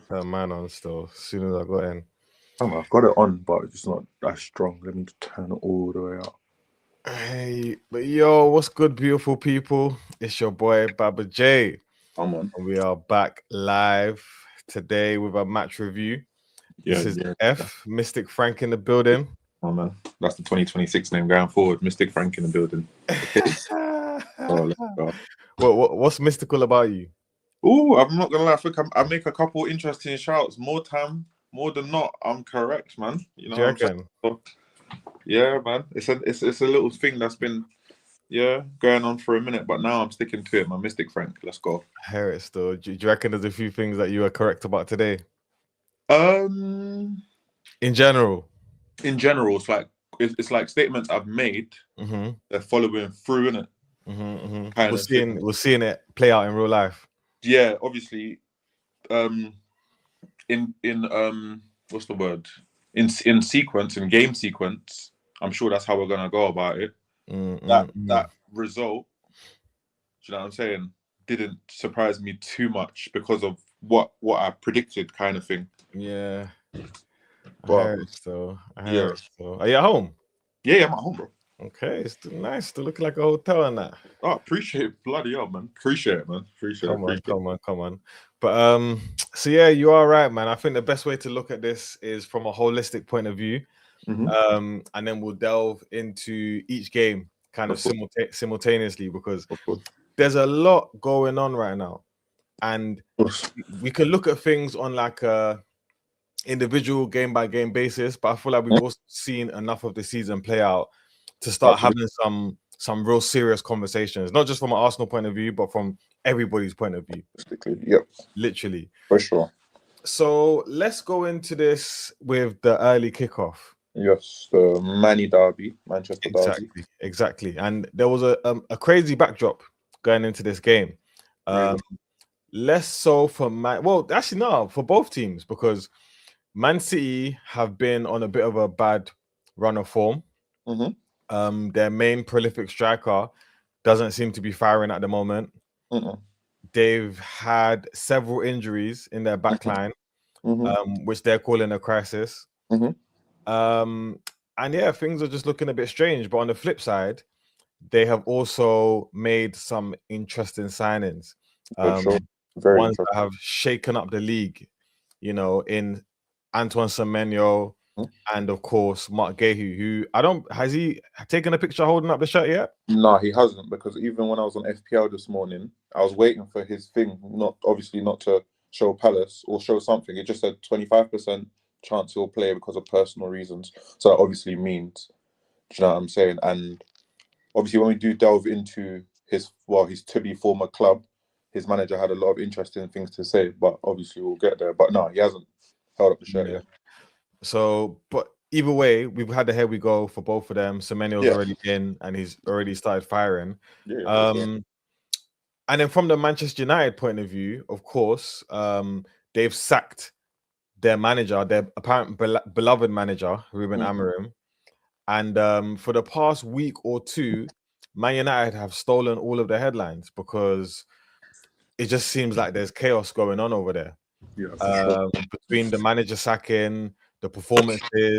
Turn mine on still. As soon as I got in. I've got it on, but it's just not that strong. Let me just turn it all the way up. Hey, but yo, what's good, beautiful people? It's your boy Baba J. Come on. And we are back live today with a match review. This is F, Mystic Frank in the building. Oh man, that's the 2026 name going forward. Mystic Frank in the building. Let's go. What's mystical about you? Oh, I'm not gonna lie. I think I make a couple interesting shouts. More than not, I'm correct, man. You know Do you what I'm reckon? saying? Yeah, man. It's a little thing that's been going on for a minute, but now I'm sticking to it, man. Mystic Frank, let's go. I hear it still. Do you reckon there's a few things that you are correct about today? In general, it's like statements I've made. They're following through, innit? We're seeing it play out in real life. Yeah, obviously. In what's the word? In sequence, in game sequence, I'm sure that's how we're gonna go about it. That result, do you know what I'm saying, didn't surprise me too much because of what I predicted, kind of thing. Yeah. But I hear it still. Are you at home? Yeah, I'm at home, bro. Okay, it's still nice. Still looking like a hotel and that. Oh, appreciate it. Bloody hell, man. Appreciate it, man. Come on. But so yeah, you are right, man. I think the best way to look at this is from a holistic point of view. And then we'll delve into each game kind of simultaneously, because there's a lot going on right now. And we can look at things on like a individual game by game basis, but I feel like we've also seen enough of the season play out to start having some real serious conversations, not just from an Arsenal point of view, but from everybody's point of view. Yep. Literally. For sure. So let's go into this with the early kickoff. Yes, the Manny derby, Manchester derby. Exactly. And there was a crazy backdrop going into this game. Less so for for both teams, because Man City have been on a bit of a bad run of form. Their main prolific striker doesn't seem to be firing at the moment. They've had several injuries in their backline, which they're calling a crisis. And yeah, things are just looking a bit strange. But on the flip side, they have also made some interesting signings. Ones that have shaken up the league, you know, in Antoine Semenyo and of course Mark Guéhi, who has he taken a picture holding up the shirt yet? No, he hasn't, because even when I was on FPL this morning, I was waiting for his thing, not to show Palace or show something. It just said 25% chance he'll play because of personal reasons. So that obviously means, do you know what I'm saying? And obviously when we do delve into his to-be former club, his manager had a lot of interesting things to say, but obviously we'll get there. But no, he hasn't held up the shirt yet. So, but either way, we've had the here we go for both of them. Semenyo's already in and he's already started firing. And then from the Manchester United point of view, of course, they've sacked their manager, their apparent beloved manager, Ruben Amorim. And for the past week or two, Man United have stolen all of the headlines because it just seems like there's chaos going on over there. Between the manager sacking, the performances,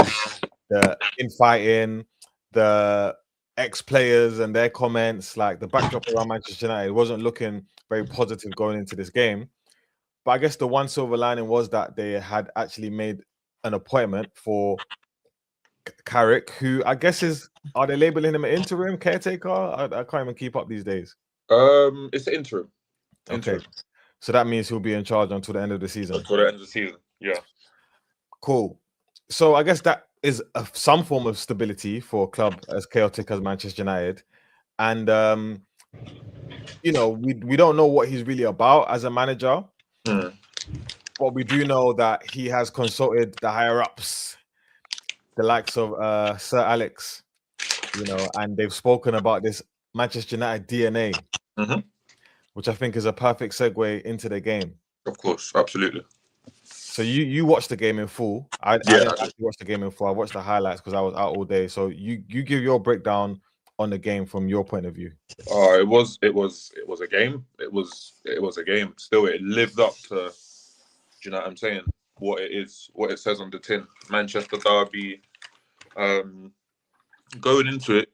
the infighting, the ex-players and their comments, like the backdrop around Manchester United wasn't looking very positive going into this game. But I guess the one silver lining was that they had actually made an appointment for Carrick, who I guess are they labeling him an interim caretaker? I can't even keep up these days. It's interim. Okay. So that means he'll be in charge until the end of the season. Yeah. Cool. So I guess that is some form of stability for a club as chaotic as Manchester United. And, you know, we don't know what he's really about as a manager. But we do know that he has consulted the higher-ups, the likes of Sir Alex, you know, and they've spoken about this Manchester United DNA, which I think is a perfect segue into the game. Of course, absolutely. So you watched the game in full. I didn't actually watch the game in full. I watched the highlights because I was out all day. So you give your breakdown on the game from your point of view. It was a game. It was a game. Still, it lived up to, do Do you know what I'm saying? What it is, what it says on the tin. Manchester derby. Going into it,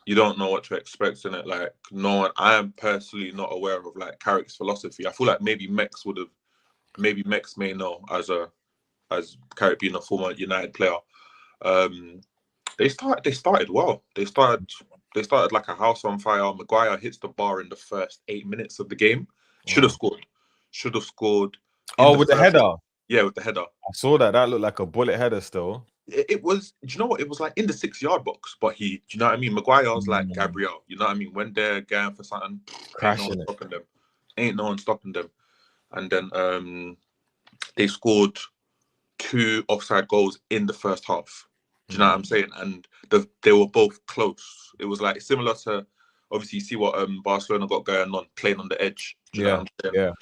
you don't know what to expect in it. Like, no one, I am personally not aware of like Carrick's philosophy. I feel like maybe Mex may know as Carrick being a former United player. They started well. They started like a house on fire. Maguire hits the bar in the first 8 minutes of the game. Should have scored. Should have scored. Oh, with the header. Yeah, with the header. I saw that. That looked like a bullet header still. It was, do you know what? It was like in the 6-yard box, but do you know what I mean? Maguire was like Gabriel, you know what I mean? When they're going for something, Crashing ain't no one stopping them. And then they scored 2 offside goals in the first half. Do you know what I'm saying? And they were both close. It was like similar to, obviously, you see what Barcelona got going on, playing on the edge. Do you know what I'm saying? Yeah.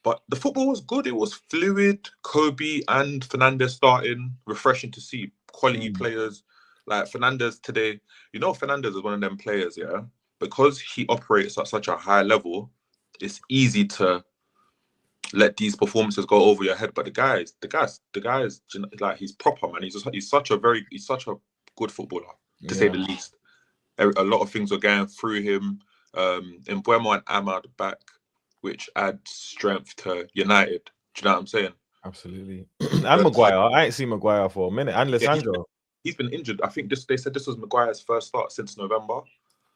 But the football was good. It was fluid. Kobe and Fernandes starting. Refreshing to see quality players. Like Fernandes today, you know, Fernandes is one of them players, yeah? Because he operates at such a high level, it's easy to let these performances go over your head. But the guys, you know, like, he's proper, man. He's such a good footballer, to say the least. A lot of things were going through him. Mbuemo and Ahmad back, which adds strength to United. Do you know what I'm saying? Absolutely. And Maguire. I ain't seen Maguire for a minute. And Lisandro. He's been injured. I think they said this was Maguire's first start since November.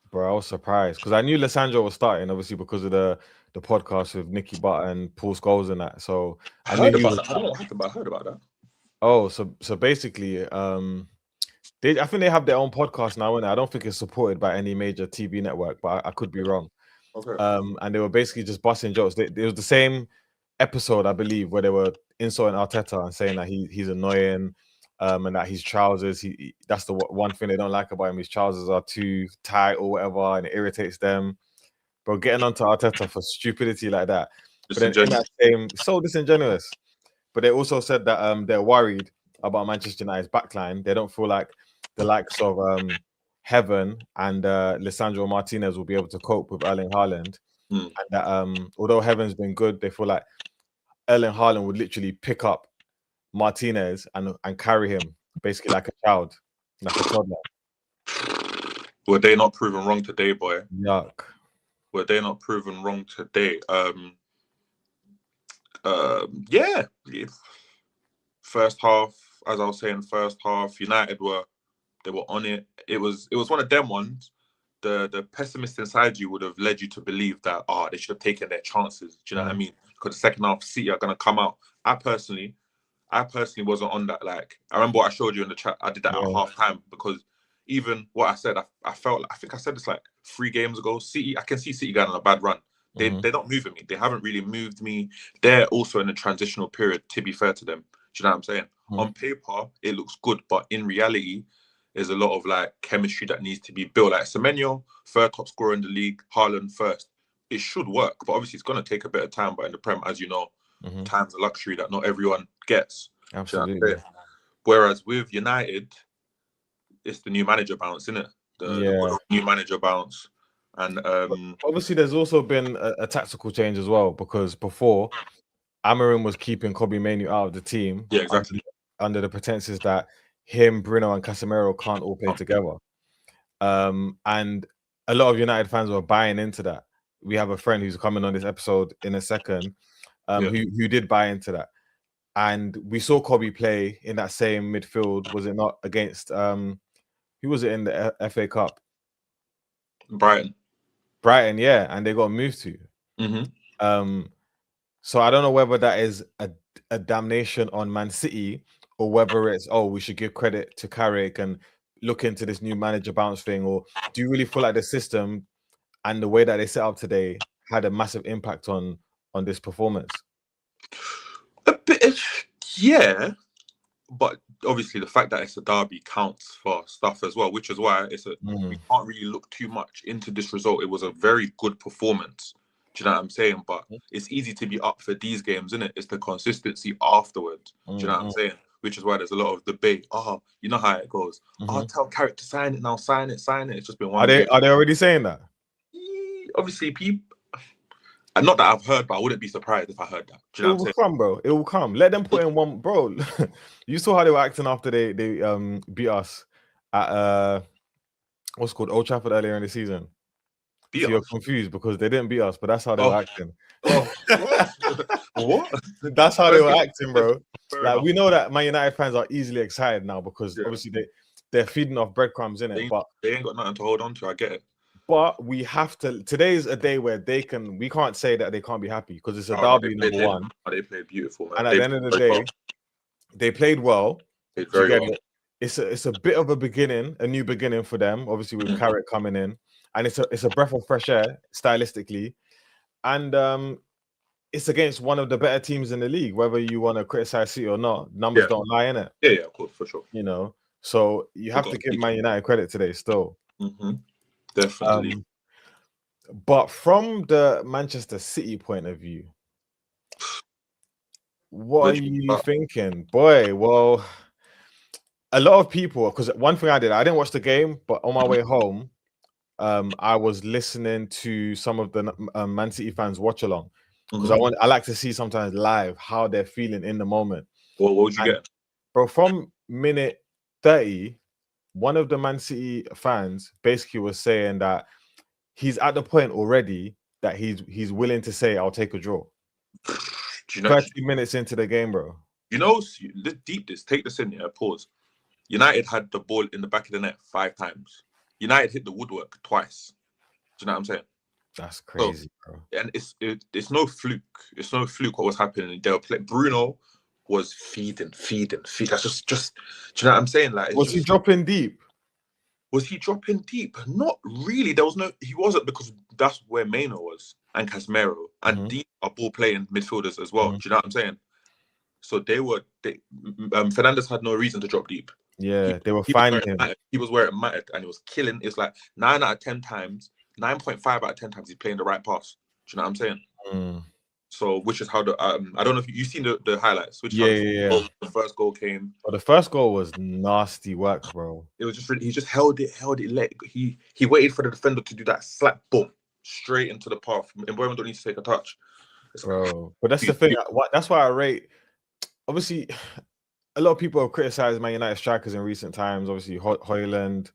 Bro, I was surprised because I knew Lisandro was starting, obviously, because of the podcast with Nicky Butt and Paul Scholes and that. So I heard about that. I don't know what happened, but I heard about that. Oh, so basically, I think they have their own podcast now, and I don't think it's supported by any major TV network, but I could be wrong. Okay. And they were basically just busting jokes. It was the same episode, I believe, where they were insulting Arteta and saying that he's annoying, and that his trousers, that's the one thing they don't like about him. His trousers are too tight or whatever, and it irritates them. Bro, getting onto Arteta for stupidity like that. But then in that same, so disingenuous. But they also said that they're worried about Manchester United's backline. They don't feel like the likes of Heaven and Lisandro Martinez will be able to cope with Erling Haaland. And that although Heaven's been good, they feel like Erling Haaland would literally pick up Martinez and carry him basically like a child, like a toddler. Were they not proven wrong today, boy? Yuck. Were they not proven wrong today? Yeah. First half, as I was saying, United were on it. It was one of them ones. The pessimist inside you would have led you to believe that they should have taken their chances. Do you know what I mean? Because the second half, City are gonna come out. I personally wasn't on that. Like, I remember what I showed you in the chat. I did that at half time because even what I said, I felt like, I think I said this like 3 games ago. City, I can see City going on a bad run. They're not moving me. They haven't really moved me. They're also in a transitional period, to be fair to them. Do you know what I'm saying? On paper, it looks good, but in reality, there's a lot of like chemistry that needs to be built. Like Semenyo, 3rd top scorer in the league, Haaland 1st. It should work, but obviously it's going to take a bit of time. But in the Prem, as you know, time's a luxury that not everyone gets. Absolutely. You know, whereas with United, it's the new manager bounce, isn't it? The new manager bounce. And obviously there's also been a tactical change as well, because before Amarim was keeping Kobe Mainoo out of the team. Yeah, exactly. Under the pretenses that him, Bruno, and Casemiro can't all play together. And a lot of United fans were buying into that. We have a friend who's coming on this episode in a second, who did buy into that. And we saw Kobe play in that same midfield. Was it not against who was it in the FA Cup? Brighton, yeah, and they got moved to. So I don't know whether that is a damnation on Man City or whether it's, we should give credit to Carrick and look into this new manager bounce thing. Or do you really feel like the system and the way that they set up today had a massive impact on this performance? A bit, yeah. But obviously the fact that it's a derby counts for stuff as well, which is why we can't really look too much into this result. It was a very good performance. Do you know what I'm saying? But it's easy to be up for these games, isn't it? It's the consistency afterwards. Do you know what I'm saying? Which is why there's a lot of debate. You know how it goes. Tell Carrick to sign it now. Sign it. It's just been one. Are they already saying that? Obviously, people. And not that I've heard, but I wouldn't be surprised if I heard that. Do you know what I'm saying? Come, bro. It will come. Let them put in one, bro. You saw how they were acting after they beat us at what's called Old Trafford earlier in the season. So you're confused because they didn't beat us, but that's how they were acting. Oh, what? That's how they were acting, bro. Like, we know that Man United fans are easily excited now because obviously they're feeding off breadcrumbs in it, but they ain't got nothing to hold on to. I get it. But we have to. Today's a day where we can't say that they can't be happy because it's a derby, number one. They played beautiful, man. And at the end of the day, they played well. Played very well. It's a bit of a new beginning for them. Obviously, with Carrick coming in, and it's a breath of fresh air stylistically, and it's against one of the better teams in the league. Whether you want to criticize City or not, numbers don't lie in it. Yeah, of course, for sure. You know, so you have to give Man United credit today, still. Definitely. But from the Manchester City point of view, what are you thinking? Boy, well, a lot of people, because one thing I didn't watch the game, but on my way home, I was listening to some of the Man City fans watch along because I like to see sometimes live how they're feeling in the moment. Well, what would you get? Bro, from minute 30, one of the Man City fans basically was saying that he's at the point already that he's willing to say, I'll take a draw. 30 minutes into the game, bro. You know, take this in here, pause. United had the ball in the back of the net 5 times. United hit the woodwork twice. Do you know what I'm saying? That's crazy, bro. And it's no fluke. It's no fluke what was happening. They were playing. Bruno was feeding. That's just. Do you know what I'm saying? Like, was he dropping deep? Was he dropping deep? Not really. He wasn't, because that's where Maino was and Casemiro, and deep are ball playing midfielders as well. Do you know what I'm saying? So Fernandes had no reason to drop deep. Yeah, they were finding him. He was where it mattered, and he was killing. It's like 9 out of 10 times, 9.5 out of 10 times he's playing the right pass. Do you know what I'm saying? So, which is how I don't know if you've seen the highlights. Which the first goal came. Well, the first goal was nasty work, bro. It was just he just held it. He waited for the defender to do that slap, boom, straight into the path. And Boyman don't need to take a touch, bro. But that's the thing. That's why I rate. Obviously, a lot of people have criticized Man United strikers in recent times. Obviously, Højlund.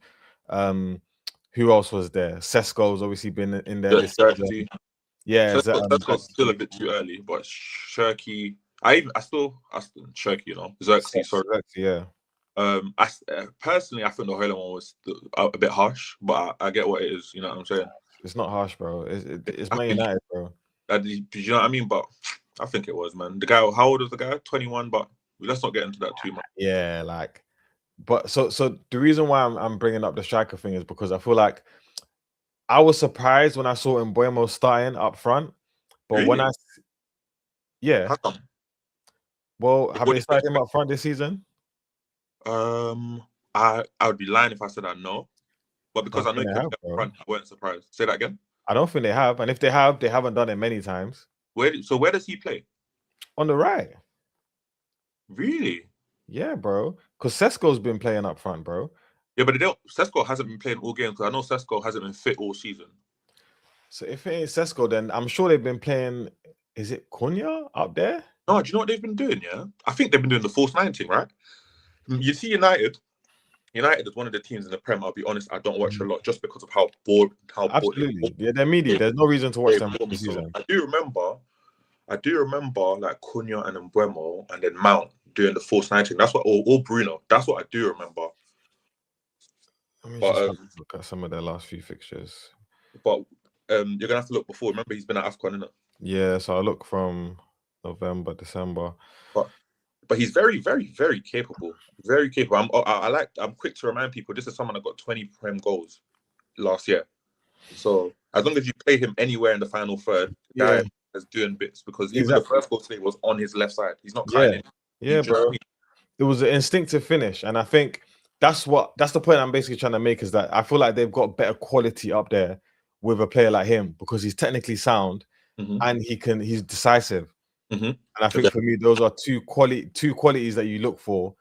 Who else was there? Sesko's obviously been in there this season. Yeah, Sesko's still a bit too early, but Shirky. I still Shirky, you know, Xerxes. Sorry, yeah. Personally, I think the Højlund one was a bit harsh, but I get what it is. You know what I'm saying? It's not harsh, bro. It's Man United, bro. Do you know what I mean? But I think it was, man. The guy, how old is the guy? 21, but let's not get into that too much. Yeah, like, but so the reason why I'm bringing up the striker thing is because I feel like I was surprised when I saw Mbeumo starting up front, but really? when How come? Well, have they started him up front this season? I would be lying if I said I know, but because I know he up front, I weren't surprised. Say that again. I don't think they have, and if they have, they haven't done it many times. Where does he play? On the right. Really? Yeah, bro. Because Sesko's been playing up front, bro. Yeah, but Sesko hasn't been playing all games because I know Sesko hasn't been fit all season. So if it ain't Sesko, then I'm sure they've been playing. Is it Cunha up there? No, do you know what they've been doing? Yeah, I think they've been doing the false 9 thing, right? You see, United is one of the teams in the Prem. I'll be honest, I don't watch a lot just because of how bored. Absolutely, yeah, they're meaty. There's no reason to watch them this season. I do remember like Cunha and Mbeumo and then Mount doing the false 9 thing. That's what, or Bruno. That's what I do remember. Let me just look at some of their last few fixtures. But you're gonna have to look before. Remember, he's been at AFCON, isn't it? Yeah, so I look from November, December. But he's very, very, very capable. Very capable. I'm quick to remind people this is someone that got 20 Prem goals last year. So as long as you play him anywhere in the final third, guy is doing bits, because even the first goal today was on his left side. He's not cutting it. Yeah, bro. It was an instinctive finish, and I think that's the point I'm basically trying to make, is that I feel like they've got better quality up there with a player like him, because he's technically sound and he's decisive. And I think for me, those are two qualities that you look for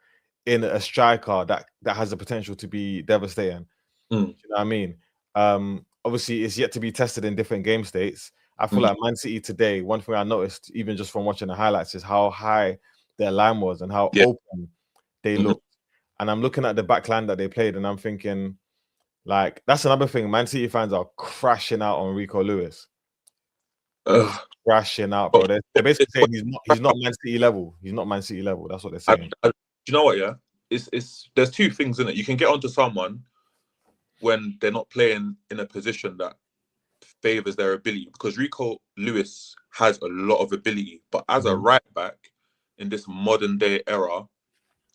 in a striker that has the potential to be devastating. You know what I mean? Obviously, it's yet to be tested in different game states. I feel like Man City today, one thing I noticed, even just from watching the highlights, is how high their line was and how open they looked. And I'm looking at the back line that they played, and I'm thinking, like, that's another thing. Man City fans are crashing out on Rico Lewis. Crashing out, bro. They're basically saying he's not Man City level. He's not Man City level. That's what they're saying. Do you know what? Yeah, it's there's two things in it. You can get onto someone when they're not playing in a position that favors their ability, because Rico Lewis has a lot of ability, but as a right back in this modern day era,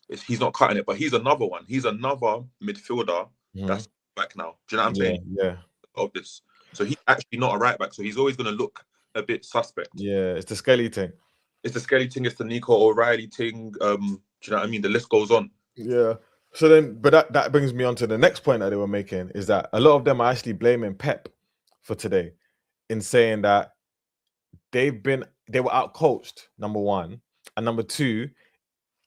he's not cutting it. But he's another one. He's another midfielder that's back now. Do you know what I'm saying? Yeah. Of this, so he's actually not a right back. So he's always going to look a bit suspect. Yeah, it's the Skelly thing. It's the Skelly thing. It's the Nico O'Reilly thing. Do you know what I mean? The list goes on. Yeah. So then, but that brings me on to the next point that they were making, is that a lot of them are actually blaming Pep for today, in saying that they were out coached, number one, and number two,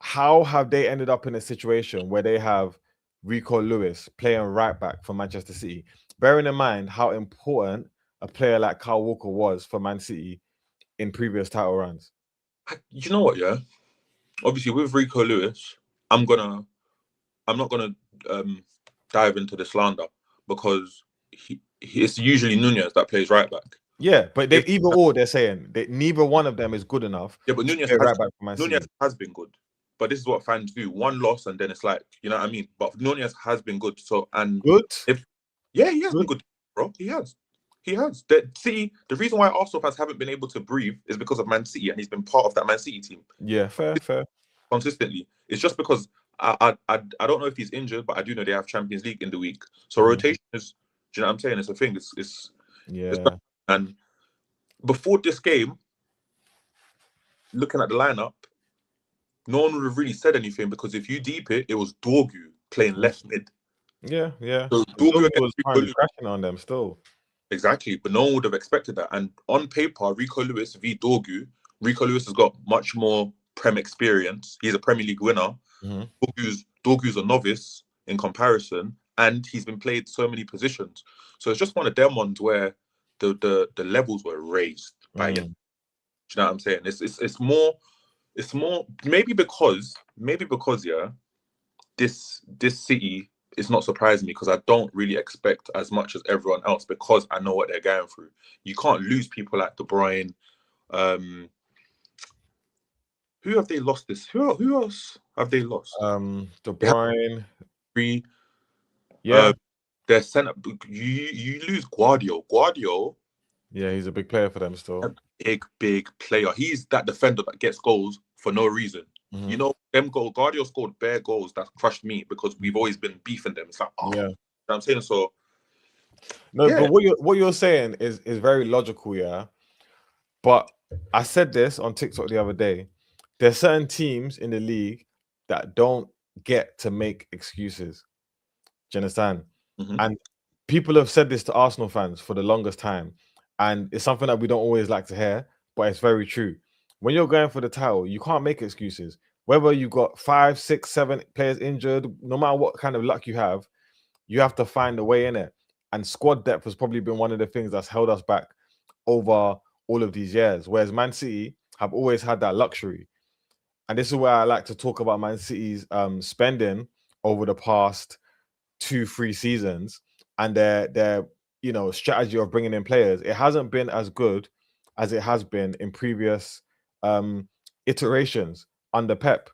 how have they ended up in a situation where they have Rico Lewis playing right back for Manchester City, bearing in mind how important a player like Kyle Walker was for Man City in previous title runs? You know what? Yeah, obviously with Rico Lewis, I'm not gonna dive into the slander, because it's usually Nunez that plays right back. Yeah, but they're saying that neither one of them is good enough. Yeah, but Nunez has been good. But this is what fans do: one loss, and then it's like, you know what I mean. But Nunez has been good. So good. He has been good, bro. He has. The reason why Arsenal fans haven't been able to breathe is because of Man City, and he's been part of that Man City team. Yeah, fair. Consistently, it's just because I don't know if he's injured, but I do know they have Champions League in the week, so rotation is. Do you know what I'm saying? It's a thing. It's and before this game, looking at the lineup, no one would have really said anything, because if you deep it, it was Dorgu playing left mid. Yeah. So Dorgu was crashing on them still. Exactly, but no one would have expected that. And on paper, Rico Lewis v Dorgu, Rico Lewis has got much more Prem experience. He's a Premier League winner. Dorgu's a novice in comparison, and he's been played so many positions. So it's just one of them ones where the levels were raised by him. Do you know what I'm saying? It's more maybe because this City is not surprising me, because I don't really expect as much as everyone else, because I know what they're going through. You can't lose people like De Bruyne. Who have they lost this? Who else have they lost? De Bruyne. Their centre. You lose Guardiola. Yeah, he's a big player for them still. A big player. He's that defender that gets goals for no reason. You know, Guardiola scored bare goals that crushed me, because we've always been beefing them. It's like, you know what I'm saying? So but what you're saying is very logical, yeah. But I said this on TikTok the other day. There's certain teams in the league that don't get to make excuses. Do you understand? And people have said this to Arsenal fans for the longest time, and it's something that we don't always like to hear, but it's very true. When you're going for the title, you can't make excuses. Whether you've got 5, 6, 7 players injured, no matter what kind of luck you have to find a way in it. And squad depth has probably been one of the things that's held us back over all of these years. Whereas Man City have always had that luxury. And this is where I like to talk about Man City's spending over the past 2-3 seasons, and their strategy of bringing in players. It hasn't been as good as it has been in previous iterations under Pep,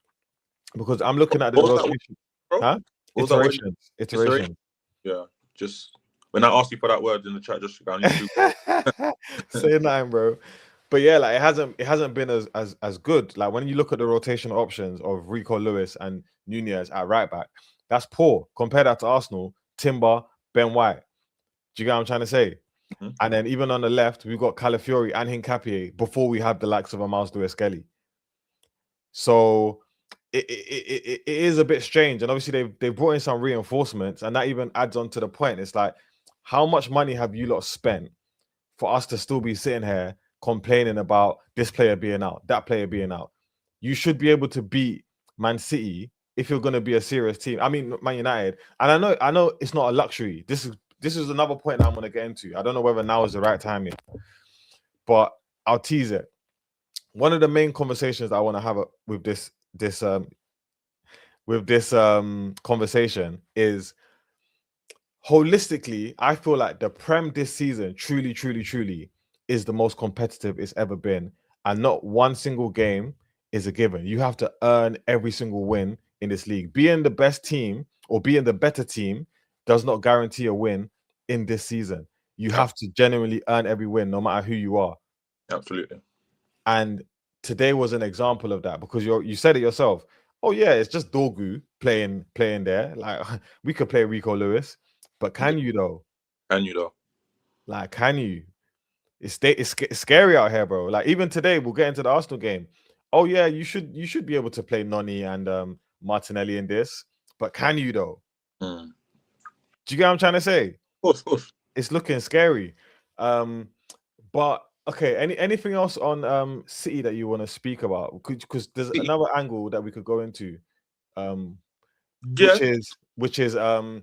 because I'm looking at the rotation. Iterations. Yeah, just when I asked you for that word in the chat, just say nothing, bro. But yeah, like it hasn't been as good. Like when you look at the rotation options of Rico Lewis and Nunez at right back, that's poor. Compare that to Arsenal, Timber, Ben White. Do you get what I'm trying to say? And then even on the left, we've got Calafiori and Hincapié before we have the likes of a Miles Lewis-Skelly. So it is a bit strange. And obviously they've brought in some reinforcements, and that even adds on to the point. It's like, how much money have you lot spent for us to still be sitting here complaining about this player being out, that player being out? You should be able to beat Man City if you're going to be a serious team. I mean, Man United. And I know it's not a luxury. This is another point that I'm going to get into. I don't know whether now is the right time yet. but I'll tease it. One of the main conversations I want to have with this conversation is, holistically, I feel like the Prem this season truly is the most competitive it's ever been, and not one single game is a given. You have to earn every single win in this league. Being the best team or being the better team does not guarantee a win in this season. You have to genuinely earn every win, no matter who you are. Absolutely. And today was an example of that, because you said it yourself. Oh yeah, it's just Dorgu playing there. Like, we could play Rico Lewis, but can you though? Can you though? Like, can you? It's scary out here, bro. Like, even today, we'll get into the Arsenal game. Oh yeah, you should be able to play Noni and Martinelli in this, but can you though? Mm. Do you get what I'm trying to say? Of course. It's looking scary. But okay, anything else on City that you want to speak about? Because there's another angle that we could go into, which is the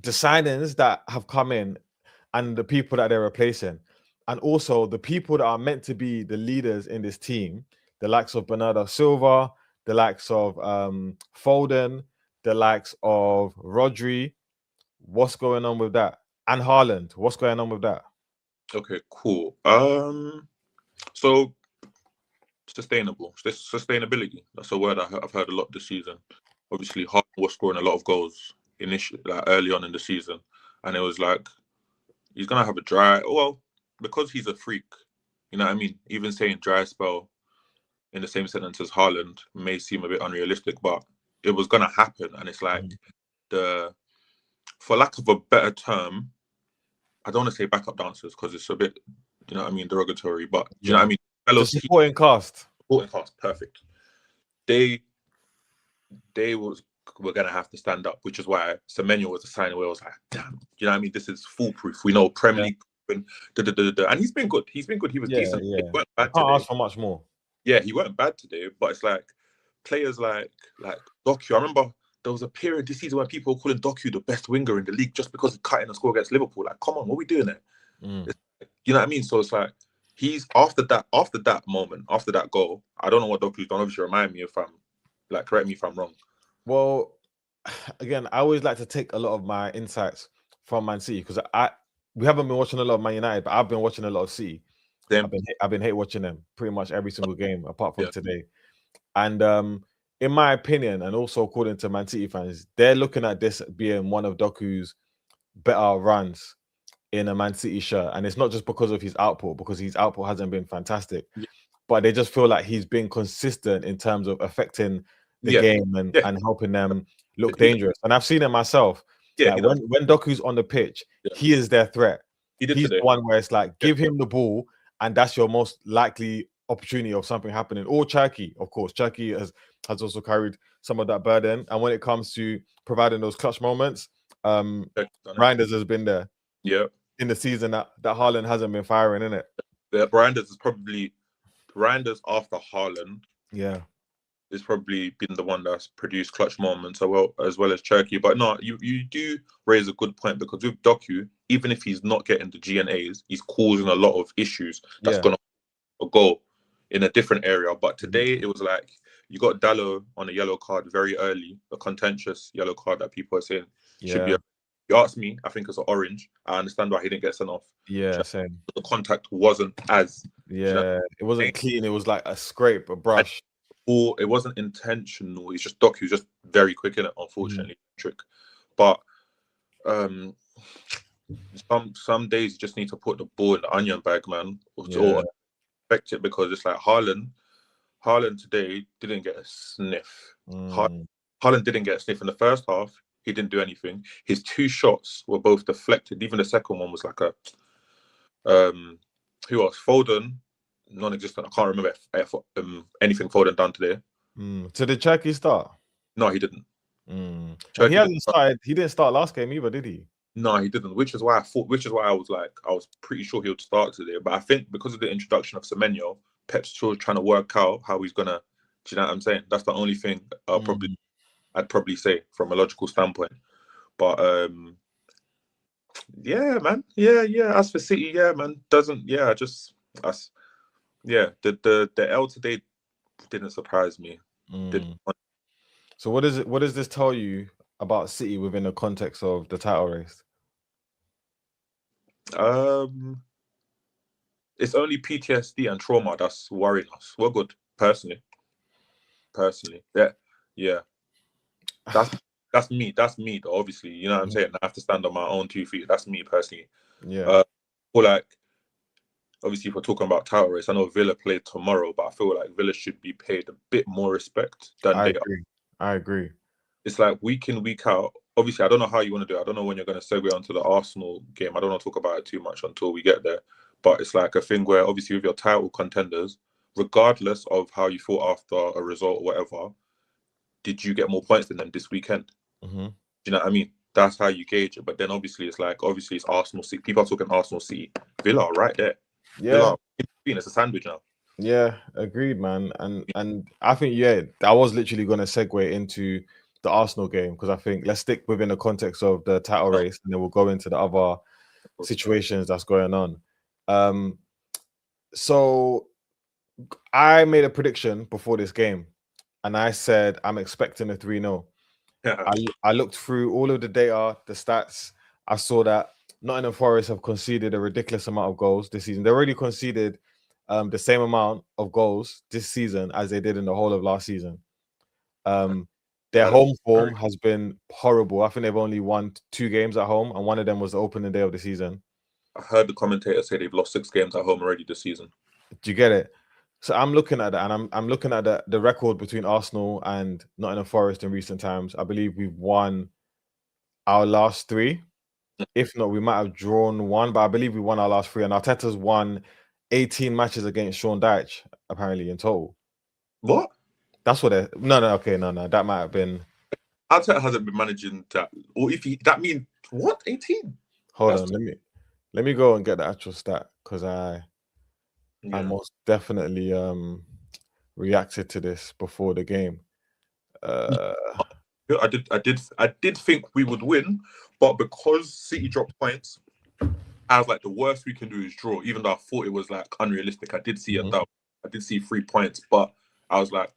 signings that have come in and the people that they're replacing, and also the people that are meant to be the leaders in this team, the likes of Bernardo Silva, the likes of Foden, the likes of Rodri. What's going on with that? And Haaland, what's going on with that? Okay, cool. So sustainability. That's a word I've heard a lot this season. Obviously, Haaland was scoring a lot of goals initially, like early on in the season, and it was like he's gonna have a dry. Well, because he's a freak, you know what I mean. Even saying dry spell in the same sentence as Haaland may seem a bit unrealistic, but it was gonna happen, and it's like for lack of a better term, I don't want to say backup dancers because it's a bit, you know what I mean, derogatory, but do you know what I mean? The supporting cast. Supporting cast, perfect. They were gonna have to stand up, which is why Semenyo was a sign where I was like, damn, you know what I mean? This is foolproof. We know Premier League, and he's been good. He was decent. Yeah. He weren't bad Can't today. ask for much more. Yeah, he weren't bad today, but it's like players like Doku. I remember there was a period this season where people were calling Doku the best winger in the league just because he cut in a score against Liverpool. Like, come on, what are we doing there? You know what I mean? So it's like he's after that moment, after that goal. I don't know what Doku's done. Obviously, remind me if I'm like, correct me if I'm wrong. Well, again, I always like to take a lot of my insights from Man City, because we haven't been watching a lot of Man United, but I've been watching a lot of City. I've been hate watching them pretty much every single game apart from today. And in my opinion, and also according to Man City fans, they're looking at this being one of Doku's better runs in a Man City shirt. And it's not just because of his output, because his output hasn't been fantastic, but they just feel like he's been consistent in terms of affecting the game and helping them look dangerous. And I've seen it myself. Like when Doku's on the pitch, he is their threat. He's the one where it's like, give him the ball, and that's your most likely opportunity of something happening. Or Cherki, of course. Cherki has also carried some of that burden. And when it comes to providing those clutch moments, Reinders has been there. Yeah. In the season that Haaland hasn't been firing, in it. Yeah, Reinders is probably Reinders after Haaland. Yeah. It's probably been the one that's produced clutch moments as well as Cherki. But no, you do raise a good point, because with Doku, even if he's not getting the GNAs, he's causing a lot of issues that's gonna go in a different area. But today it was like you got Dallo on a yellow card very early, a contentious yellow card that people are saying should be. If you ask me, I think it's an orange. I understand why he didn't get sent off. Yeah, same. The contact wasn't as it wasn't clean. It was like a scrape, a brush. Or it wasn't intentional. It's just Doku's just very quick in it, unfortunately. Trick. But some days you just need to put the ball in the onion bag, man, or expect it, because it's like Haaland today didn't get a sniff. Haaland didn't get a sniff in the first half. He didn't do anything. His two shots were both deflected. Even the second one was like a who else? Foden, non-existent. I can't remember if anything Foden done today. So did Cherki start? No, he didn't. He hasn't started. He didn't start last game either, did he? No, he didn't. Which is why I was pretty sure he would start today. But I think because of the introduction of Semenyo, Pep's still trying to work out how he's gonna. Do you know what I'm saying? That's the only thing I'd probably say from a logical standpoint. But Yeah, man. Yeah. As for City, yeah, man. Doesn't. Yeah, just us. Yeah. The L today didn't surprise me. Didn't. So what is it? What does this tell you about City within the context of the title race? It's only PTSD and trauma that's worrying us. We're good, personally. Yeah. That's me. That's me, though, obviously. You know what I'm saying? I have to stand on my own 2 feet. That's me personally. Yeah. Or like, obviously, if we're talking about title race, I know Villa play tomorrow, but I feel like Villa should be paid a bit more respect than they are. I agree. It's like week in, week out. Obviously, I don't know how you want to do it. I don't know when you're going to segue onto the Arsenal game. I don't want to talk about it too much until we get there. But it's like a thing where, obviously, with your title contenders, regardless of how you thought after a result or whatever, did you get more points than them this weekend? Mm-hmm. Do you know what I mean? That's how you gauge it. But then obviously it's Arsenal City. People are talking Arsenal City. Villa are right there. Yeah. Villa, it's a sandwich now. Yeah, agreed, man. And I think I was literally going to segue into the Arsenal game because I think let's stick within the context of the title race and then we'll go into the other situations that's going on. So I made a prediction before this game and I said I'm expecting a 3-0. I looked through all of the data, the stats. I saw that Nottingham Forest have conceded a ridiculous amount of goals this season. They already conceded the same amount of goals this season as they did in the whole of last season. Their home form has been horrible. I think they've only won 2 games at home, and one of them was the opening day of the season. I heard the commentator say they've lost 6 games at home already this season. Do you get it? So I'm looking at that, and I'm looking at the record between Arsenal and Nottingham Forest in recent times. I believe we've won our last 3. If not, we might have drawn 1, but I believe we won our last 3. And Arteta's won 18 matches against Sean Dyche, apparently, in total. What? That's what No. That might have been. Arteta hasn't been managing that. Or if that means what? 18? Hold on, let me go and get the actual stat because I most definitely reacted to this before the game. I did think we would win, but because City dropped points, I was like, the worst we can do is draw. Even though I thought it was like unrealistic, I did see a doubt. I did see 3 points, but I was like,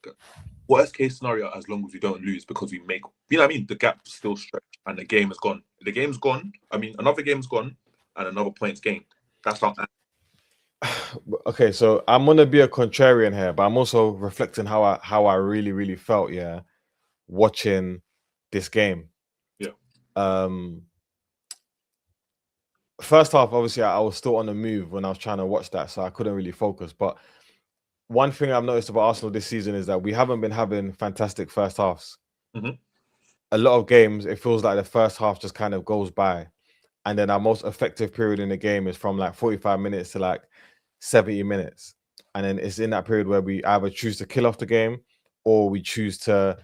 worst case scenario, as long as we don't lose, because we make, you know what I mean? The gap's still stretched and the game is gone. The game's gone. I mean, another game's gone and another point's gained. That's how. Okay, so I'm gonna be a contrarian here, but I'm also reflecting how I really, really felt, watching this game. Yeah. First half, obviously, I was still on the move when I was trying to watch that, so I couldn't really focus. But one thing I've noticed about Arsenal this season is that we haven't been having fantastic first halves. Mm-hmm. A lot of games, it feels like the first half just kind of goes by. And then our most effective period in the game is from like 45 minutes to like 70 minutes. And then it's in that period where we either choose to kill off the game or we choose to,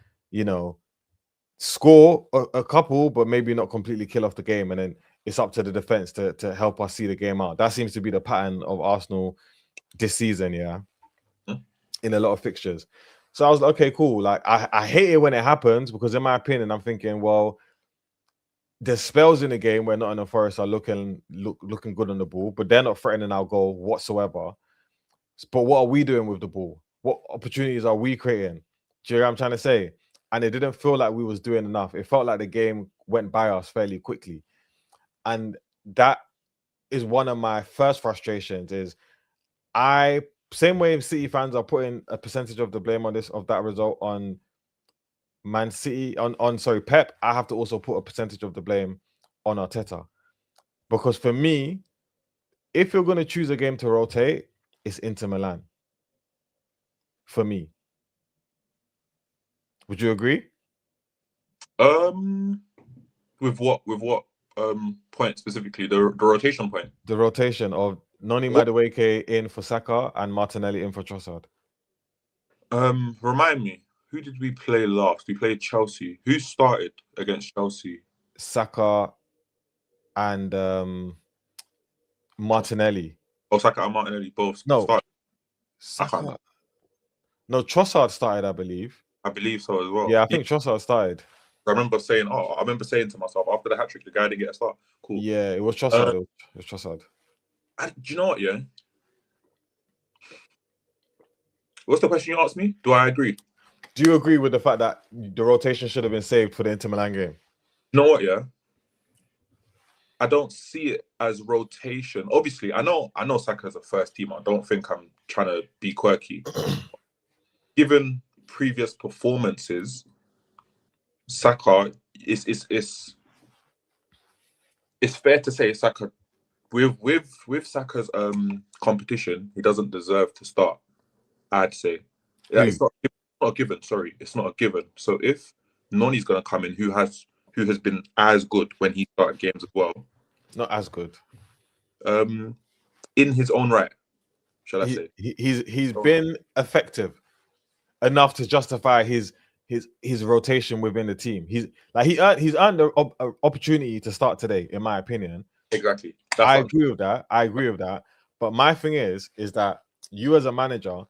score a couple, but maybe not completely kill off the game. And then it's up to the defense to help us see the game out. That seems to be the pattern of Arsenal this season, in a lot of fixtures. So I was like, okay, cool. Like I hate it when it happens because in my opinion, I'm thinking, well, there's spells in the game where Nottingham Forest are looking good on the ball, but they're not threatening our goal whatsoever. But what are we doing with the ball? What opportunities are we creating? Do you know what I'm trying to say? And it didn't feel like we was doing enough. It felt like the game went by us fairly quickly. And that is one of my first frustrations is same way City fans are putting a percentage of the blame of that result on Man City, on Pep, I have to also put a percentage of the blame on Arteta. Because for me, if you're going to choose a game to rotate, it's Inter Milan. For me. Would you agree? With what point specifically? The rotation point? The rotation of Noni Madueke in for Saka and Martinelli in for Trossard. Remind me, who did we play last? We played Chelsea. Who started against Chelsea? Saka and Martinelli. Oh, Saka and Martinelli both started. No, Trossard started, I believe. I believe so as well. Yeah, I think Trossard started. I remember saying to myself after the hat trick, the guy didn't get a start. Cool. Yeah, it was Trossard. It was Trossard. Do you know what? Yeah. What's the question you asked me? Do I agree? Do you agree with the fact that the rotation should have been saved for the Inter Milan game? You know what? Yeah. I don't see it as rotation. Obviously, I know Saka's a first team. I don't think I'm trying to be quirky. Given previous performances, Saka it's fair to say Saka with Saka's competition, he doesn't deserve to start. I'd say it's not a given. Sorry, it's not a given. So if Noni's gonna come in, who has been as good when he started games as well, not as good, in his own right, shall I say? He's been effective enough to justify his rotation within the team. He's earned the opportunity to start today, in my opinion. Exactly. I agree with that. But my thing is that you as a manager,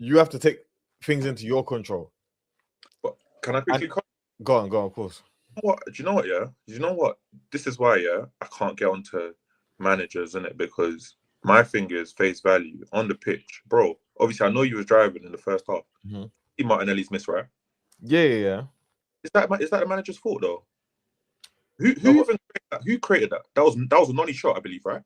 you have to take things into your control. But can I quickly go on, of course. What do you know? What you know what? This is why I can't get onto managers, innit? Because my thing is face value on the pitch, bro. Obviously, I know you was driving in the first half. See Martinelli's miss, right? Yeah. Is that the manager's fault though? Who created that? That was a Noni shot, I believe, right?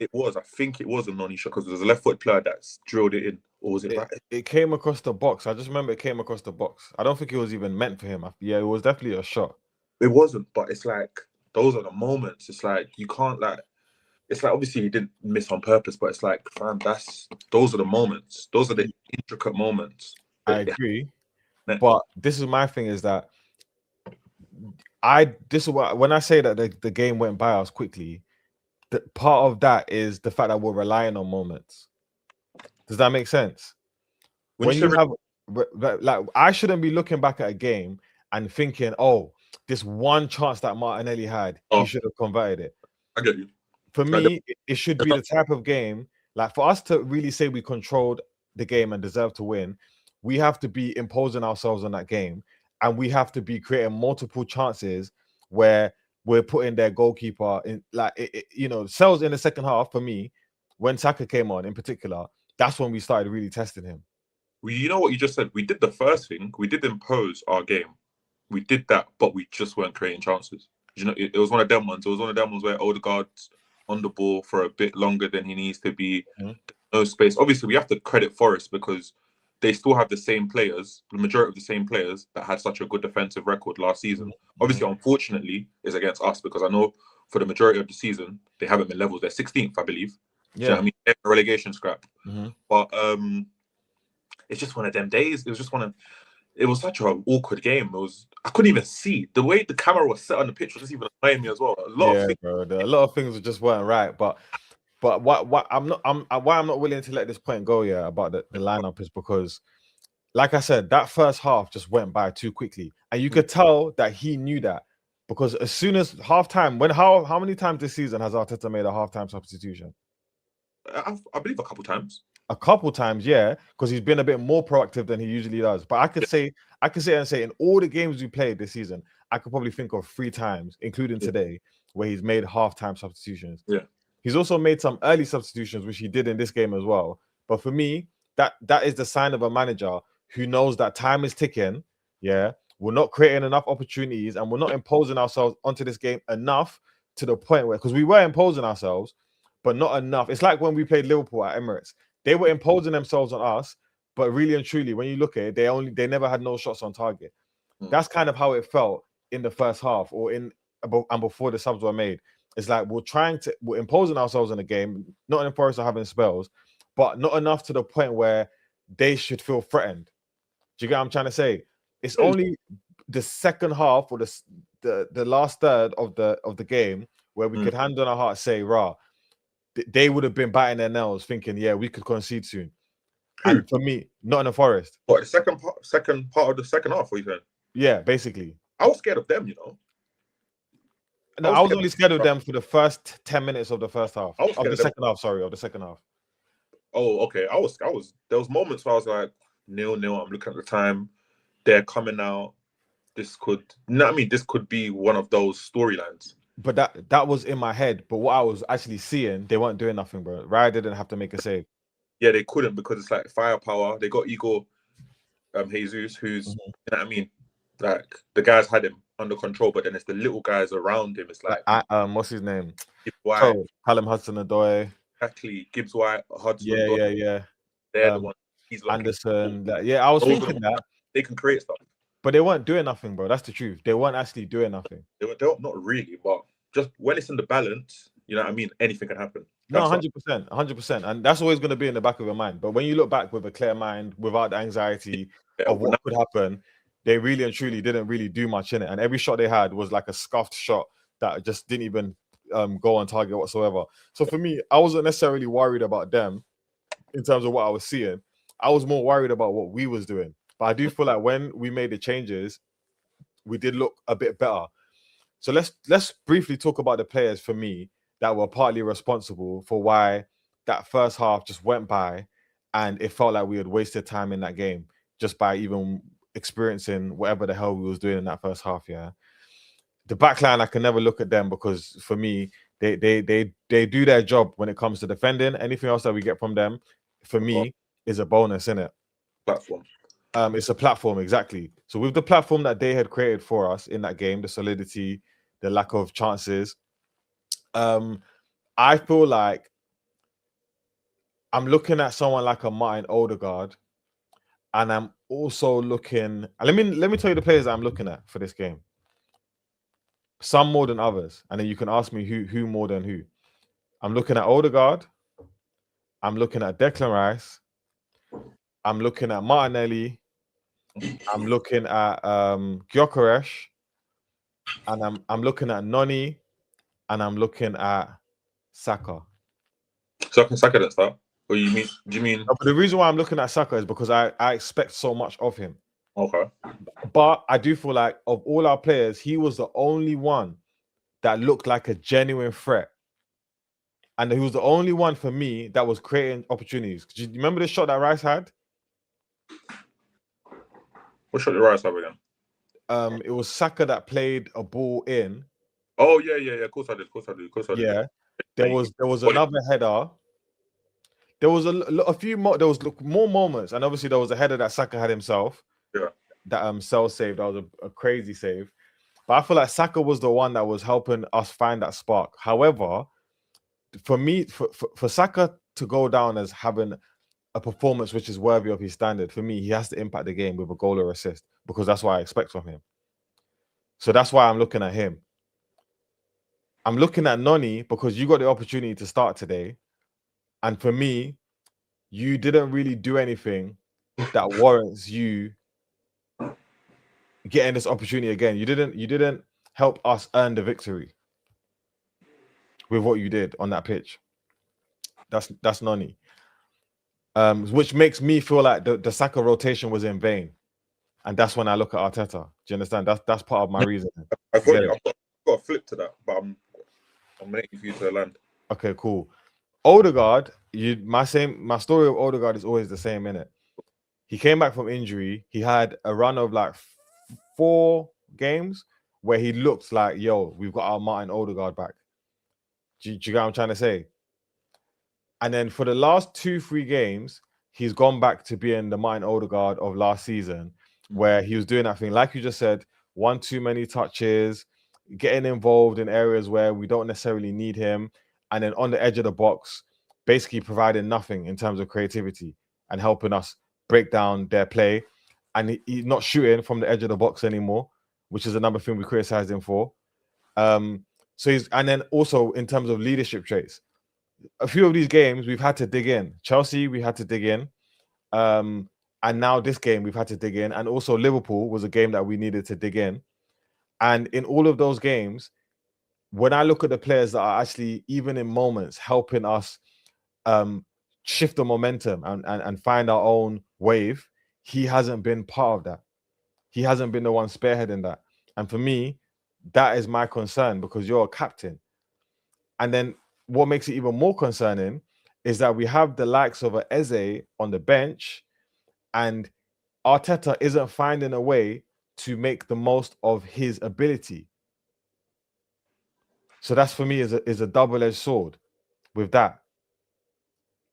It was. I think it was a Noni shot because there's a left foot player that's drilled it in, or was it right? It came across the box. I just remember it came across the box. I don't think it was even meant for him. Yeah, it was definitely a shot. It wasn't, but it's like those are the moments. It's like you can't like. It's like obviously he didn't miss on purpose, but it's like, fam, those are the moments. Those are the intricate moments. I agree, but this is my thing: is that when I say that the game went by us quickly. Part of that is the fact that we're relying on moments. Does that make sense? When you have like, I shouldn't be looking back at a game and thinking, oh, this one chance that Martinelli had, he should have converted it. I get you. For me, it should be the type of game, like for us to really say we controlled the game and deserve to win, we have to be imposing ourselves on that game, and we have to be creating multiple chances where we're putting their goalkeeper in, Sells in the second half. For me, when Saka came on in particular, that's when we started really testing him. Well, you know what you just said? We did the first thing. We did impose our game. We did that, but we just weren't creating chances. You know, it was one of them ones. It was one of them ones where Odegaard's on the ball for a bit longer than he needs to be. No space. Obviously, we have to credit Forest because they still have the same players, the majority of the same players that had such a good defensive record last season. Obviously, unfortunately, it's against us because I know for the majority of the season, they haven't been levels. They're 16th, I believe. Yeah. Do you know what I mean? They're a relegation scrap. But it's just one of them days. It was such an awkward game. I couldn't even see. The way the camera was set on the pitch was just even annoying me as well. A lot of things just weren't right. But why I'm not willing to let this point go, about the lineup is because, like I said, that first half just went by too quickly, and you could tell that he knew that because as soon as halftime, how many times this season has Arteta made a halftime substitution? I believe a couple times. A couple times, yeah, because he's been a bit more proactive than he usually does. But I could say in all the games we played this season, I could probably think of 3 times, including today, where he's made halftime substitutions. Yeah. He's also made some early substitutions, which he did in this game as well. But for me, that is the sign of a manager who knows that time is ticking. Yeah, we're not creating enough opportunities, and we're not imposing ourselves onto this game enough to the point where, because we were imposing ourselves, but not enough. It's like when we played Liverpool at Emirates. They were imposing themselves on us, but really and truly, when you look at it, they never had no shots on target. That's kind of how it felt in the first half, and before the subs were made. It's like we're imposing ourselves in the game. Nottingham Forest are having spells, but not enough to the point where they should feel threatened. Do you get what I'm trying to say? It's only the second half or the last third of the game where we could hand on our heart, say, "Rah." They would have been biting their nails, thinking, "Yeah, we could concede soon." And for me, Nottingham Forest. What, the second part of the second half? What you saying? Yeah, basically. I was scared of them, you know. No, I was only scared of them for the first 10 minutes of the first half. Of the second half. Oh, okay. I was. There was moments where I was like 0-0. I'm looking at the time. they're coming out. This could, you know what I mean? This could be one of those storylines. But that was in my head. But what I was actually seeing, they weren't doing nothing, bro. Raya didn't have to make a save. Yeah, they couldn't because it's like firepower. They got Igor Jesus, who's, you know what I mean? Like, the guys had him under control, but then it's the little guys around him. It's like what's his name? Gibbs White. So, Callum Hudson-Odoi. Exactly. Gibbs White, Hudson. Yeah. They're the ones. He's Anderson. I was thinking that. They can create stuff. But they weren't doing nothing, bro. That's the truth. They weren't actually doing nothing. They were not really, but just when it's in the balance, you know what I mean? Anything can happen. No, 100%. And that's always going to be in the back of your mind. But when you look back with a clear mind, without the anxiety of what could happen, they really and truly didn't really do much in it. And every shot they had was like a scuffed shot that just didn't even go on target whatsoever. So for me, I wasn't necessarily worried about them in terms of what I was seeing. I was more worried about what we was doing. But I do feel like when we made the changes, we did look a bit better. So let's briefly talk about the players for me that were partly responsible for why that first half just went by and it felt like we had wasted time in that game just by even experiencing whatever the hell we was doing in that first half. Yeah. The backline, I can never look at them because for me, they do their job when it comes to defending. Anything else that we get from them, for me, is a bonus, innit? Platform. It's a platform, exactly. So with the platform that they had created for us in that game, the solidity, the lack of chances, I feel like I'm looking at someone like a Martin Odegaard, and I'm also looking. Let me tell you the players that I'm looking at for this game. Some more than others, and then you can ask me who more than who. I'm looking at Odegaard. I'm looking at Declan Rice. I'm looking at Martinelli. I'm looking at Gyökeres, and I'm looking at Noni, and I'm looking at Saka. So Saka didn't start? Or do you mean? No, but the reason why I'm looking at Saka is because I expect so much of him. Okay. But I do feel like of all our players, he was the only one that looked like a genuine threat. And he was the only one for me that was creating opportunities. Do you remember the shot that Rice had? What shot did Rice have again? It was Saka that played a ball in. Oh yeah. Of course I did. Yeah. There was another header. There was a few more. There was more moments, and obviously there was a header that Saka had himself. Yeah. That Cell saved. That was a crazy save. But I feel like Saka was the one that was helping us find that spark. However, for me, for Saka to go down as having a performance which is worthy of his standard, for me, he has to impact the game with a goal or assist because that's what I expect from him. So that's why I'm looking at him. I'm looking at Noni because you got the opportunity to start today. And for me, you didn't really do anything that warrants you getting this opportunity again. You didn't help us earn the victory with what you did on that pitch. That's Noni. Which makes me feel like the Saka rotation was in vain. And that's when I look at Arteta. Do you understand? That's part of my reason. I've got a flip to that, but I'm waiting for you to land. Okay, cool. Odegaard, my story of Odegaard is always the same, innit? He came back from injury. He had a run of like 4 games where he looked like, yo, we've got our Martin Odegaard back. Do you get what I'm trying to say? And then for the last 2-3 games, he's gone back to being the Martin Odegaard of last season, where he was doing that thing, like you just said, one too many touches, getting involved in areas where we don't necessarily need him, and then on the edge of the box, basically providing nothing in terms of creativity and helping us break down their play. And he's not shooting from the edge of the box anymore, which is another thing we criticized him for. And then also in terms of leadership traits, a few of these games we've had to dig in. Chelsea, we had to dig in. And now this game we've had to dig in. And also Liverpool was a game that we needed to dig in. And in all of those games, when I look at the players that are actually, even in moments, helping us shift the momentum and find our own wave, he hasn't been part of that. He hasn't been the one spearheading that. And for me, that is my concern because you're a captain. And then what makes it even more concerning is that we have the likes of a Eze on the bench, and Arteta isn't finding a way to make the most of his ability. So that's for me is a double-edged sword with that.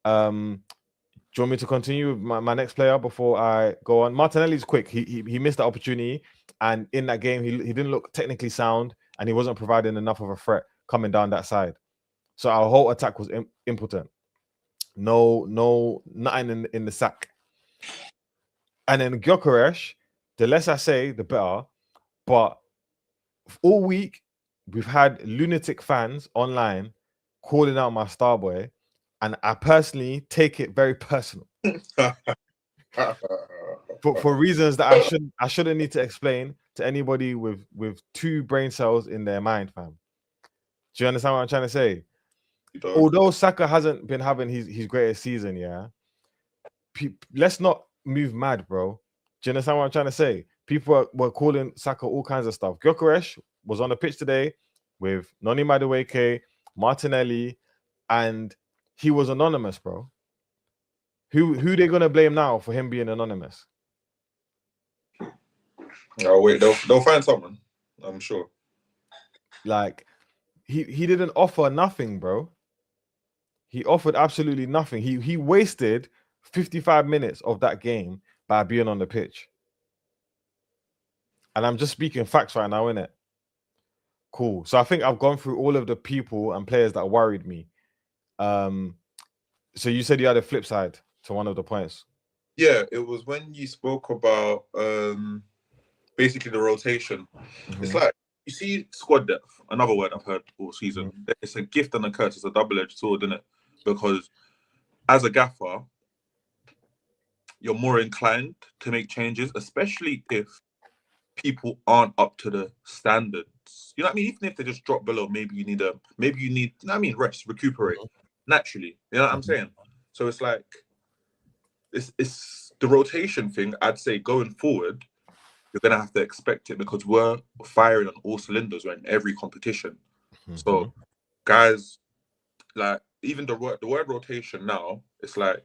Do you want me to continue with my next player before I go on? Martinelli's quick. He missed the opportunity, and in that game, he didn't look technically sound, and he wasn't providing enough of a threat coming down that side. So our whole attack was impotent. Nothing in the sack. And then Gyökeres, the less I say, the better. But all week, we've had lunatic fans online calling out my star boy, and I personally take it very personal for reasons that I shouldn't need to explain to anybody with 2 brain cells in their mind, fam. Do you understand what I'm trying to say? Although Saka hasn't been having his greatest season, yeah, let's not move mad, bro. Do you understand what I'm trying to say? People were calling Saka all kinds of stuff. Gyökeres was on the pitch today with Noni Madueke, Martinelli, and he was anonymous, bro. Who they gonna blame now for him being anonymous? Oh wait, they'll find someone, I'm sure. Like he didn't offer nothing, bro. He offered absolutely nothing. He wasted 55 minutes of that game by being on the pitch. And I'm just speaking facts right now, innit? Cool. So I think I've gone through all of the people and players that worried me. So you said you had a flip side to one of the points. Yeah, it was when you spoke about basically the rotation. Mm-hmm. It's like, you see squad depth, another word I've heard all season. Mm-hmm. It's a gift and a curse. It's a double-edged sword, isn't it? Because as a gaffer, you're more inclined to make changes, especially if people aren't up to the standards. You know what I mean? Even if they just drop below, maybe you need, you know what I mean, rest, recuperate naturally. You know what I'm saying? So it's like, it's the rotation thing. I'd say going forward, you're gonna have to expect it because we're firing on all cylinders. We're in every competition. Mm-hmm. So guys, like even the word rotation now, it's like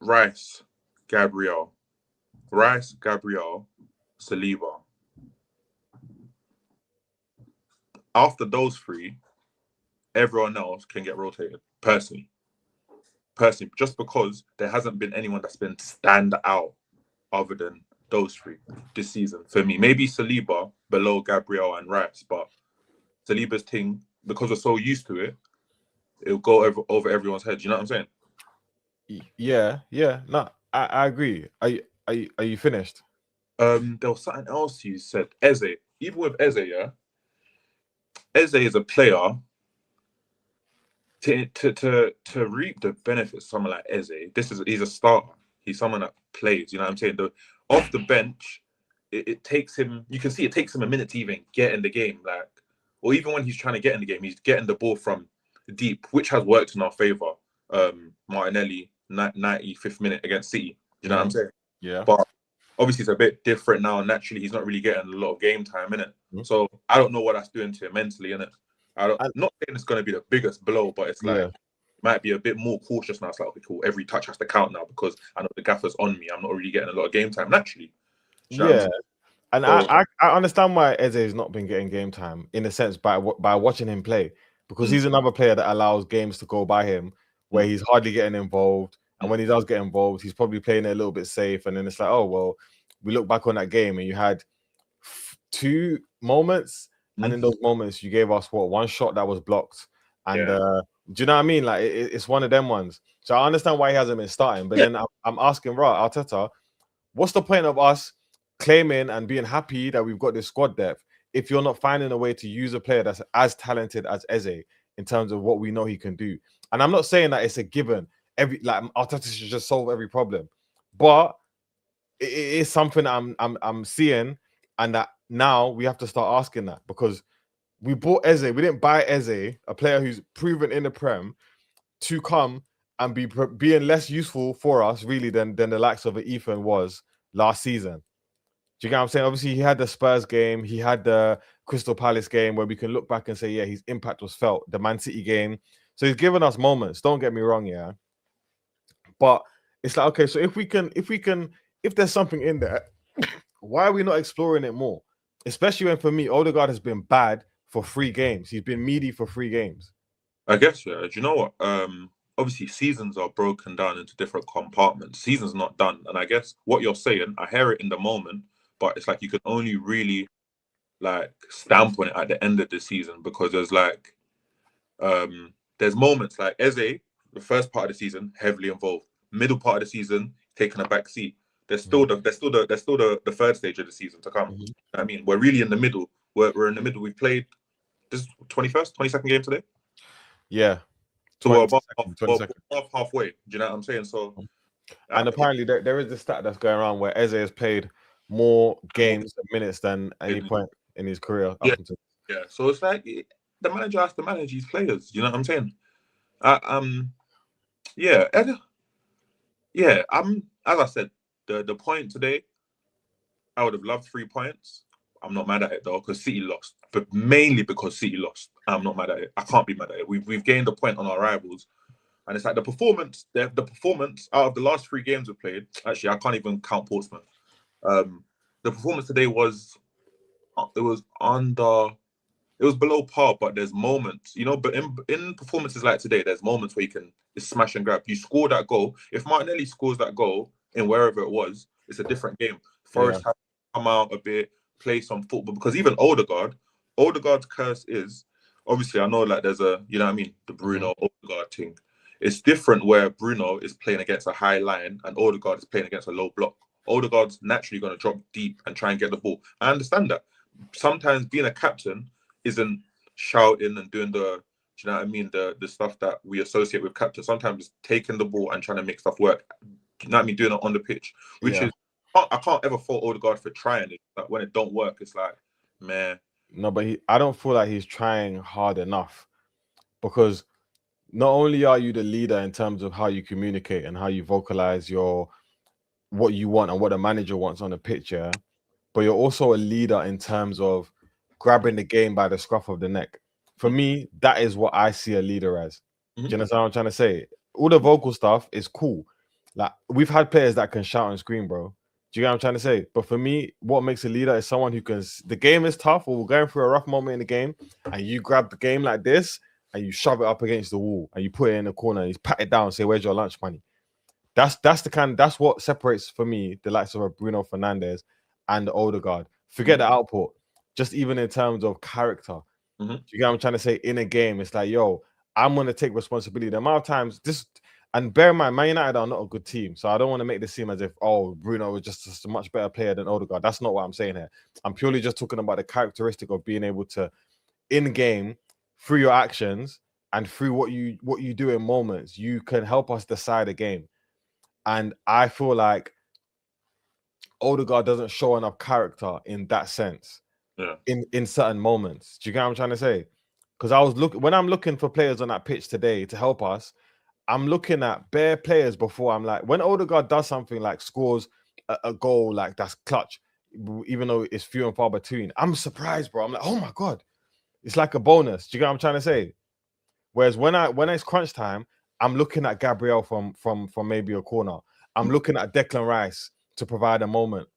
Rice, Gabriel, Saliba. After those 3, everyone else can get rotated. Personally, just because there hasn't been anyone that's been stand out other than those 3 this season for me. Maybe Saliba below Gabriel and Rice, but Saliba's thing, because we're so used to it, it'll go over everyone's head. You know what I'm saying? Yeah. No, I agree. Are you finished? There was something else you said. Eze. Even with Eze, yeah. Eze is a player to reap the benefits of someone like Eze. He's a starter. He's someone that plays. You know what I'm saying? Off the bench, it takes him. You can see it takes him a minute to even get in the game. Like, or even when he's trying to get in the game, he's getting the ball from deep, which has worked in our favor. Martinelli, 95th minute against City. You know what I'm saying? Yeah. But obviously, it's a bit different now. Naturally, he's not really getting a lot of game time in it. Mm-hmm. So I don't know what that's doing to him mentally, innit? I'm not saying it's going to be the biggest blow, but it's like might be a bit more cautious now. It's like, okay, cool, every touch has to count now because I know the gaffer's on me. I'm not really getting a lot of game time naturally. Yeah, and so, I understand why Eze has not been getting game time in a sense by watching him play, because he's another player that allows games to go by him where he's hardly getting involved, and when he does get involved, he's probably playing it a little bit safe, and then it's like, oh well, we look back on that game and you had 2 moments. And in those moments, you gave us one shot that was blocked, and do you know what I mean? Like it's one of them ones. So I understand why he hasn't been starting, but then I'm asking, Arteta, what's the point of us claiming and being happy that we've got this squad depth if you're not finding a way to use a player that's as talented as Eze in terms of what we know he can do? And I'm not saying that it's a given. Arteta should just solve every problem, but it is something I'm seeing, and that now we have to start asking that, because we bought Eze. We didn't buy Eze, a player who's proven in the Prem, to come and being less useful for us really than the likes of Ethan was last season. Do you get what I'm saying? Obviously, he had the Spurs game, he had the Crystal Palace game where we can look back and say, yeah, his impact was felt. The Man City game. So he's given us moments. Don't get me wrong, yeah. But it's like, okay, so if there's something in there, why are we not exploring it more? Especially when, for me, Odegaard has been bad for 3 games. He's been meaty for 3 games. I guess, yeah. Do you know what? Obviously, seasons are broken down into different compartments. Season's not done. And I guess what you're saying, I hear it in the moment, but it's like you can only really like stamp on it at the end of the season, because there's moments like Eze, the first part of the season, heavily involved. Middle part of the season, taking a back seat. There's still the third stage of the season to come. Mhm. I mean, we're really in the middle. We're in the middle. We've played this 22nd game today. Yeah. So we're 22nd. halfway. Do you know what I'm saying? So, and apparently there is a stat that's going around where Eze has played more games and minutes than any point in his career. Yeah. Up until. Yeah. So it's like the manager has to manage his players. You know what I'm saying? Yeah. Yeah. As I said, the point today, I would have loved 3 points. I'm not mad at it though, because City lost, but mainly because City lost. I'm not mad at it. I can't be mad at it. We've gained a point on our rivals. And it's like the performance out of the last 3 games we played. Actually, I can't even count Portsmouth. The performance today was below par, but there's moments, but in performances like today, there's moments where you can smash and grab. You score that goal. If Martinelli scores that goal in wherever it was, it's a different game. Forest have to come out a bit, play some football, because even Odegaard's curse is, obviously, I know like there's a, you know what I mean, the Bruno Odegaard thing. It's different where Bruno is playing against a high line and Odegaard is playing against a low block. Odegaard's naturally going to drop deep and try and get the ball. I understand that. Sometimes being a captain isn't shouting and doing the, you know what I mean, the stuff that we associate with captain. Sometimes it's taking the ball and trying to make stuff work. You know what I mean? Doing it on the pitch, which is, I can't ever fault Odegaard for trying it. But when it don't work, it's like, man. No, but I don't feel like he's trying hard enough, because not only are you the leader in terms of how you communicate and how you vocalize what you want and what the manager wants on the pitch, yeah, but you're also a leader in terms of grabbing the game by the scruff of the neck. For me, that is what I see a leader as. Do you understand what I'm trying to say? All the vocal stuff is cool. Like, we've had players that can shout and scream, bro. Do you get what I'm trying to say? But for me, what makes a leader is someone who can. The game is tough, or we're going through a rough moment in the game, and you grab the game like this and you shove it up against the wall and you put it in the corner and you pat it down and say, "Where's your lunch money?" That's what separates, for me, the likes of a Bruno Fernandes and Odegaard. Forget the output, just even in terms of character. Do you get what I'm trying to say? In a game, it's like, yo, I'm gonna take responsibility. The amount of times and bear in mind, Man United are not a good team, so I don't want to make this seem as if, oh, Bruno was just a much better player than Odegaard. That's not what I'm saying here. I'm purely just talking about the characteristic of being able to, in game, through your actions and through what you do in moments, you can help us decide a game. And I feel like Odegaard doesn't show enough character in that sense. Yeah. In certain moments. Do you get what I'm trying to say? Because when I'm looking for players on that pitch today to help us, I'm looking at bare players before I'm like, when Odegaard does something like scores a goal like that's clutch, even though it's few and far between, I'm surprised, bro. I'm like, oh my God, it's like a bonus. Do you get what I'm trying to say? Whereas when it's crunch time, I'm looking at Gabriel from maybe a corner. I'm looking at Declan Rice to provide a moment.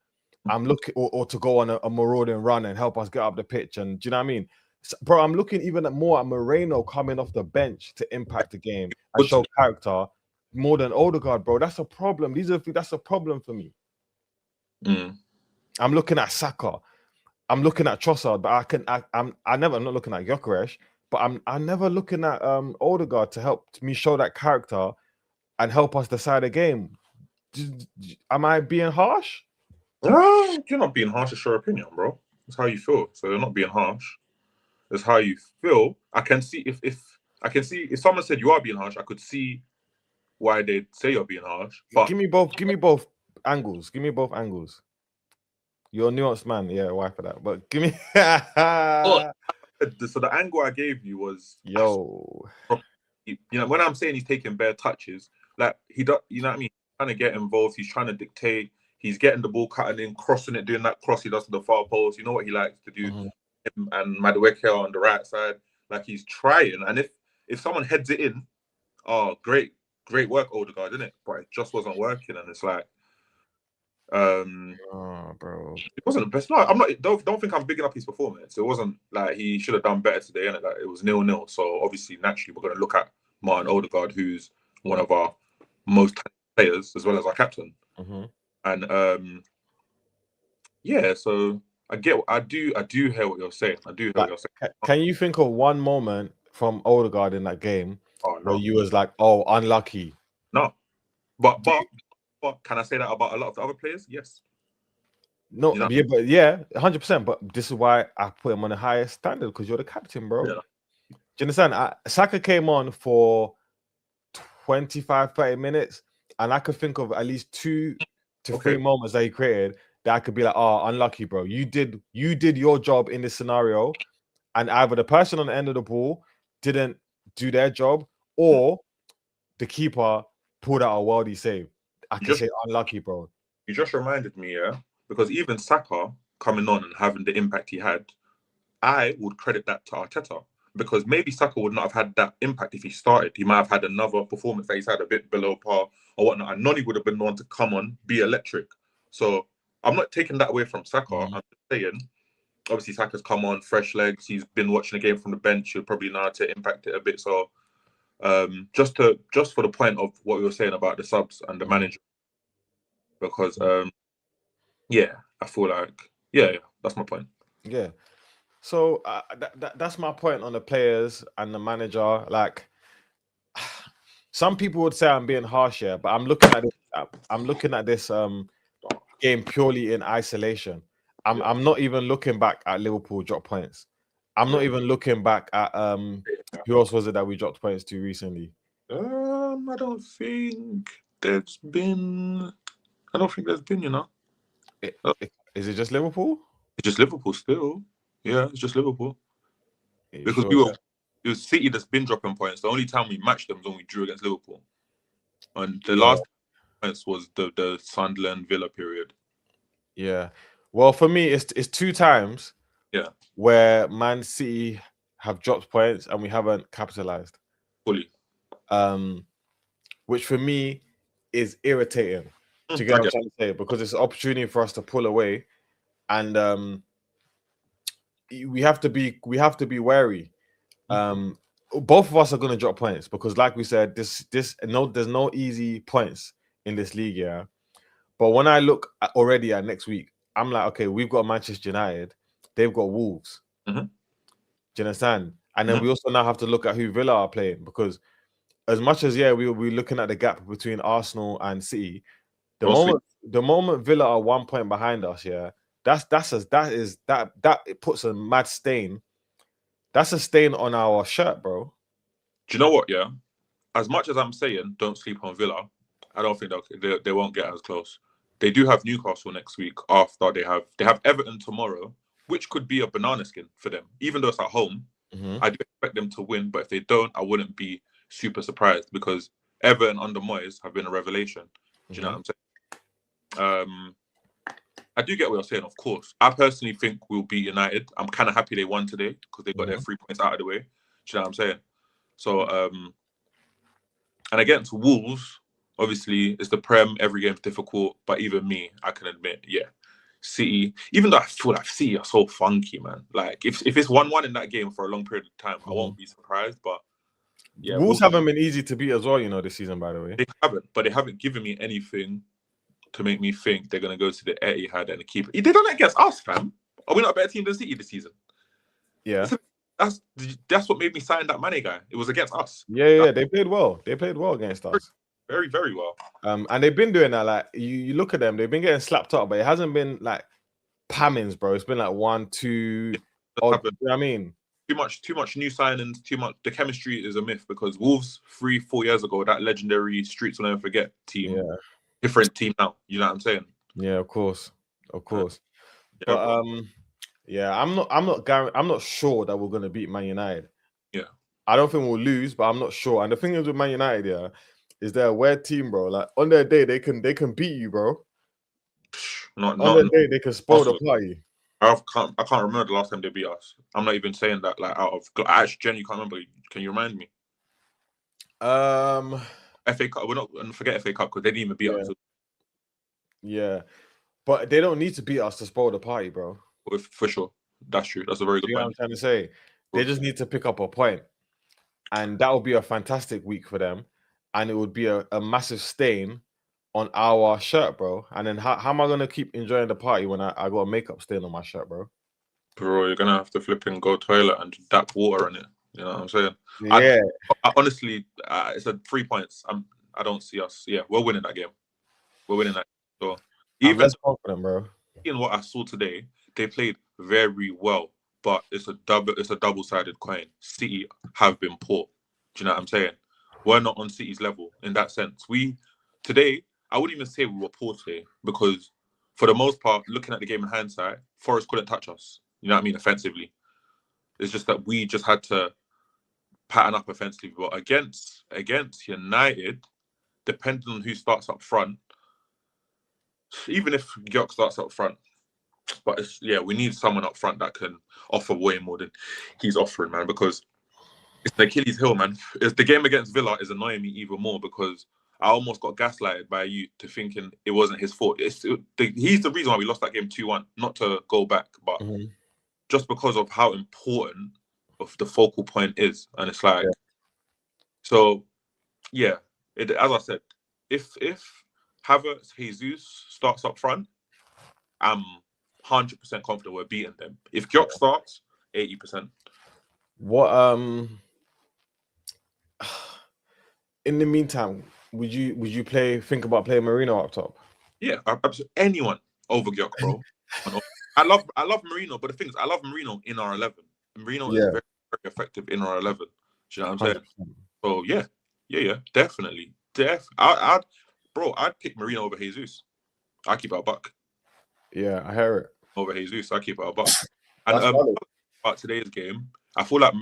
I'm looking or to go on a marauding run and help us get up the pitch. And do you know what I mean? So, bro, I'm looking even more at Moreno coming off the bench to impact the game and show character more than Odegaard, bro. That's a problem. That's a problem for me. I'm looking at Saka. I'm looking at Trossard, but I'm not looking at Gyökeres, but I'm never looking at Odegaard to help me show that character and help us decide a game. Am I being harsh? You're not being harsh. It's your opinion, bro. It's how you feel. So you're not being harsh. It's how you feel. I can see if someone said you are being harsh, I could see why they'd say you're being harsh. But Give me both angles. Give me both angles. You're a nuanced man, yeah, why for that? But give me so the angle I gave you was, yo, when I'm saying he's taking bare touches, like he does, you know what I mean? He's trying to get involved, he's trying to dictate, he's getting the ball cutting in, crossing it, doing that cross he does to the far post. You know what he likes to do. Him and Madueke on the right side, like he's trying. And if someone heads it in, oh great, great work, Odegaard, didn't it? But it just wasn't working, and it's like, Oh, bro. it wasn't the best. No, I'm not. Don't think I'm bigging up his performance. It wasn't like he should have done better today, and like, it was 0-0. So obviously, naturally, we're going to look at Martin Odegaard, who's one of our most talented players, as well as our captain. And yeah, so I do hear what you're saying. I do hear what you're saying. Can you think of one moment from Odegaard in that game where No. you was like, oh, unlucky? No, but can I say that about a lot of the other players? Yes. No, You know? yeah, but yeah, 100%. But this is why I put him on the highest standard, because you're the captain, bro. Yeah. Do you understand? Saka came on for 25-30 minutes, and I could think of at least 2 to 3 moments that he created that I could be like, oh, unlucky, bro. You did your job in this scenario, and either the person on the end of the ball didn't do their job, or the keeper pulled out a worldy save. I can say unlucky, bro. You just reminded me, yeah, because even Saka coming on and having the impact he had, I would credit that to Arteta, because maybe Saka would not have had that impact if he started. He might have had another performance that he's had a bit below par or whatnot, and Noni would have been the one to come on, be electric. So I'm not taking that away from Saka. I'm just saying, obviously Saka's come on, fresh legs. He's been watching the game from the bench. He'll probably know how to impact it a bit. So just for the point of what we were saying about the subs and the manager, because yeah, I feel like that's my point. Yeah. So that's my point on the players and the manager. Like, some people would say I'm being harsh here, but I'm looking at this game purely in isolation. I'm not even looking back at Liverpool drop points. I'm not even looking back at who else was it that we dropped points to recently? I don't think there's been. You know. Is it just Liverpool? It's just Liverpool still. Yeah, it's just Liverpool. Because sure it was City that's been dropping points. The only time we matched them was when we drew against Liverpool, and the last points was the Sunderland Villa period. Yeah. Well, for me, it's 2 times. Yeah. Where Man City have dropped points and we haven't capitalized fully. Which for me is irritating. To get what I'm trying to say, because it's an opportunity for us to pull away, and we have to be wary. Both of us are going to drop points because, like we said, there's no easy points in this league, yeah. But when I look already at next week, I'm like, okay, we've got Manchester United, they've got Wolves. Do you understand? And then we also now have to look at who Villa are playing, because as much as we'll be looking at the gap between Arsenal and City, the moment Villa are 1 point behind us, that it puts a mad stain. That's a stain on our shirt, bro. Do you know what? Yeah, as much as I'm saying don't sleep on Villa, I don't think they won't get as close. They do have Newcastle next week. After they have Everton tomorrow, which could be a banana skin for them, even though it's at home. I do expect them to win, but if they don't, I wouldn't be super surprised, because Everton under Moyes have been a revelation. Do you know what I'm saying? I do get what you're saying, of course. I personally think we'll beat United. I'm kind of happy they won today because they got their 3 points out of the way. Do you know what I'm saying? So, and against Wolves, obviously, it's the Prem. Every game's difficult, but even me, I can admit, City, even though I feel like City are so funky, man. Like, if it's 1-1 in that game for a long period of time, I won't be surprised, but Wolves haven't been easy to beat as well, this season, by the way. They haven't, but they haven't given me anything to make me think they're going to go to the Etihad and keep it. They done that against us, fam. Are we not a better team than City this season? Yeah. That's what made me sign that Mane guy. It was against us. Yeah. They played well. They played well against us. Very, very well. And they've been doing that. Like, you look at them, they've been getting slapped up, but it hasn't been like pammings, bro. It's been like 1, 2. You know what I mean? Too much new signings, too much. The chemistry is a myth, because Wolves 3-4 years ago, that legendary Streets Will Never Forget team, different team now. You know what I'm saying? Yeah, of course. But I'm not sure that we're gonna beat Man United. Yeah, I don't think we'll lose, but I'm not sure. And the thing is with Man United, is they're a weird team, bro. Like, on their day, they can beat you, bro. On their day, they can spoil the party. I can't remember the last time they beat us. I'm not even saying that like out of. I actually genuinely can't remember. Can you remind me? FA Cup. We're not going to forget FA Cup because they didn't even beat us. Yeah, but they don't need to beat us to spoil the party, bro. For sure. That's true. That's a very good You know what I'm point. trying to say? They just need to pick up a point, and that would be a fantastic week for them, and it would be a massive stain on our shirt, bro. And then how am I gonna keep enjoying the party when I got a makeup stain on my shirt, bro? Bro, you're gonna have to flip and go toilet and dap water on it. You know what I'm saying? Yeah. I honestly, it's a 3 points. I don't see us. Yeah, we're winning that game. We're winning that. So I'm less confident, bro. In what I saw today, they played very well, but it's a double-sided coin. City have been poor. Do you know what I'm saying? We're not on City's level in that sense. Today, I wouldn't even say we were poor today because, for the most part, looking at the game in hindsight, Forest couldn't touch us. You know what I mean? Offensively, it's just that we just had to pattern up offensively. But against United, depending on who starts up front, even if Gyok starts up front, but we need someone up front that can offer way more than he's offering, man. Because it's the Achilles heel, man. The game against Villa is annoying me even more because I almost got gaslighted by you to thinking it wasn't his fault. He's the reason why we lost that game 2-1. Not to go back, but just because of how important of the focal point is, and it's like, so yeah. As I said, if Havertz, Jesus starts up front, I'm 100% confident we're beating them. If Gyok starts, 80%. What in the meantime, would you think about playing Marino up top? Yeah, anyone over Gyok, bro. I love Marino, but the thing is, I love Marino in our 11. Marino is very, very effective in our 11. Do you know what I'm saying? 100%. So yeah, definitely. I'd pick Marino over Jesus. I keep it a buck. Yeah, I hear it. Over Jesus, I keep it a buck. And about today's game, I feel like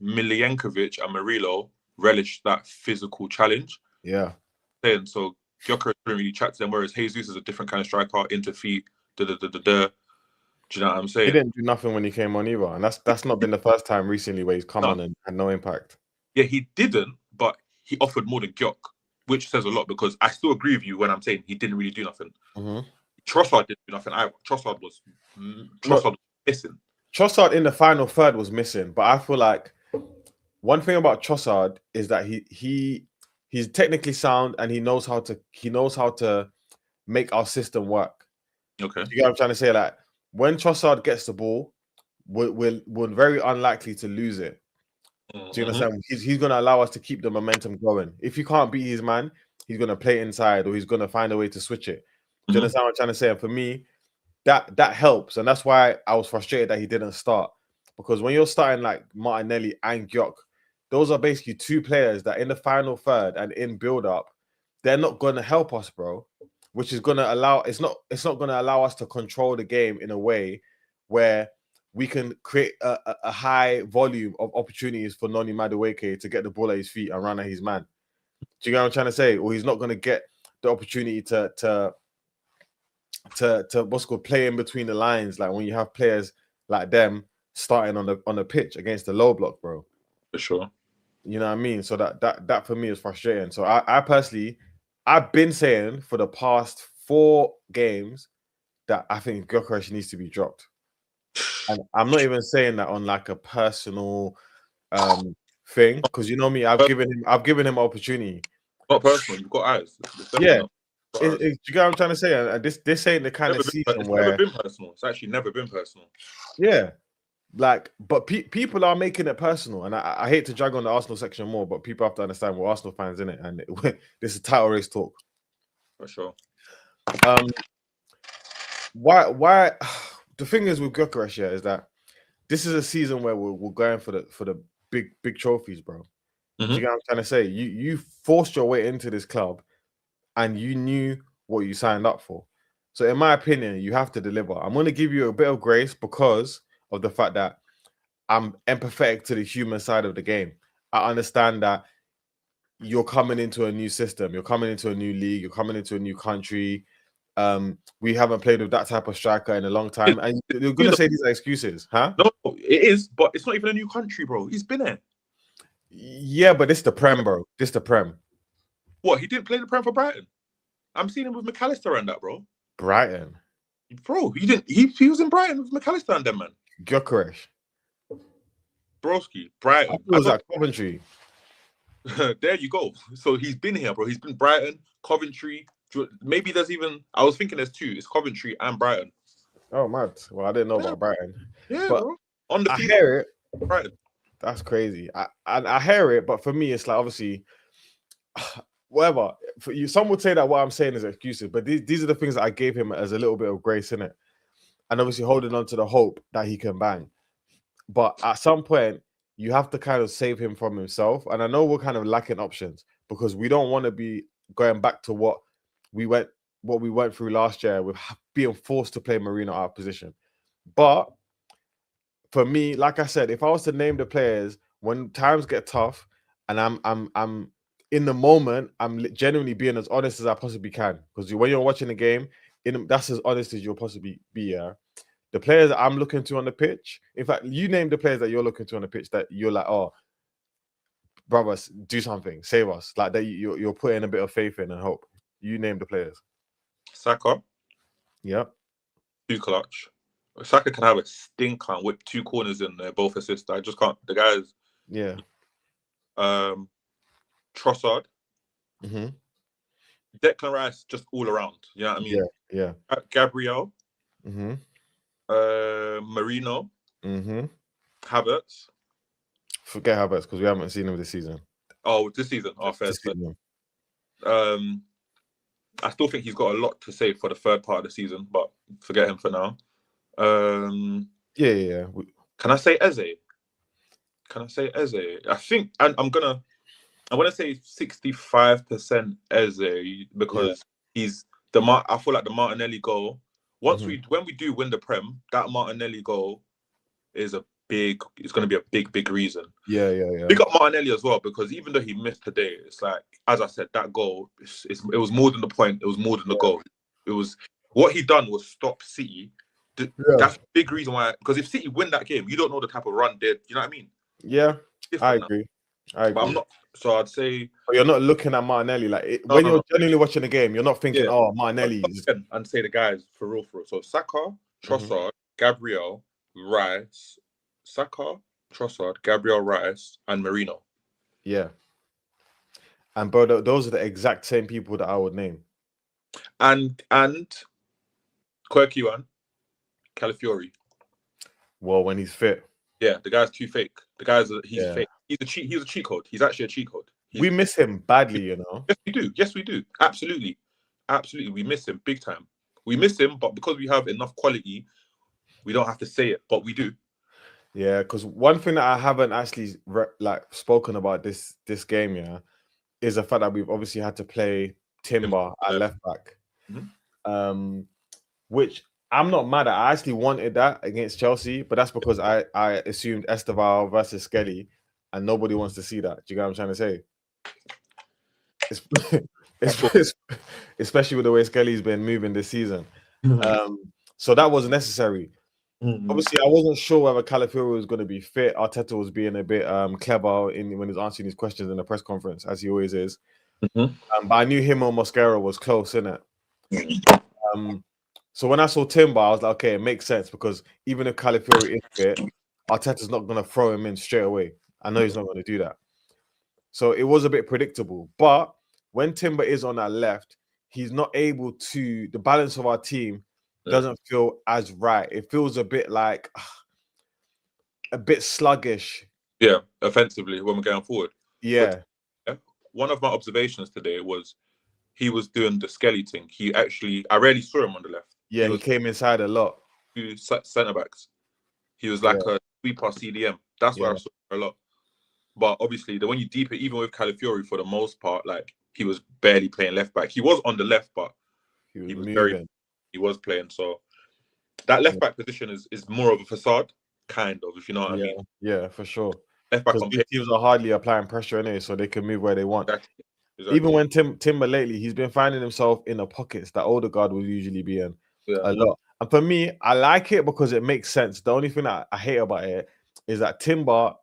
Milienkovic and Murillo relished that physical challenge. Yeah. And so Gyökeres didn't really chat to them, whereas Jesus is a different kind of striker, into feet, Do you know what I'm saying? He didn't do nothing when he came on either, and that's not been the first time recently where he's come on and had no impact. Yeah, he didn't, but he offered more than Gyök, which says a lot because I still agree with you when I'm saying he didn't really do nothing. Trossard didn't do nothing. Trossard was missing. Trossard in the final third was missing, but I feel like one thing about Trossard is that he's technically sound and he knows how to make our system work. Okay, you get what I'm trying to say? Like when Trossard gets the ball, we're very unlikely to lose it. Do you understand? He's going to allow us to keep the momentum going. If you can't beat his man, he's going to play inside or he's going to find a way to switch it. Do you understand what I'm trying to say? And for me, that helps, and that's why I was frustrated that he didn't start, because when you're starting like Martinelli and Gyök, those are basically two players that in the final third and in build up, they're not going to help us, bro. Which is going to allow it's not going to allow us to control the game in a way where we can create a high volume of opportunities for Noni Madueke to get the ball at his feet and run at his man. Do you get what I'm trying to say? Or he's not going to get the opportunity to what's called play in between the lines, like when you have players like them starting on the pitch against the low block, bro. For sure. You know what I mean? So that for me is frustrating. So I personally, I've been saying for the past 4 games that I think Gyökeres needs to be dropped. And I'm not even saying that on like a personal thing, because you know me, I've given him opportunity. Not personal, you've got eyes. Yeah. Do you get what I'm trying to say? And this ain't the kind of season where it's never been personal. It's actually never been personal. Yeah, like, but people are making it personal, and I hate to drag on the Arsenal section more, but people have to understand we're Arsenal fans, in it, and this is title race talk. For sure. Why? The thing is with Gyökeres is that this is a season where we're going for the big trophies, bro. Do you get what I'm trying to say? You forced your way into this club, and you knew what you signed up for. So in my opinion, you have to deliver. I'm going to give you a bit of grace because of the fact that I'm empathetic to the human side of the game. I understand that you're coming into a new system. You're coming into a new league. You're coming into a new country. We haven't played with that type of striker in a long time. And you're going to say these are excuses, huh? No, it is, but it's not even a new country, bro. He's been there. Yeah, but this is the Prem, bro. This is the Prem. What, he didn't play the Prem for Brighton? I'm seeing him with McAllister and that, bro. Brighton. Bro, he didn't. He was in Brighton with McAllister and them, man. Gyökeres. Broski, I Brighton. thought it was at Coventry. There you go. So he's been here, bro. He's been Brighton, Coventry. Maybe there's even. I was thinking there's two. It's Coventry and Brighton. Oh, mad. Well, I didn't know about Brighton. Yeah, but bro. On the I field, hear it. Brighton. That's crazy. I hear it, but for me, it's like obviously, whatever. For you, some would say that what I'm saying is excuses, but these are the things that I gave him as a little bit of grace in it, and obviously holding on to the hope that he can bang. But at some point, you have to kind of save him from himself. And I know we're kind of lacking options because we don't want to be going back to what we went through last year with being forced to play Marino out of position. But for me, like I said, if I was to name the players when times get tough and I'm in the moment, I'm genuinely being as honest as I possibly can. Because when you're watching the game, that's as honest as you'll possibly be. Yeah. The players that I'm looking to on the pitch, in fact, you name the players that you're looking to on the pitch that you're like, oh, brothers, do something, save us. Like that, you're putting a bit of faith in and hope. You name the players. Saka. Yeah. Too clutch. Saka can have a stinker and whip 2 corners in there, both assists. I just can't. The guys. Yeah. Trossard. Mm-hmm. Declan Rice, just all around. You know what I mean? Yeah. Gabriel. Mm-hmm. Marino. Mm-hmm. Havertz. Forget Havertz because we haven't seen him this season. Oh, this season. Oh, fair. I still think he's got a lot to say for the third part of the season, but forget him for now. Yeah. Can I say Eze? I think I'm gonna say 65% Eze because he's I feel like the Martinelli goal. When we do win the Prem, that Martinelli goal is it's going to be a big reason. Yeah. Big up Martinelli as well, because even though he missed today, it's like, as I said, that goal, it was more than the point. It was more than the goal. It was what he done was stop City. That's a big reason why, because if City win that game, you don't know the type of run they, you know what I mean? Yeah, I agree. But I'm not, so I'd say... But you're not looking at Martinelli, like, when you're genuinely watching the game, you're not thinking, oh, Martinelli. And say the guys, for real. So Saka, Trossard, Gabriel, Rice, Saka, Trossard, Gabriel, Rice, and Marino. Yeah. And bro, those are the exact same people that I would name. And quirky one, Calafiori. Well, when he's fit. Yeah, the guy's too fake. He's fake. He was a cheat code. He's actually a cheat code. We miss him badly, you know. Yes, we do. Absolutely. We miss him big time. We miss him, but because we have enough quality, we don't have to say it, but we do. Yeah, because one thing that I haven't actually spoken about this game, is the fact that we've obviously had to play Timber at left back, which I'm not mad at. I actually wanted that against Chelsea, but that's because I assumed Esteval versus Skelly, and nobody wants to see that. Do you get what I'm trying to say? Especially with the way Skelly's been moving this season. So that was necessary. Obviously, I wasn't sure whether Calafiori was going to be fit. Arteta was being a bit clever when he's answering these questions in the press conference, as he always is. But I knew him or Mosquera was close, innit? So when I saw Timber, I was like, okay, it makes sense because even if Calafiori is fit, Arteta's not going to throw him in straight away. I know he's not going to do that. So it was a bit predictable. But when Timber is on that left, he's not able to, the balance of our team doesn't feel as right. It feels a bit like a bit sluggish. Yeah, offensively when we're going forward. Yeah. But, one of my observations today was he was doing the Skelly thing. I rarely saw him on the left. Yeah, he came inside a lot. 2 centre backs. He was like a sweeper CDM. That's where I saw him a lot. But obviously, when you deep it, even with Calafiori, for the most part, like he was barely playing left back. He was on the left, but he was playing. So that left back position is more of a facade, kind of, if you know what I mean. Yeah, for sure. Left back because these teams are hardly applying pressure anyway, so they can move where they want. Exactly. Even when Timber lately, he's been finding himself in the pockets that Odegaard would usually be in a lot. And for me, I like it because it makes sense. The only thing that I hate about it is that Timber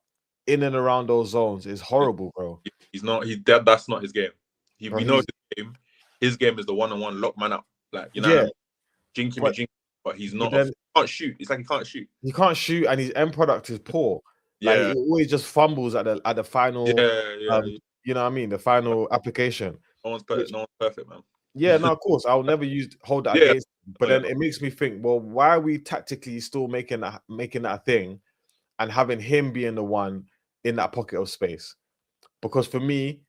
in and around those zones is horrible, bro. That's not his game. We know his game is the one-on-one lock man up. Like, you know what I mean? Jinky me jinky, but he's not. He can't shoot. It's like he can't shoot. He can't shoot, and his end product is poor. Like Yeah. he always just fumbles at the final. Yeah. You know what I mean? The final application. No one's perfect, man. Yeah, no, of course. I'll never hold that against him. But then it makes me think, well, why are we tactically still making that a thing and having him being the one in that pocket of space? Because for me,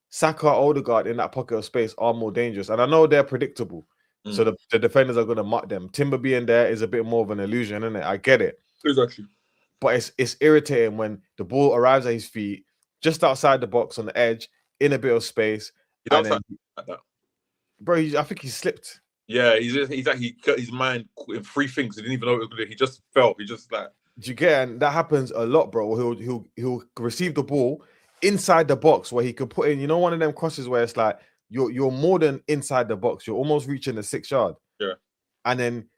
Saka, Odegaard in that pocket of space are more dangerous. And I know they're predictable. So the defenders are going to mark them. Timber being there is a bit more of an illusion, isn't it? I get it. Exactly. But it's irritating when the ball arrives at his feet, just outside the box on the edge, in a bit of space. He does like that. Bro, I think he slipped. Yeah, he's like he got his mind in three things. He didn't even know what he was going to do. He just felt. He just like. Do you get? And that happens a lot, bro. He'll receive the ball inside the box where he could put in, one of them crosses where it's like you're more than inside the box. You're almost reaching the 6 yard. Yeah. And then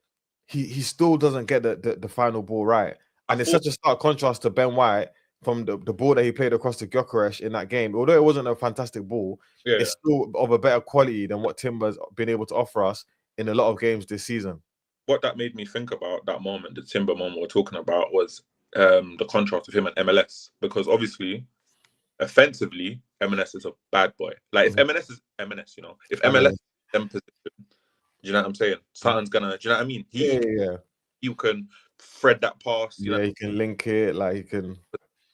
he still doesn't get the final ball right. And it's such a stark contrast to Ben White from the ball that he played across to Gyökeres in that game. Although it wasn't a fantastic ball, it's still of a better quality than what Timber's been able to offer us in a lot of games this season. What that made me think about that moment, the Timber moment we're talking about, was the contrast of him and MLS. Because obviously, offensively, MLS is a bad boy. Like if MLS is MLS, if MLS is in position, do you know what I'm saying? Something's gonna, do you know what I mean? You can thread that pass. He can link it, like he can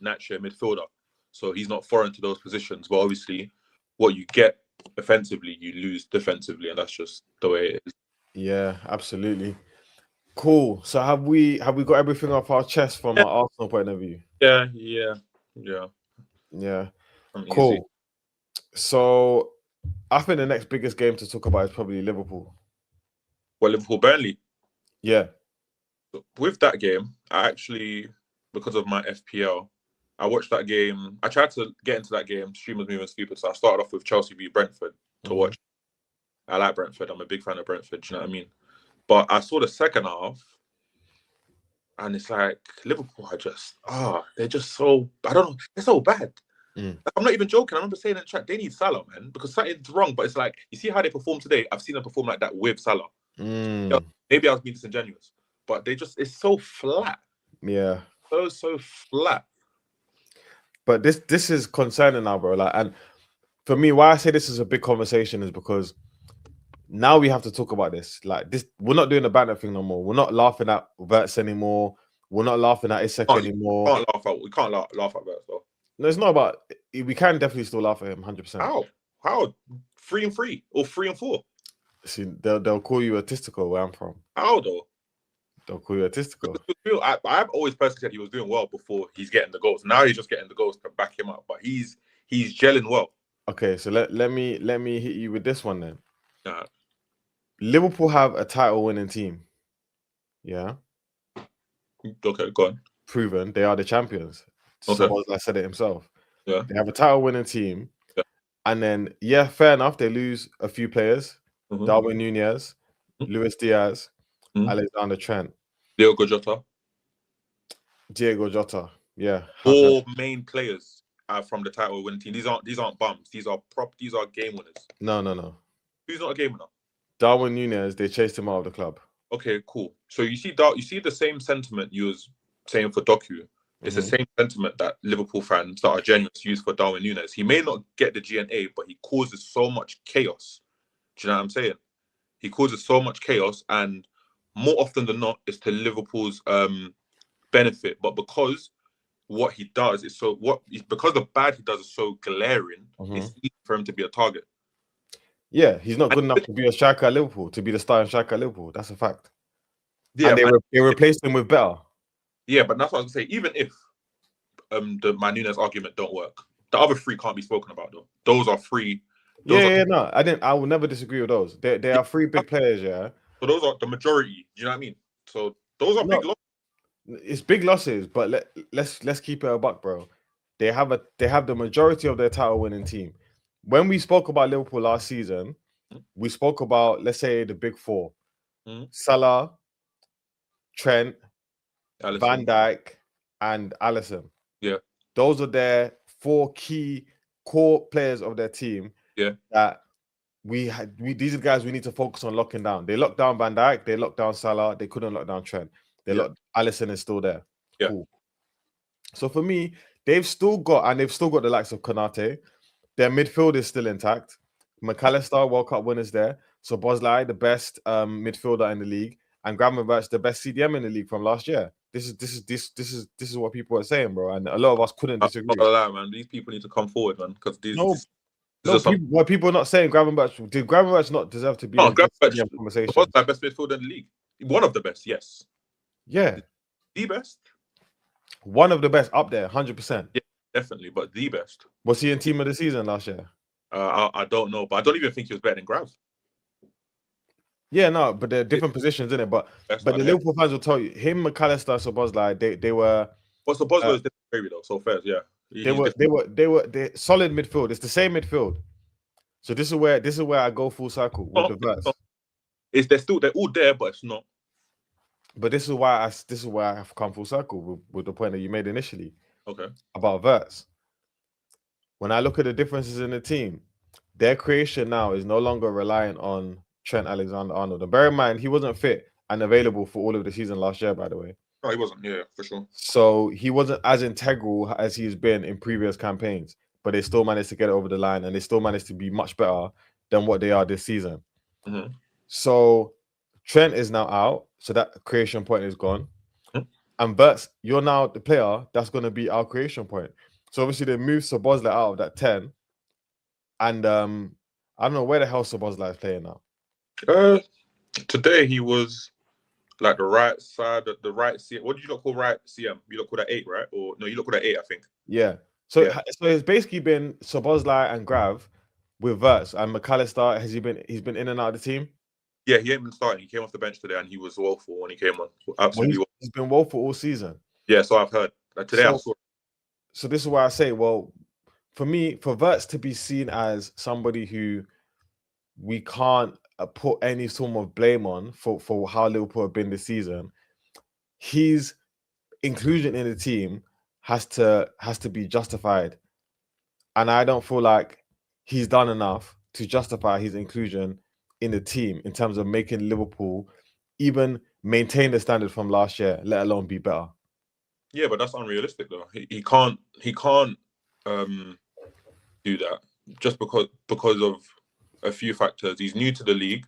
natural midfielder. So he's not foreign to those positions. But obviously, what you get offensively, you lose defensively, and that's just the way it is. Yeah, absolutely. Cool. So have we got everything off our chest from our Arsenal point of view? Yeah. Cool. Easy. So I think the next biggest game to talk about is probably Liverpool. Well, Liverpool-Burnley. Yeah. With that game, I actually, because of my FPL, I watched that game. I tried to get into that game. Stream was moving stupid, so I started off with Chelsea v Brentford to watch. I like Brentford. I'm a big fan of Brentford. Do you know what I mean? But I saw the second half, and it's like Liverpool are just they're just so, I don't know, they're so bad. I'm not even joking. I remember saying in the chat, they need Salah, man, because something's wrong. But it's like, you see how they perform today? I've seen them perform like that with Salah. Maybe I was being disingenuous, but it's so flat. Yeah. So flat. But this is concerning now, bro. Like, and for me, why I say this is a big conversation is because now we have to talk about this. Like this, we're not doing the banter thing no more. We're not laughing at Verts anymore. We're not laughing at Isaac anymore. We can't laugh at Verts though. No, it's not about. We can definitely still laugh at him, 100%. How? 3 and 3 or 3 and 4? See, they'll call you autistical where I'm from. How though? They'll call you autistical. I've always personally said he was doing well before he's getting the goals. Now he's just getting the goals to back him up, but he's gelling well. Okay, so let me hit you with this one then. Liverpool have a title-winning team. Yeah. Okay, go on. Proven they are the champions. Okay. So I said it himself. Yeah. They have a title-winning team. Yeah. And then, fair enough, they lose a few players. Darwin Nunez, Luis Diaz, Alexander Trent. Diego Jota. Yeah. 4 main players from the title-winning team. These aren't bums. These are game winners. No. Who's not a game winner? Darwin Nunez, they chased him out of the club. Okay, cool. So you see the same sentiment you was saying for Doku. It's the same sentiment that Liverpool fans that are genuine use for Darwin Nunez. He may not get the GNA, but he causes so much chaos. Do you know what I'm saying? He causes so much chaos, and more often than not, it's to Liverpool's benefit. But because what he does is because the bad he does is so glaring, it's easy for him to be a target. Yeah, he's not good enough to be a striker at Liverpool, to be the starting striker at Liverpool. That's a fact. Yeah, and they replaced him with better. Yeah, but that's what I was going to say. Even if my Nunez argument don't work, the other 3 can't be spoken about, though. Those are 3. No, I will never disagree with those. They are 3 big players, yeah. So those are the majority. Do you know what I mean? So those are big losses. It's big losses, but let's keep it a buck, bro. They have the majority of their title-winning team. When we spoke about Liverpool last season, we spoke about, let's say, the big 4. Salah, Trent, Alisson. Van Dijk, and Alisson. Yeah. Those are their 4 key core players of their team Yeah. that these are guys we need to focus on locking down. They locked down Van Dijk, they locked down Salah, they couldn't lock down Trent. Alisson is still there. Yeah. Cool. So for me, they've still got the likes of Konate. Their midfield is still intact. McAllister, World Cup winners there. So Bosley, the best midfielder in the league, and Gravenberch, the best CDM in the league from last year. This is what people are saying, bro, and a lot of us couldn't disagree. I'm not gonna lie, man. These people need to come forward, man, because people are not saying Gravenberch. Did Gravenberch not deserve to be in the CDM conversation? Was the best midfielder in the league. One of the best, yes. Yeah, the best. One of the best up there, 100%. Yeah, definitely, but the best. Was he in team of the season last year? I don't know, but I don't even think he was better than Grav. Yeah, no, but they're different positions, isn't it? But the Liverpool fans will tell you, him, McAllister, Szoboszlai, they were. What's the Szoboszlai is different, maybe though. So fair, yeah. They were solid midfield. It's the same midfield. So this is where I go full circle with the verse. They're all there, but it's not. But this is why I have come full circle with the point that you made initially. Okay. About Verts. When I look at the differences in the team, their creation now is no longer reliant on Trent Alexander-Arnold. And bear in mind, he wasn't fit and available for all of the season last year, by the way. No, he wasn't. Yeah, for sure. So he wasn't as integral as he's been in previous campaigns, but they still managed to get it over the line, and they still managed to be much better than what they are this season. Mm-hmm. So Trent is now out, so that creation point is gone. Mm-hmm. And Verts, you're now the player that's going to be our creation point. So obviously they moved Szoboszlai out of that 10. And I don't know where the hell Szoboszlai is playing now. Today he was like the right side, the right CM. What do you not call right CM? You don't call that 8, right? Or no, you don't call that 8, I think. Yeah. So it's basically been Szoboszlai and Grav with Verts, and McAllister. He's been in and out of the team? Yeah, he ain't been starting. He came off the bench today, and he was woeful when he came on. Absolutely, he's been woeful all season. Yeah, so I've heard. Today I saw. So this is why I say, well, for me, for Verts to be seen as somebody who we can't put any sort of blame on for how Liverpool have been this season, his inclusion in the team has to be justified, and I don't feel like he's done enough to justify his inclusion in the team in terms of making Liverpool even maintain the standard from last year, let alone be better. Yeah, but that's unrealistic though. He can't do that just because of a few factors. He's new to the league.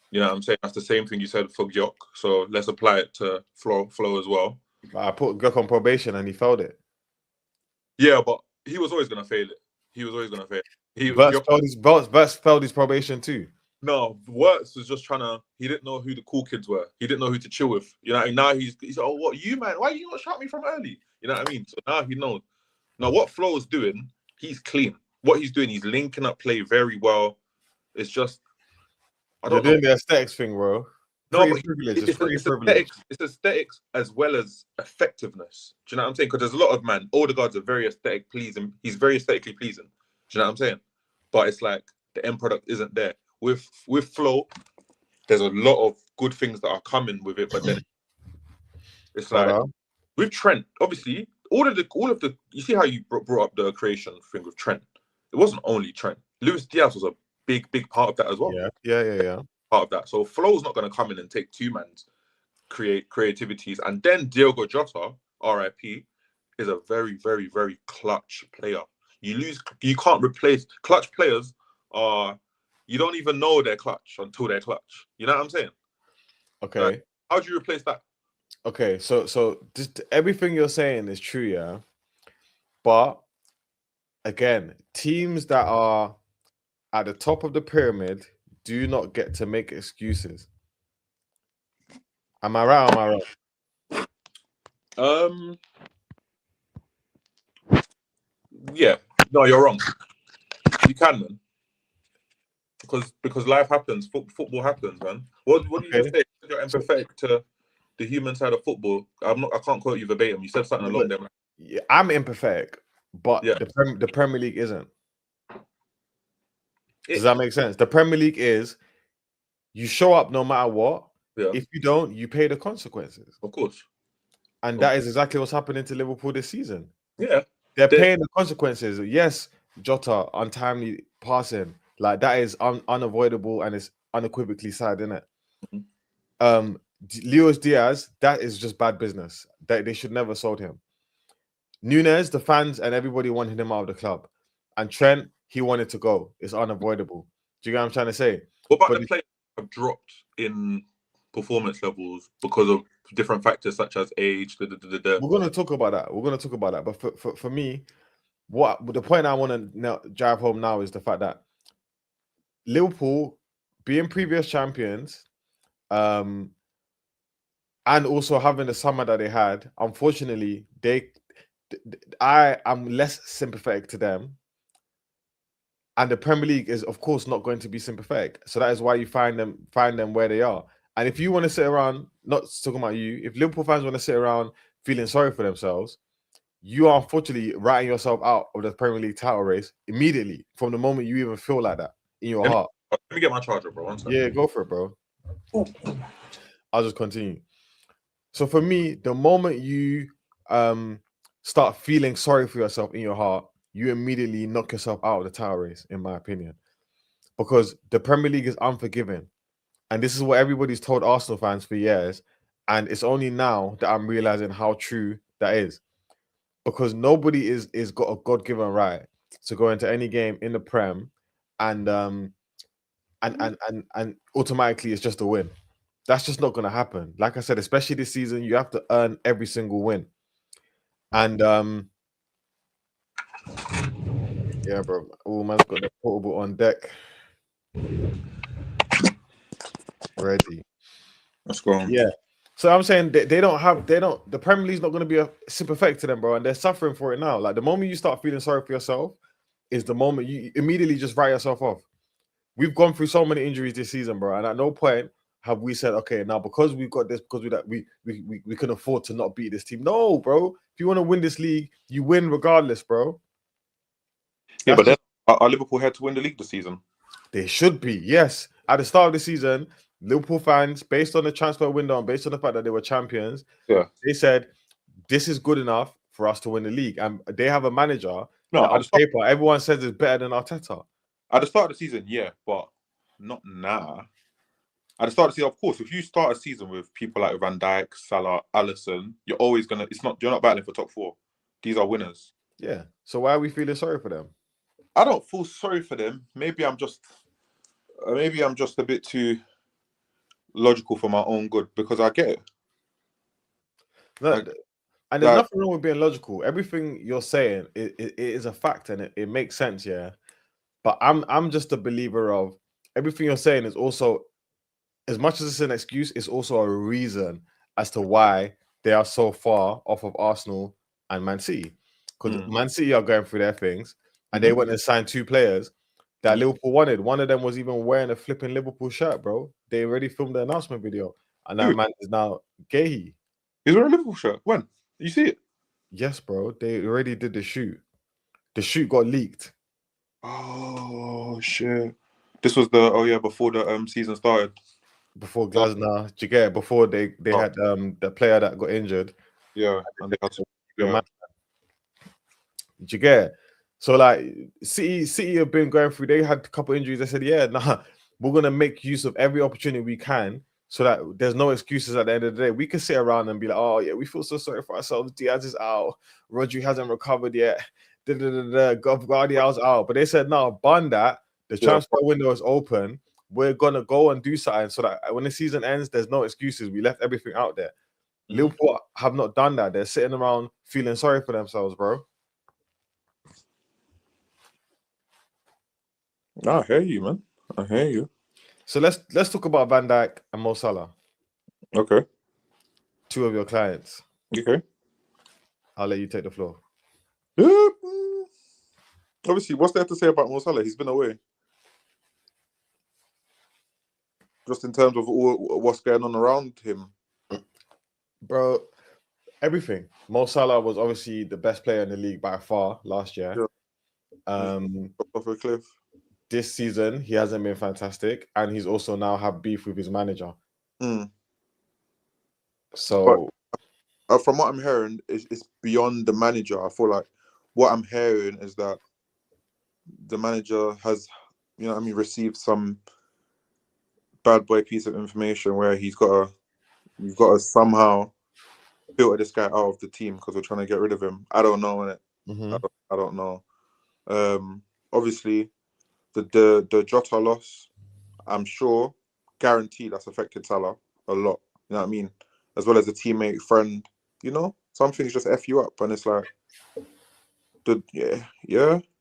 You know what I'm saying? That's the same thing you said for Gyok. So let's apply it to Flo as well. I put Gyok on probation and he failed it. Yeah, but he was always going to fail it. He was always going to fail it. Verts failed his probation too. No, Wirtz was just he didn't know who the cool kids were. He didn't know who to chill with. You know, now he's oh, what, you, man? Why you not shout me from early? You know what I mean? So now he knows. Now, what Flo is doing, he's clean. What he's doing, he's linking up play very well. It's just, I don't know. Doing the aesthetics thing, bro. No, but it's aesthetics as well as effectiveness. Do you know what I'm saying? Because there's a lot of Odegaard's are very aesthetic pleasing. He's very aesthetically pleasing. Do you know what I'm saying? But it's like the end product isn't there. With Flo, there's a lot of good things that are coming with it, but then it's like with Trent, obviously, all of the you see how you brought up the creation thing with Trent. It wasn't only Trent. Luis Diaz was a big part of that as well. Yeah. Part of that. So Flo's not going to come in and take two man's creativities. And then Diogo Jota, RIP, is a very, very, very clutch player. You can't replace clutch players. You don't even know they're clutch until they're clutch. You know what I'm saying? Okay. Like, how do you replace that? Okay, so just everything you're saying is true, yeah. But again, teams that are at the top of the pyramid do not get to make excuses. Am I right or am I wrong? Yeah. No, you're wrong. You can, man. Because life happens, football happens, man. What do you just say? You're empathetic to the human side of football. I can't quote you verbatim. You said something along them. Yeah, I'm empathetic, but the Premier League isn't. Does that make sense? The Premier League is you show up no matter what. Yeah. If you don't, you pay the consequences. Of course. And that is exactly what's happening to Liverpool this season. Yeah. They're paying the consequences. Yes, Jota untimely passing, like that is unavoidable and it's unequivocally sad, isn't it? Luis Diaz, that is just bad business. They should never sold him. Nunes, the fans and everybody wanted him out of the club, and Trent, he wanted to go. It's unavoidable. Do you get what I'm trying to say? What about But the players who have dropped in performance levels because of different factors such as age? we're gonna talk about that. We're gonna talk about that. But for me, what the point I want to drive home now is the fact that Liverpool, being previous champions, and also having the summer that they had, unfortunately, I am less sympathetic to them. And the Premier League is, of course, not going to be sympathetic. So that is why you find them where they are. And if you want to sit around, not talking about you, if Liverpool fans want to sit around feeling sorry for themselves, you are unfortunately writing yourself out of the Premier League title race immediately from the moment you even feel like that in your heart. Let me get my charger, bro. One second. Yeah, go for it, bro. I'll just continue. So for me, the moment you start feeling sorry for yourself in your heart, you immediately knock yourself out of the title race, in my opinion. Because the Premier League is unforgiving. And this is what everybody's told Arsenal fans for years. And it's only now that I'm realizing how true that is. Because nobody is got a God-given right to go into any game in the Prem and automatically it's just a win. That's just not gonna happen. Like I said, especially this season, you have to earn every single win. And yeah, bro. Oh, man's got the portable on deck. Ready. Let's go. Yeah. So I'm saying they don't the Premier League's not going to be a sympathetic to them, bro, and they're suffering for it now. Like the moment you start feeling sorry for yourself is the moment you immediately just write yourself off. We've gone through so many injuries this season, bro, and at no point have we said, okay, now because we've got this, because we can afford to not beat this team. No, bro. If you want to win this league, you win regardless, bro. Yeah, but then are Liverpool here to win the league this season? They should be, yes. At the start of the season, Liverpool fans, based on the transfer window and based on the fact that they were champions, they said this is good enough for us to win the league. And they have a manager that on paper everyone says is better than Arteta. At the start of the season, yeah, but not now. At the start of the season, of course, if you start a season with people like Van Dijk, Salah, Alisson, you're always gonna. You're not battling for top four. These are winners. Yeah. So why are we feeling sorry for them? I don't feel sorry for them. Maybe I'm just a bit too logical for my own good because I get it. No, and there's nothing wrong with being logical. Everything you're saying it is a fact and it makes sense, yeah. But I'm just a believer of everything you're saying is also, as much as it's an excuse, it's also a reason as to why they are so far off of Arsenal and Man City. Because Man City are going through their things, and they went and signed two players that Liverpool wanted. One of them was even wearing a flipping Liverpool shirt, bro. They already filmed the announcement video, and that man is now gay. He's wearing a Liverpool shirt. When? You see it? Yes, bro. They already did the shoot. The shoot got leaked. Oh shit! This was before the season started. Before Glasner, do you get it? Before they had the player that got injured. Yeah, and they had to, do you get it? So like City have been going through. They had a couple injuries. They said, yeah, nah, we're gonna make use of every opportunity we can, so that there's no excuses at the end of the day. We can sit around and be like, oh yeah, we feel so sorry for ourselves. Diaz is out. Rodri hasn't recovered yet. Guardiola's out. But they said, no, bun that. The transfer window is open. We're gonna go and do something so that when the season ends, there's no excuses. We left everything out there. Liverpool have not done that. They're sitting around feeling sorry for themselves, bro. I hear you, man. I hear you. So let's talk about Van Dijk and Mo Salah. Okay. Two of your clients. Okay. I'll let you take the floor. Obviously, what's there to say about Mo Salah? He's been away. Just in terms of what's going on around him. Bro, everything. Mo Salah was obviously the best player in the league by far last year. Yeah. Off a cliff. This season, he hasn't been fantastic, and he's also now had beef with his manager. So, from what I'm hearing, it's beyond the manager. I feel like what I'm hearing is that the manager has, you know what I mean, received some bad boy piece of information where you've got to somehow filter this guy out of the team because we're trying to get rid of him. I don't know, innit? I don't know. Obviously, the Jota loss, I'm sure, guaranteed that's affected Salah a lot. You know what I mean? As well as a teammate, friend. You know, some things just f you up, and it's like,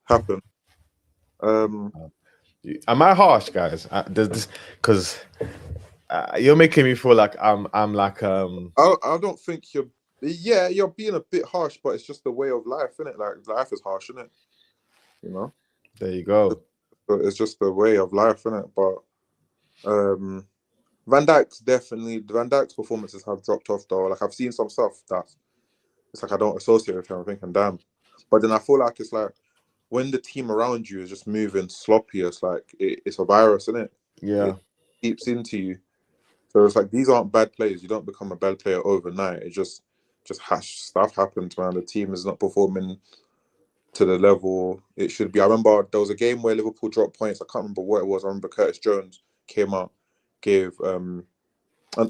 happen. Am I harsh, guys? Does this because you're making me feel like I'm like I don't think you're being a bit harsh, but it's just the way of life, isn't it? Like life is harsh, isn't it? You know. There you go. But it's just the way of life, isn't it? But Van Dijk's performances have dropped off though. Like I've seen some stuff that it's like I don't associate with him. I'm thinking, damn. But then I feel like it's like when the team around you is just moving sloppy, it's like it's a virus, isn't it? Yeah. It seeps into you. So it's like these aren't bad players. You don't become a bad player overnight. It just stuff happens, man. The team is not performing to the level it should be. I remember there was a game where Liverpool dropped points. I can't remember what it was. I remember Curtis Jones came out, gave an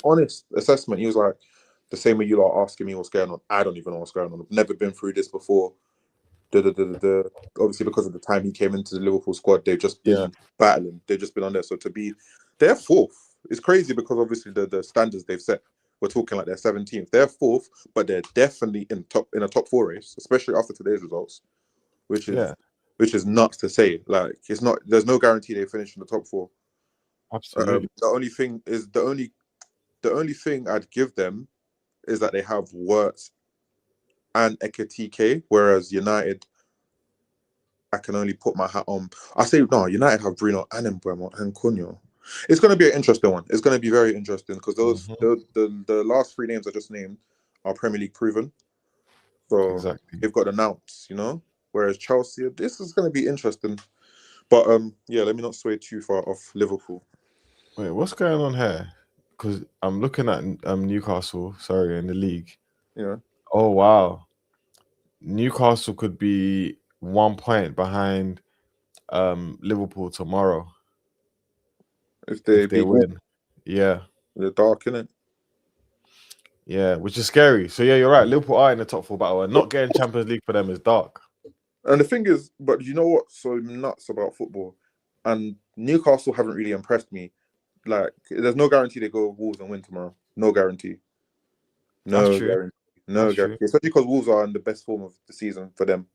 honest assessment. He was like, the same way you are asking me what's going on. I don't even know what's going on. I've never been through this before. Obviously, because of the time he came into the Liverpool squad, they've just been battling. They've just been on there. So they're fourth. It's crazy because obviously the standards they've set. We're talking like they're 17th. They're fourth, but they're definitely in a top four race, especially after today's results, which is nuts to say. Like it's not. There's no guarantee they finish in the top four. Absolutely. The only thing I'd give them is that they have Wirtz and Ekitike, whereas United, I can only put my hat on. I say no. United have Bruno and Mbeumo and Cunha. It's going to be an interesting one. It's going to be very interesting because the last three names I just named are Premier League proven, so they've got announced, you know. Whereas Chelsea, this is going to be interesting. But let me not sway too far off Liverpool. Wait, what's going on here? Because I'm looking at Newcastle. Sorry, in the league. Yeah. Oh wow, Newcastle could be 1 point behind Liverpool tomorrow If they win. Yeah, they're dark, innit? Yeah, which is scary. So yeah, you're right. Liverpool are in the top four battle, and not getting Champions League for them is dark. And the thing is, but you know what's so nuts about football? And Newcastle haven't really impressed me. Like, there's no guarantee they go Wolves and win tomorrow. No guarantee. No guarantee. No guarantee. Especially because Wolves are in the best form of the season for them.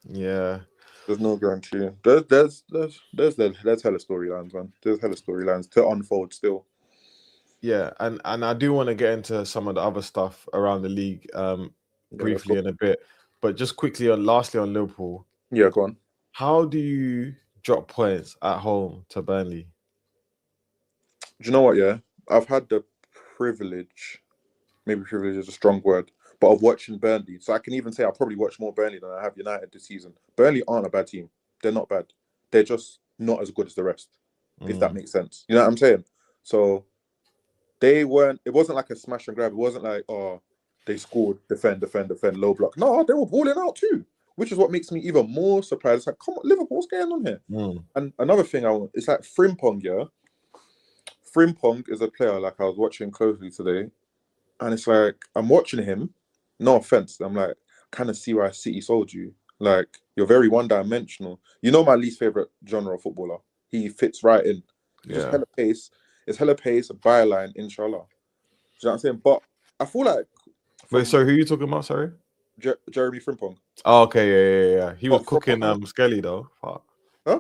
Yeah. There's no guarantee. There's hella storylines, man. There's hella storylines to unfold still. Yeah, and I do want to get into some of the other stuff around the league briefly in a bit. But just quickly, lastly on Liverpool. Yeah, go on. How do you drop points at home to Burnley? Do you know what, yeah? I've had the privilege, maybe privilege is a strong word, but of watching Burnley. So I can even say I probably watched more Burnley than I have United this season. Burnley aren't a bad team. They're not bad. They're just not as good as the rest, if that makes sense. You know what I'm saying? So it wasn't like a smash and grab. It wasn't like, oh, they scored, defend, low block. No, they were balling out too, which is what makes me even more surprised. It's like, come on, Liverpool, what's going on here? And another thing it's like Frimpong, yeah? Frimpong is a player like I was watching closely today, and it's like I'm watching him. No offense, I'm like, kind of see why City sold you. Like you're very one-dimensional. You know my least favorite genre of footballer. He fits right in. Just hella pace. It's hella pace, byline, inshallah. Do you know what I'm saying? But I feel like. Wait, so who are you talking about? Sorry, Jeremy Frimpong. Oh, okay, yeah. He was cooking Skelly though. Fuck. Huh?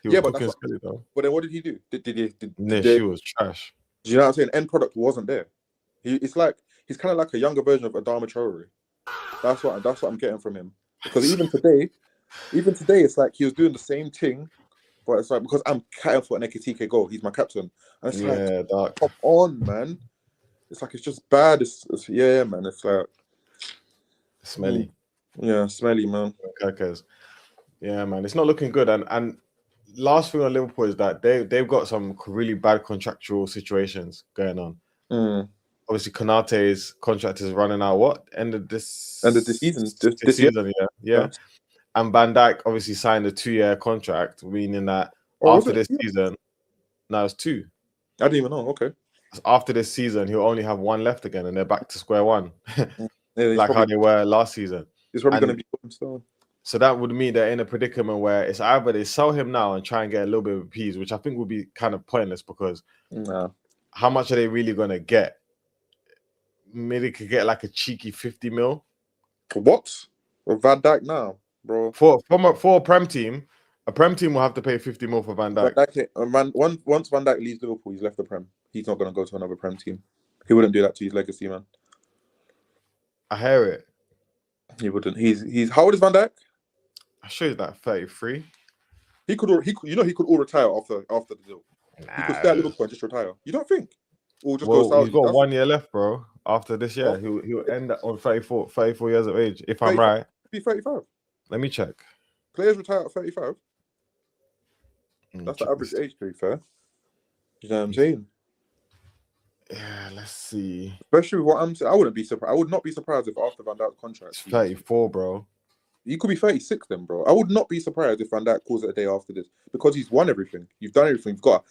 He was cooking Skelly though. But then what did he do? She was trash. Do you know what I'm saying? End product wasn't there. He's kind of like a younger version of Adama Traore. That's what I'm getting from him. Because even today, it's like he was doing the same thing, but it's like because I'm catting for an Ekitike goal, he's my captain, and it's like, dark. Come on, man. It's like it's just bad. It's man. It's like smelly. Yeah, smelly, man. Okay. Yeah, man. It's not looking good. And last thing on Liverpool is that they've got some really bad contractual situations going on. Obviously, Konate's contract is running out. What end of this season? This season, yeah. and Van Dijk obviously signed a 2-year contract, meaning that after this season, now it's 2. I didn't even know. Okay. After this season, he'll only have 1 left again, and they're back to square one, Yeah, like how they were last season. It's probably And going to be still. so that would mean they're in a predicament where it's either they sell him now and try and get a little bit of appease, which I think would be kind of pointless because how much are they really going to get? Maybe they could get like a cheeky 50 mil. What? With Van Dijk now, bro? For a Prem team, a Prem team will have to pay 50 mil for Van Dijk. Once Van Dijk leaves Liverpool, he's left the Prem. He's not going to go to another Prem team. He wouldn't do that to his legacy, man. I hear it. He wouldn't. He's how old is Van Dijk? I show you that 33. He could all retire after the deal. Nah. He could stay at Liverpool and just retire. You don't think? Or just Well, go Saudi. he's got 1 year left, bro. After this year, he'll end on 34 years of age. If I'm right, be 35. Let me check. Players retire at 35. That's the average this. age, to be fair. You know what I'm saying? Yeah, let's see. Especially with what I'm saying, I wouldn't be surprised. I would not be surprised if after Van Dijk's contract, It's 34, bro. He could be 36 then, bro. I would not be surprised if Van Dijk calls it a day after this because he's won everything. You've done everything. You've got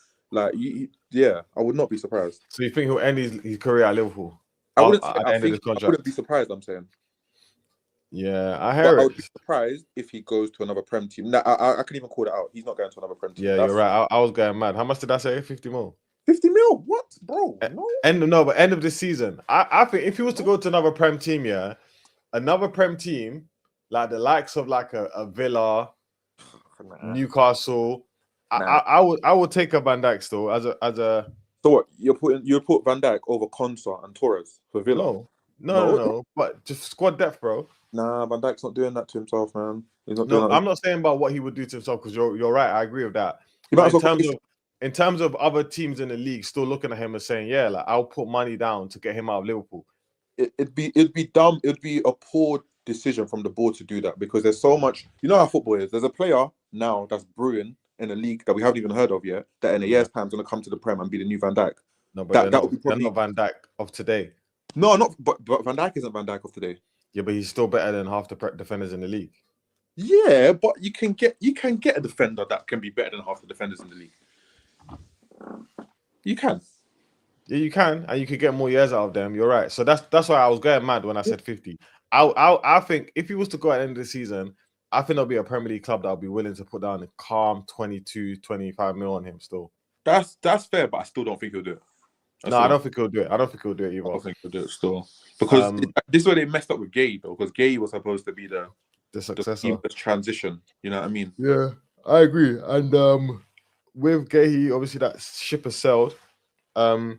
yeah. I would not be surprised. So you think he'll end his career at Liverpool? I wouldn't. At the end of his contract. I wouldn't be surprised. I'm saying. Yeah, I hear it. I would be surprised if he goes to another Prem team. Nah, I can even call it out. He's not going to another Prem team. Yeah, you're right. I was going mad. How much did I say? 50 mil. 50 mil? What, bro? No. But end of the season. I think if he was to go to another Prem team, another Prem team, like the likes of like a Villa, Newcastle, I would take a Van Dijk still as a. So what? You put Van Dijk over Konsa and Torres for Villa? No. But just squad depth, bro. Nah, Van Dijk's not doing that to himself, man. He's not doing that. I'm not saying about what he would do to himself because you're right. I agree with that. In terms of other teams in the league, still looking at him and saying, yeah, like I'll put money down to get him out of Liverpool. It'd be dumb. It'd be a poor decision from the board to do that because there's so much. You know how football is. There's a player now that's brewing in a league that we haven't even heard of yet. That in a year's time is going to come to the Prem and be the new Van Dijk. No, but that would be probably not Van Dijk of today. No, not. But Van Dijk isn't Van Dijk of today. Yeah, but he's still better than half the defenders in the league. Yeah, but you can get a defender that can be better than half the defenders in the league. You can. Yeah, you can, and you could get more years out of them. You're right. So that's why I was going mad when I said 50. I think if he was to go at the end of the season, I think there'll be a Premier League club that'll be willing to put down a calm 22, 25 mil on him still. That's fair, but I still don't think he'll do it. I don't think he'll do it. I don't think he'll do it either. I don't think he'll do it still. Because this is where they messed up with Gay, though, because Gay was supposed to be the successor. The transition. You know what I mean? Yeah, I agree. And with Gay, obviously that ship has sailed. And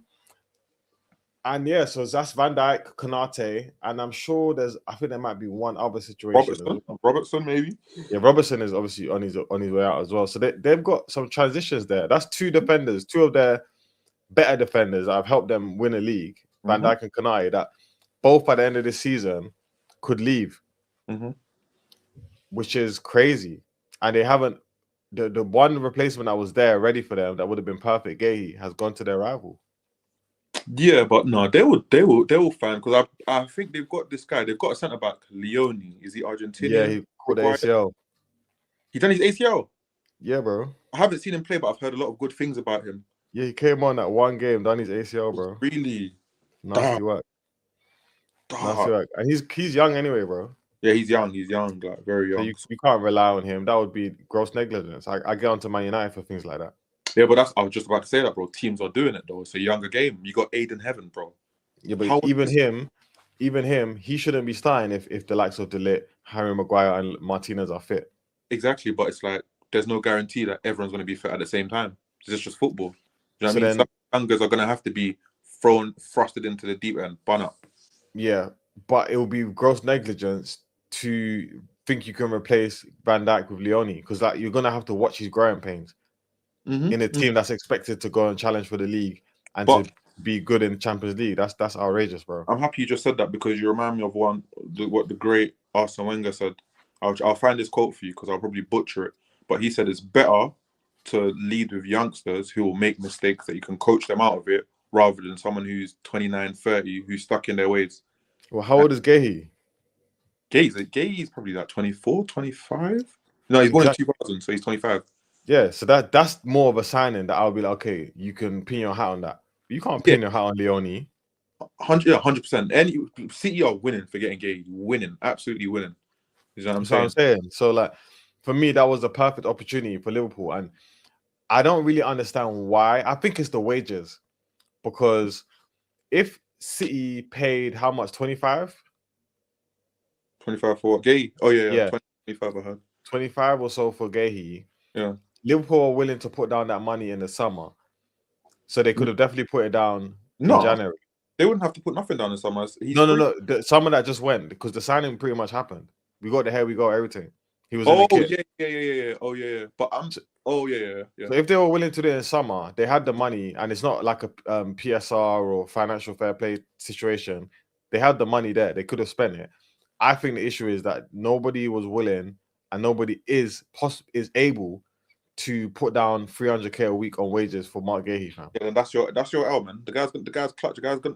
yeah, so that's Van Dijk, Konate, and I'm sure I think there might be one other situation. Robertson, maybe. Yeah, Robertson is obviously on his way out as well. So they've got some transitions there. That's 2 defenders, 2 of their better defenders that have helped them win a league, Van Dijk and Konate, that both at the end of the season could leave, which is crazy. And they haven't. The one replacement that was there ready for them that would have been perfect, Gay, has gone to their rival. Yeah, but no, they will find because I think they've got this guy. They've got a centre back, Leone. Is he Argentinian? Yeah, he caught the ACL. He done his ACL. Yeah, bro. I haven't seen him play, but I've heard a lot of good things about him. Yeah, he came on that one game, done his ACL, bro. Really? Nasty work. Nasty work. And he's young anyway, bro. Yeah, he's young, like very young. So you can't rely on him. That would be gross negligence. I get onto Man United for things like that. Yeah, but I was just about to say that, bro. Teams are doing it though. It's a younger game. You got Aiden Heaven, bro. Yeah, but even him, he shouldn't be starting if the likes of De Ligt, Harry Maguire, and Martinez are fit. Exactly, but it's like there's no guarantee that everyone's going to be fit at the same time. It's just football. You know what I mean? Some youngers are going to have to be thrusted into the deep end, bun up. Yeah, but it will be gross negligence to think you can replace Van Dijk with Leone because like you're going to have to watch his growing pains. In a team that's expected to go and challenge for the league and to be good in the Champions League. That's outrageous, bro. I'm happy you just said that because you remind me of what the great Arsene Wenger said. I'll find this quote for you because I'll probably butcher it. But he said it's better to lead with youngsters who will make mistakes that you can coach them out of it rather than someone who's 29, 30, who's stuck in their ways. Well, how old is Gahey? Gay's probably like 24, 25. No, he's born in 2000, so he's 25. Yeah, so that's more of a signing that I'll be like, okay, you can pin your hat on that. But you can't pin your hat on Leone. 100%. Any City are winning for getting Gay. Winning, absolutely winning. You know what I'm saying? That's what I'm saying. So like, for me, that was the perfect opportunity for Liverpool, and I don't really understand why. I think it's the wages, because if City paid how much, 25? 25 for what? Gay? Oh yeah, Yeah. 25 I heard. 25 or so for Gahey. Yeah. Liverpool are willing to put down that money in the summer, so they could have definitely put it down in January. They wouldn't have to put nothing down in summer. No. The summer that just went, because the signing pretty much happened. We got the hair, we got everything. He was in the kit. Yeah. Oh yeah. But yeah. So if they were willing to do it in summer, they had the money, and it's not like a PSR or financial fair play situation. They had the money there. They could have spent it. I think the issue is that nobody was willing, and nobody is able to put down 300k a week on wages for Mark Gahey, fam. Yeah, then that's your L, man. The guy's clutch. The guy's gonna.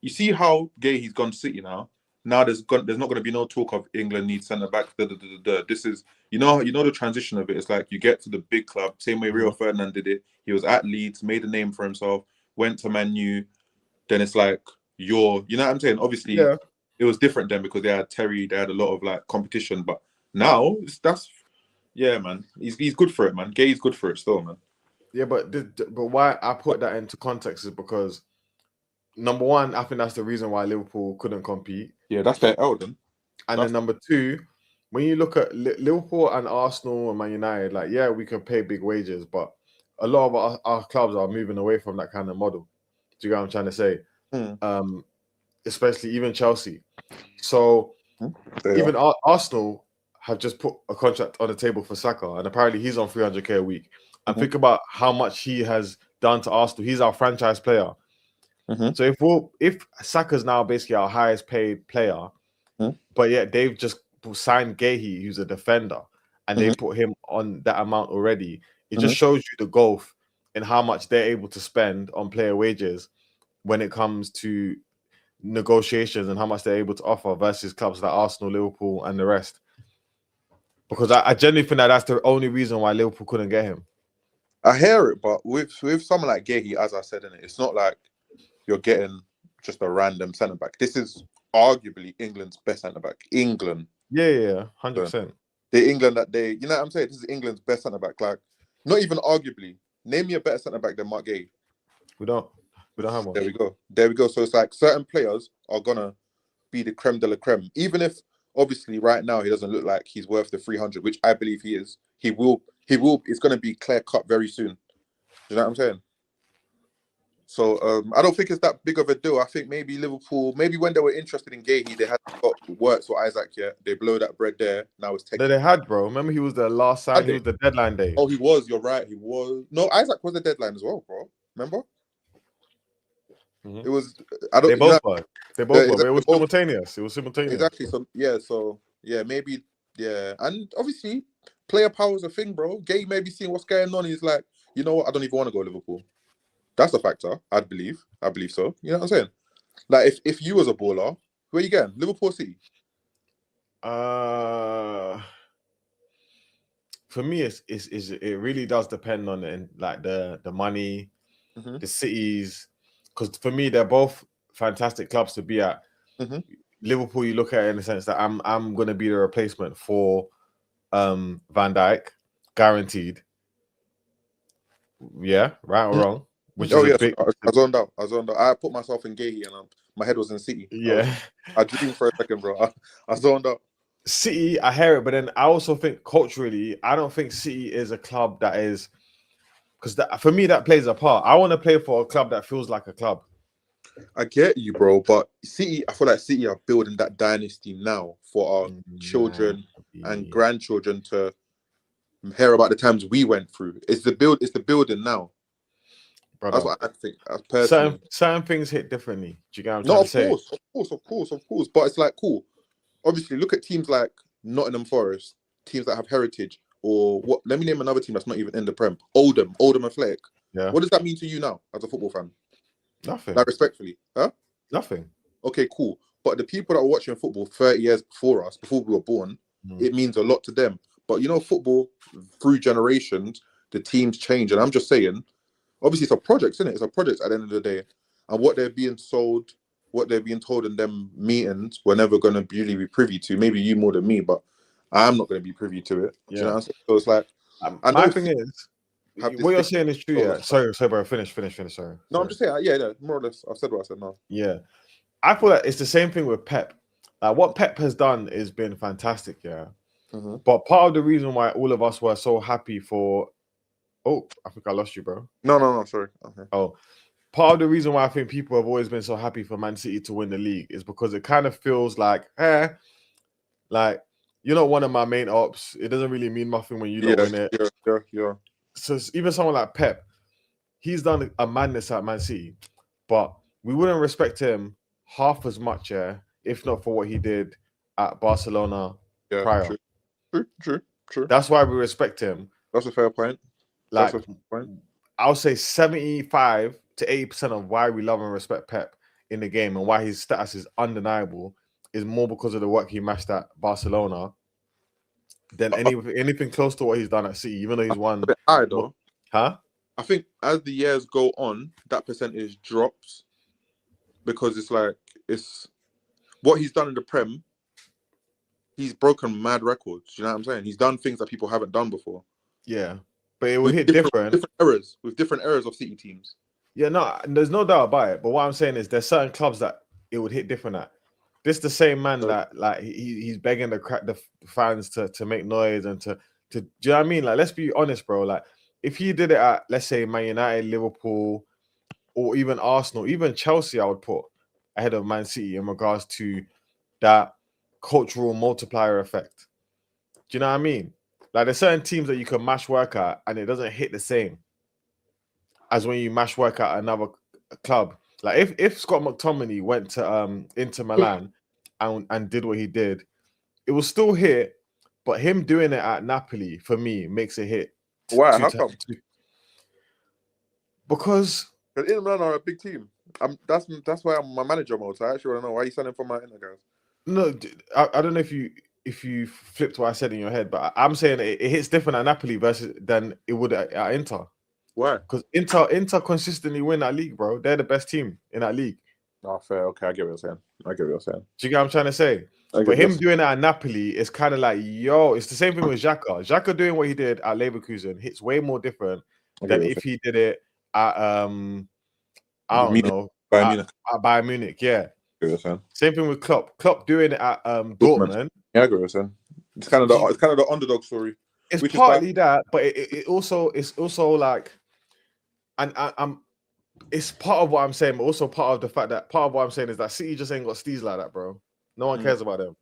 You see how Gahey's gone to City now. Now there's not going to be no talk of England needs centre back. This is you know the transition of it. It's like you get to the big club, same way Rio Ferdinand did it. He was at Leeds, made a name for himself, went to Man U. Then it's like you know what I'm saying. Obviously, it was different then because they had Terry. They had a lot of like competition. But now yeah, man. He's good for it, man. Gay's good for it still, man. Yeah, but why I put that into context is because, number one, I think that's the reason why Liverpool couldn't compete. Yeah, that's their Eldon. And then number two, when you look at Liverpool and Arsenal and Man United, like, yeah, we can pay big wages, but a lot of our clubs are moving away from that kind of model. Do you get what I'm trying to say? Especially even Chelsea. So even Arsenal have just put a contract on the table for Saka, and apparently he's on 300k a week. And think about how much he has done to Arsenal. He's our franchise player. So if Saka's now basically our highest paid player, but yet they've just signed Gahey, who's a defender, and they put him on that amount already, it just shows you the gulf in how much they're able to spend on player wages when it comes to negotiations and how much they're able to offer versus clubs like Arsenal, Liverpool, and the rest. Because I genuinely think that that's the only reason why Liverpool couldn't get him. I hear it, but with someone like Gahey, as I said in it, it's not like you're getting just a random centre back. This is arguably England's best centre back. England. Yeah, 100%. The England that you know what I'm saying? This is England's best centre back. Like, not even arguably. Name me a better centre back than Mark Gahey. We don't have one. There we go. So it's like certain players are gonna be the creme de la creme, even if obviously right now he doesn't look like he's worth the 300, which I believe he is. He will. It's gonna be clear cut very soon. You know what I'm saying? So I don't think it's that big of a deal. I think maybe Liverpool, maybe when they were interested in Gahey, they had got works for Isaac. Yeah, they blow that bread there. Now it's taking. They had, bro. Remember, he was the last sign. He was the deadline day. Oh, he was. You're right. He was. No, Isaac was the deadline as well, bro. Remember? It was. They both were. It was simultaneous. It was simultaneous. Exactly. So maybe and obviously player power is a thing, bro. Gay maybe seeing what's going on. He's like, you know what? I don't even want to go to Liverpool. That's a factor. I believe so. You know what I'm saying? Like if you was a baller, where you going? Liverpool, City? For me, it really does depend on the money, the cities. Because for me, they're both fantastic clubs to be at. Liverpool, you look at it in the sense that I'm going to be the replacement for Van Dijk, guaranteed. Yeah, right or wrong? Which is big... I zoned out. I put myself in Gahey and my head was in City. Yeah, I dreamed for a second, bro. I zoned out. City, I hear it, but then I also think culturally, I don't think City is a club that is, because for me that plays a part. I want to play for a club that feels like a club. I get you, bro, but City, I feel like City are building that dynasty now for our children and grandchildren to hear about the times we went through. It's the building now. Brother, that's what I think. Personally, certain things hit differently. Do you get what I'm trying to say? Of course. But it's like cool. Obviously, look at teams like Nottingham Forest, teams that have heritage, or what? Let me name another team that's not even in the Prem. Oldham Athletic. Yeah. What does that mean to you now as a football fan? Nothing. Like respectfully, huh? Nothing. okay, cool. But the people that were watching football 30 years before us, before we were born, it means a lot to them. But you know, football through generations, the teams change. And I'm just saying, obviously it's a project, isn't it? It's a project at the end of the day. And what they're being sold, what they're being told in them meetings, we're never going to really be privy to. Maybe you more than me, but I'm not going to be privy to it. Do you know what I'm saying? So it's like, I know my thing is, what you're saying is true. Yeah. Sorry, bro. Finish. Sorry. No, I'm just saying, yeah, more or less. I've said what I said now. Yeah. I feel like it's the same thing with Pep. Like what Pep has done has been fantastic, yeah. But part of the reason why all of us were so happy for, oh, I think I lost you, bro. No, sorry. Okay. Oh, part of the reason why I think people have always been so happy for Man City to win the league is because it kind of feels like, like you're not one of my main ops. It doesn't really mean nothing when you don't win it. Yeah. So even someone like Pep, he's done a madness at Man City, but we wouldn't respect him half as much, if not for what he did at Barcelona prior. True. That's why we respect him. That's a fair point. Like, I'll say 75 to 80% of why we love and respect Pep in the game and why his status is undeniable is more because of the work he mashed at Barcelona than anything close to what he's done at City, even though he's won. I think as the years go on, that percentage drops because it's what he's done in the Prem. He's broken mad records. You know what I'm saying? He's done things that people haven't done before. Yeah, but it will hit different eras with different eras of City teams. Yeah, no, there's no doubt about it. But what I'm saying is, there's certain clubs that it would hit different at. This the same man that like he's begging the fans to make noise and to do you know what I mean? Like, let's be honest, bro. Like, if he did it at, let's say, Man United, Liverpool, or even Arsenal, even Chelsea, I would put ahead of Man City in regards to that cultural multiplier effect. Do you know what I mean? Like, there's certain teams that you can mash work at and it doesn't hit the same as when you mash work at another club. Like, if Scott McTominay went to Inter Milan and did what he did, it will still hit, but him doing it at Napoli, for me, makes it hit. Why? How come? Because Inter Milan are a big team. That's why I'm my manager mode. So I actually want to know why you signing for my Inter guys. No, I don't know if you flipped what I said in your head, but I'm saying it hits different at Napoli than it would at Inter. Why? Because Inter consistently win that league, bro. They're the best team in that league. Oh, fair. Okay, I get what you're saying. Do you get what I'm trying to say? But him doing it at Napoli is kind of like, it's the same thing with Xhaka. Xhaka doing what he did at Leverkusen hits way more different than if he did it at I don't know, Bayern Munich. Yeah. Same thing with Klopp. Klopp doing it at Dortmund. Yeah, I agree with you. It's kind of the underdog story. It's partly that, but it's also like, and I'm. It's part of what I'm saying, but also part of the fact that part of what I'm saying is that City just ain't got steez like that, bro. No one cares about them.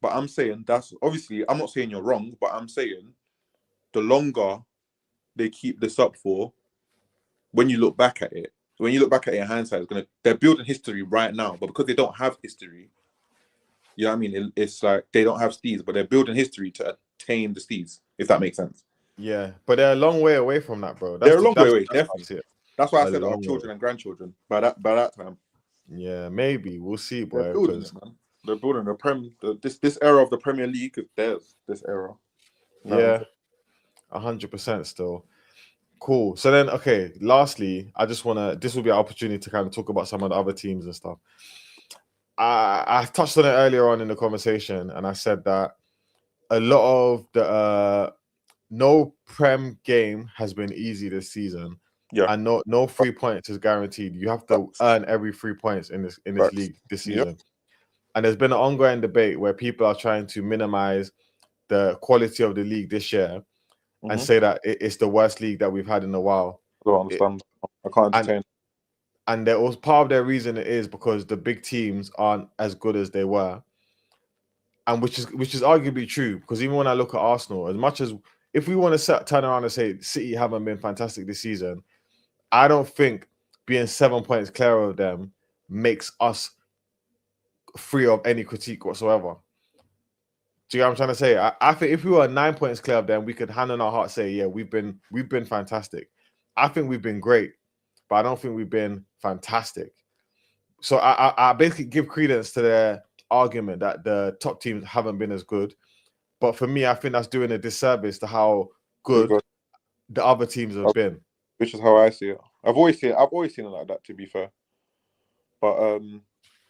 But I'm saying that's obviously, I'm not saying you're wrong, but I'm saying the longer they keep this up for, when you look back at it in hindsight, they're building history right now, but because they don't have history, you know what I mean? It's like they don't have steez, but they're building history to attain the steez, if that makes sense. Yeah, but they're a long way away from that, bro. They're a long way away, definitely. That's why I said our children and grandchildren by that time. Yeah, maybe we'll see, boy. They're building it, man. They're building this era of the Premier League. There's this era. Yeah, 100% still. Cool. So then, okay. Lastly, I just wanna. This will be an opportunity to kind of talk about some of the other teams and stuff. I touched on it earlier on in the conversation, and I said that a lot of the no Prem game has been easy this season. Yeah, and no 3 points is guaranteed. You have to earn every 3 points in this league this season. Yep. And there's been an ongoing debate where people are trying to minimize the quality of the league this year and say that it's the worst league that we've had in a while. I don't understand. I can't entertain. And there was part of their reason it is because the big teams aren't as good as they were, and which is arguably true. Because even when I look at Arsenal, as much as if we want to turn around and say City haven't been fantastic this season, I don't think being 7 points clear of them makes us free of any critique whatsoever. Do you know what I'm trying to say? I think if we were 9 points clear of them, we could hand on our heart say, yeah, we've been fantastic. I think we've been great. but I don't think we've been fantastic. So I basically give credence to their argument that the top teams haven't been as good. But for me, I think that's doing a disservice to how good the other teams have been. Which is how I see it. I've always seen it like that, to be fair. But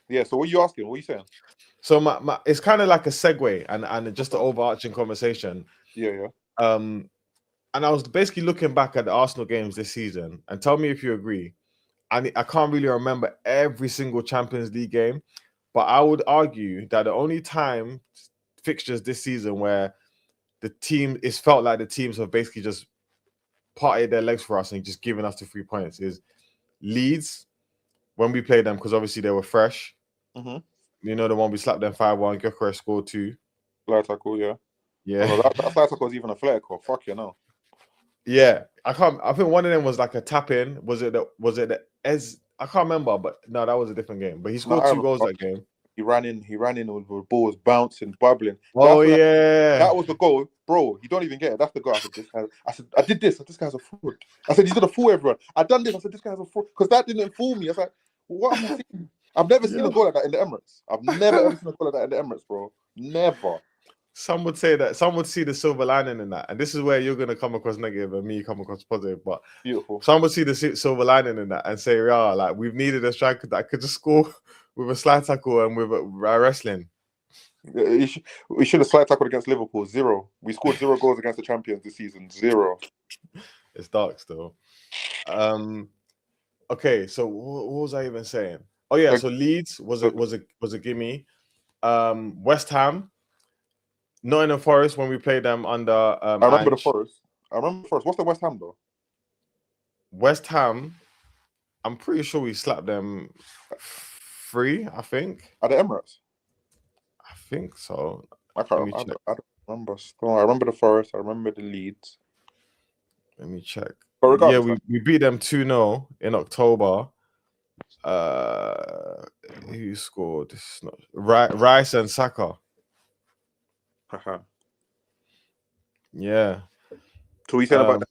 yeah. So what are you asking? What are you saying? So my it's kind of like a segue and just an overarching conversation. Yeah. And I was basically looking back at the Arsenal games this season, and tell me if you agree. I can't really remember every single Champions League game, but I would argue that the only time fixtures this season where it's felt like the teams have basically just parted their legs for us and just given us the 3 points is Leeds when we played them, because obviously they were fresh. Mm-hmm. You know, the one we slapped them 5-1, Gyökeres scored 2. Slide tackle, yeah. Yeah. Oh, no, that slide tackle was even a flare call. Fuck you know. Yeah. I think one of them was like a tap in. Was it I can't remember, but no, that was a different game. But he scored 2 goals that game. He ran in with the ball was bouncing, bubbling. Oh yeah. That was the goal. Bro, you don't even get it. That's the goal. I said, I did this. This guy's a fraud. I said, he's gonna fool everyone. I done this. I said, this guy's a fraud. Because that didn't fool me. I was like, what am I seeing? I've never seen a goal like that in the Emirates. I've never ever seen a goal like that in the Emirates, bro. Never. Some would say that some would see the silver lining in that, and this is where you're gonna come across negative and me come across positive. But beautiful. Some would see the silver lining in that and say, "Yeah, like we've needed a striker that could just score with a slide tackle and with a wrestling." We should have slide tackled against Liverpool. 0. We scored 0 goals against the champions this season. 0. It's dark still. Okay, so what was I even saying? Oh yeah, so Leeds was a gimme. West Ham, Nottingham Forest when we played them under. I remember the Forest. What's the West Ham though? West Ham, I'm pretty sure we slapped them 3. I think at the Emirates. I think so. I don't remember. I remember the Forest. I remember the Leeds. Let me check. Yeah, we beat them 2-0 in October. Who scored? This is not Rice and Saka. Yeah. So we said about that.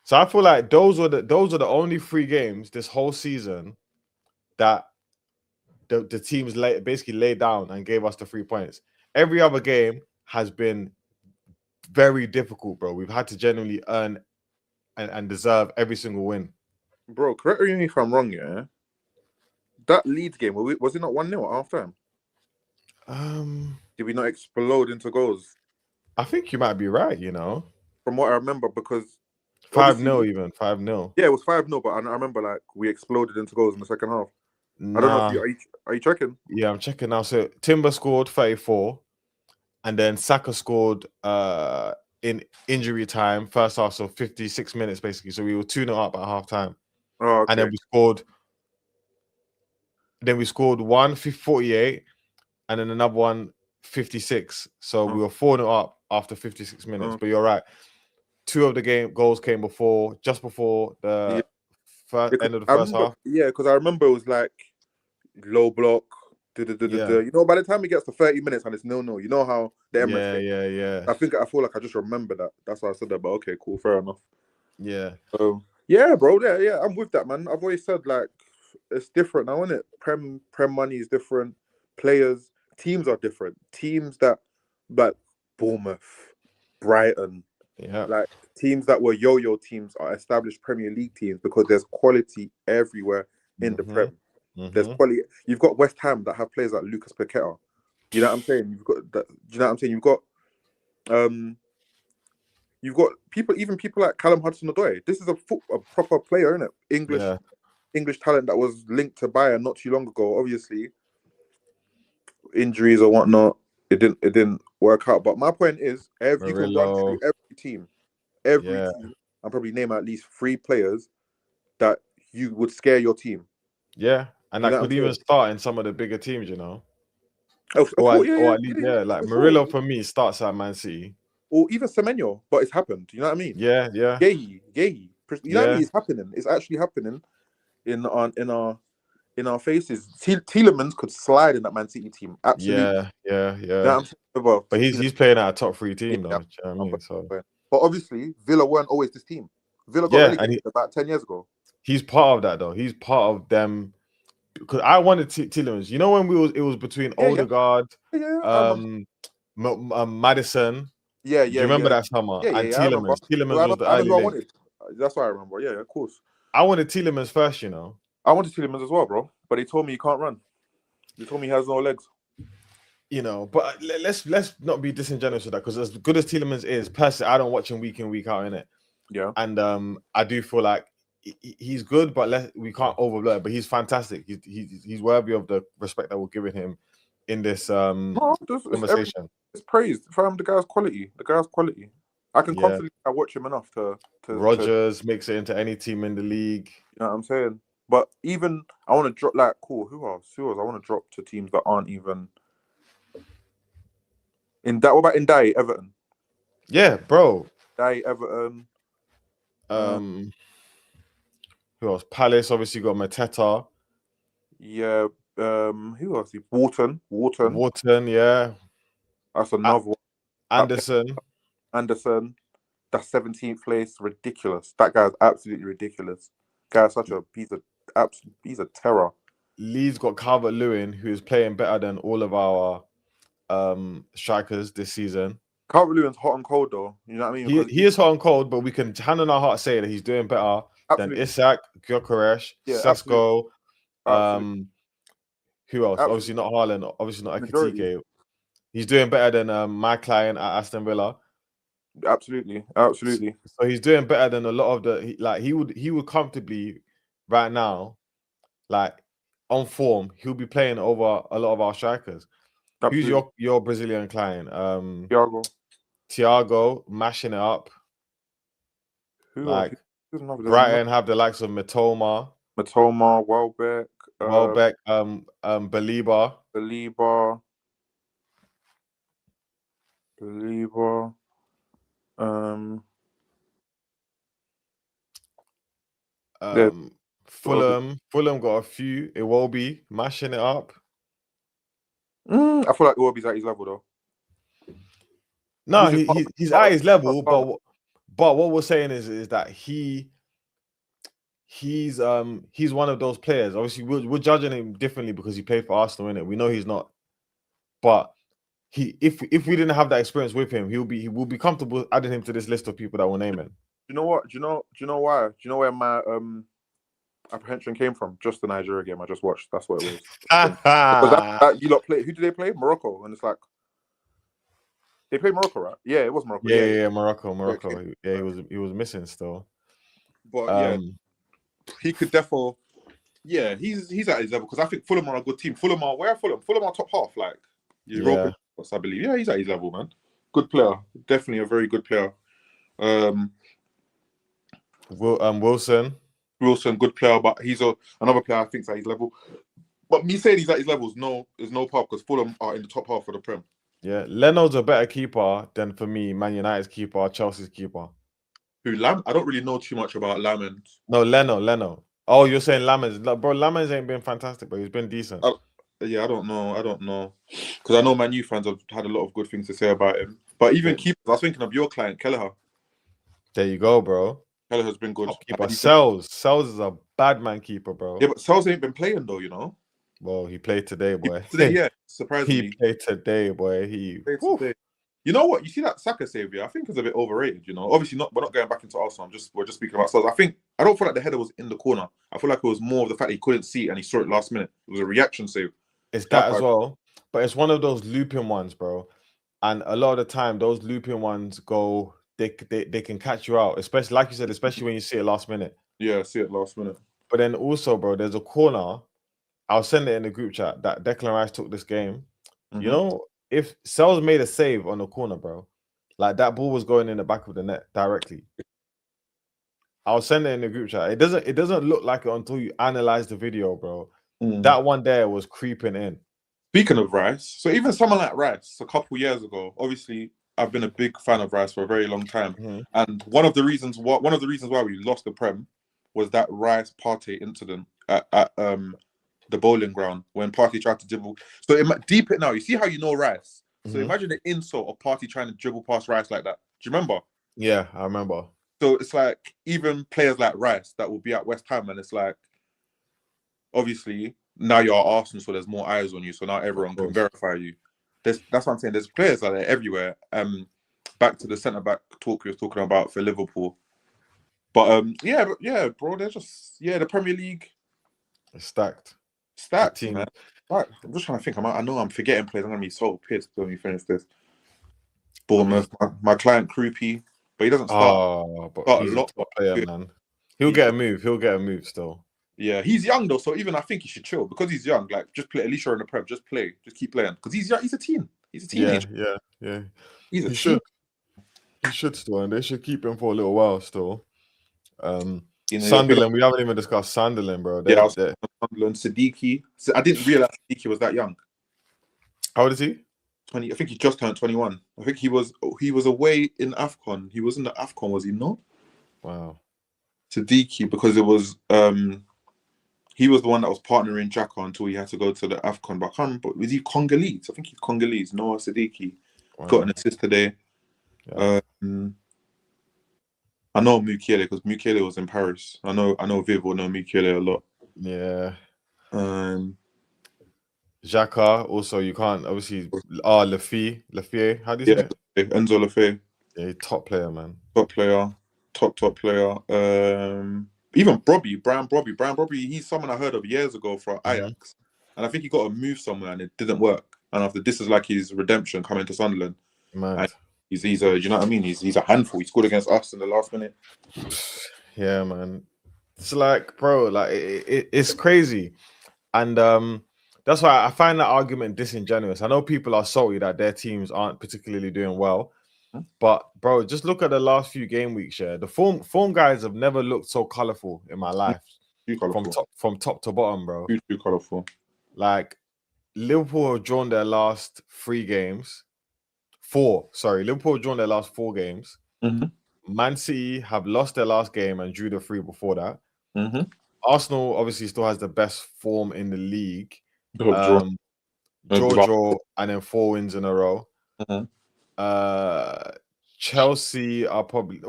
So I feel like those are the only 3 games this whole season that the teams basically laid down and gave us the 3 points. Every other game has been very difficult, bro. We've had to genuinely earn and deserve every single win. Bro, correct me if I'm wrong, yeah? That Leeds game, was it not 1-0 at half time? Did we not explode into goals? I think you might be right, you know. From what I remember, because 5-0 even, 5-0. Yeah, it was 5-0, but I remember like we exploded into goals in the second half. Nah. I don't know. Are you checking? Yeah, I'm checking now. So Timber scored 34, and then Saka scored in injury time, first half, so 56 minutes basically. So we were 2-0 up at half time. Oh, okay. And then we scored one 48, and then another one 56. So we were 4-0 up after 56 minutes. But you're right. 2 of the goals came just before the end of the first half. Yeah, because I remember it was like low block. You know, by the time it gets to 30 minutes and it's 0-0, you know how the Emirates Yeah. I feel like I just remember that. That's why I said that. But okay, cool, fair enough. Yeah. Yeah, bro. Yeah, I'm with that, man. I've always said like it's different now, isn't it? Prem money is different. Players, teams are different. Teams that like Bournemouth, Brighton, like teams that were yo-yo teams are established Premier League teams because there's quality everywhere in the Prem. There's quality. You've got West Ham that have players like Lucas Paqueta. You know what I'm saying? You've got that. Do you know what I'm saying? You've got people like Callum Hudson-Odoi. This is a proper player, isn't it? English talent that was linked to Bayern not too long ago. Obviously, injuries or whatnot, it didn't work out. But my point is, if you can run through every team, and probably name at least 3 players that you would scare your team. Yeah, and that could even start in some of the bigger teams, you know. Or at least, like Murillo for me starts at Man City. Or even Semenyo, but it's happened. You know what I mean? Yeah. Gay. You know what I mean? It's happening. It's actually happening in our faces. Tielemans could slide in that Man City team. Absolutely. Yeah. You know but he's playing at a top 3 team though. You know what I mean? But obviously, Villa weren't always this team. Villa got relegated about 10 years ago. He's part of that though. He's part of them because I wanted Tielemans. You know when it was between Odegaard, I remember. Madison. Yeah, Do you yeah, remember yeah, that summer? yeah, yeah, And yeah. I remember. Tielemans. Tielemans was the I know early who I link. wanted. That's what I remember. Yeah, of course. I wanted Tielemans first, you know. I wanted Tielemans as well, bro. But they told me he can't run. They told me he has no legs. You know, but let's not be disingenuous with that because as good as Tielemans is, personally, I don't watch him week in, week out, innit? Yeah. And I do feel like he's good, but we can't overlook it. But he's fantastic. He's worthy of the respect that we're giving him in this conversation. It's praised. Fam, the guy's quality. The guy's quality. I can confidently watch him enough to Rogers makes it into any team in the league. You know what I'm saying? But even I want to drop like cool. Who else? I want to drop to teams that aren't even in that. What about Ndai, Everton? Yeah, bro. Ndai, Everton. Who else? Palace obviously got Mateta. Yeah. Who else? Wharton. Yeah. That's another one. Anderson. That's 17th place. Ridiculous. That guy's absolutely ridiculous. Guy's such a he's a terror. Leeds got Calvert-Lewin, who is playing better than all of our strikers this season. Calvert-Lewin's hot and cold though. You know what I mean? He is hot and cold, but we can hand on our heart say that he's doing better than Isak, Gyökeres, Sesko. Who else? Obviously not Haaland. Obviously not Ekitike. He's doing better than my client at Aston Villa. Absolutely. So he's doing better than a lot of he would comfortably right now, like on form, he'll be playing over a lot of our strikers. Absolutely. Who's your Brazilian client? Thiago mashing it up. Brighton have the likes of Mitoma, Welbeck, Belieber. Fulham got a few. Iwobi mashing it up. I feel like Iwobi's at his level though. No, he's at his level, but what we're saying is that he's one of those players. Obviously, we're judging him differently because he played for Arsenal, innit? We know he's not, but if we didn't have that experience with him, he will be comfortable adding him to this list of people that we're naming. You know what? Do you know why? Do you know where my apprehension came from? Just the Nigeria game I just watched. That's what it was. But you lot play. Who did they play? Morocco, and it's like they played Morocco, right? Yeah, it was Morocco. Yeah, Morocco. Yeah, he was missing still. But he could definitely. Yeah, he's at his level because I think Fulham are a good team. Fulham are top half, like Europa, I believe. Yeah, he's at his level, man. Good player, definitely a very good player. Wilson, good player, but he's another player I think's at his level. But me saying he's at his level is no part because Fulham are in the top half of the Prem. Yeah, Leno's a better keeper than for me, Man United's keeper, Chelsea's keeper. Who, Lam? I don't really know too much about Lam. No, Leno. Oh, you're saying Lamens. Bro, Lamens ain't been fantastic, but he's been decent. I don't know. Because I know Man U fans have had a lot of good things to say about him. But even keepers, I was thinking of your client, Kelleher. There you go, bro. Kelleher's been good. Keeper. Sells is a bad man keeper, bro. Yeah, but Sells ain't been playing though, you know. Well, he played today, boy. Surprisingly. He played today, boy. You know what? You see that Saka save here? I think it's a bit overrated, you know. Obviously we're not going back into Arsenal. We're just speaking about Sells. I don't feel like the header was in the corner. I feel like it was more of the fact that he couldn't see it and he saw it last minute. It was a reaction save. It's that as well. But it's one of those looping ones, bro. And a lot of the time, those looping ones they can catch you out, especially like you said, especially when you see it last minute. Yeah, see it last minute. But then also, bro, there's a corner. I'll send it in the group chat that Declan Rice took this game. Mm-hmm. You know, if Sells made a save on the corner, bro, like that ball was going in the back of the net directly. I'll send it in the group chat. It doesn't look like it until you analyze the video, bro. That one there was creeping in. Speaking of Rice, so even someone like Rice, a couple years ago, obviously I've been a big fan of Rice for a very long time, and one of the reasons why we lost the Prem was that Rice Partey incident at the bowling ground when Partey tried to dribble. So deep it now. You see how you know Rice. So imagine the insult of Partey trying to dribble past Rice like that. Do you remember? Yeah, I remember. So it's like even players like Rice that will be at West Ham, and it's like obviously now you're at Arsenal, so there's more eyes on you. So now everyone can verify you. That's what I'm saying. There's players that are everywhere. Back to the centre back talk we were talking about for Liverpool. But yeah, bro. They're just the Premier League It's stacked. Stats, man. Right. I'm just trying to think. I know I'm forgetting players. I'm gonna be so pissed when we finish this. Bournemouth, my client Krupi, but he doesn't start. Oh, but start he's a lot. a top player, man. He'll get a move. He'll get a move still. Yeah, he's young though, so even I think he should chill because he's young. Like, just play. At least you're in the Prem. Just play. Just keep playing because he's young. He's a teen. He's a teenager. Yeah. He's a He should still, and they should keep him for a little while still. Sunderland, we haven't even discussed Sunderland, bro. Sunderland, Siddiqui. I didn't realize Siddiqui was that young. How old is he? 20. I think he just turned 21. I think he was away in AFCON. He was in the AFCON, was he not? Wow. Siddiqui, because it was he was the one that was partnering Xhaka until he had to go to the AFCON. But was he Congolese? I think he's Congolese. Noah Siddiqui got an assist today. Yeah. I know Mukiele because Mukiele was in Paris. I know Viv will know Mukiele a lot. Yeah. Xhaka, also you can't obviously Lefebvre. How do you say it? Enzo Lefebvre. Yeah, top player, man. Top player. Even Brian Brobby, he's someone I heard of years ago for Ajax. And I think he got a move somewhere and it didn't work. And after this is like his redemption coming to Sunderland. Man. He's a, you know what I mean? He's a handful. He scored against us in the last minute. Yeah, man. It's like, bro, like it's crazy. And that's why I find that argument disingenuous. I know people are salty that their teams aren't particularly doing well. But bro, just look at the last few game weeks. Yeah, the form guys have never looked so colorful in my life. From top to bottom, bro. Too colorful. Like Liverpool have drawn their last 4 games. Liverpool have drawn their last 4 games. Man City have lost their last game and drew the 3 before that. Arsenal obviously still has the best form in the league. Draw, and then 4 wins in a row. Chelsea are probably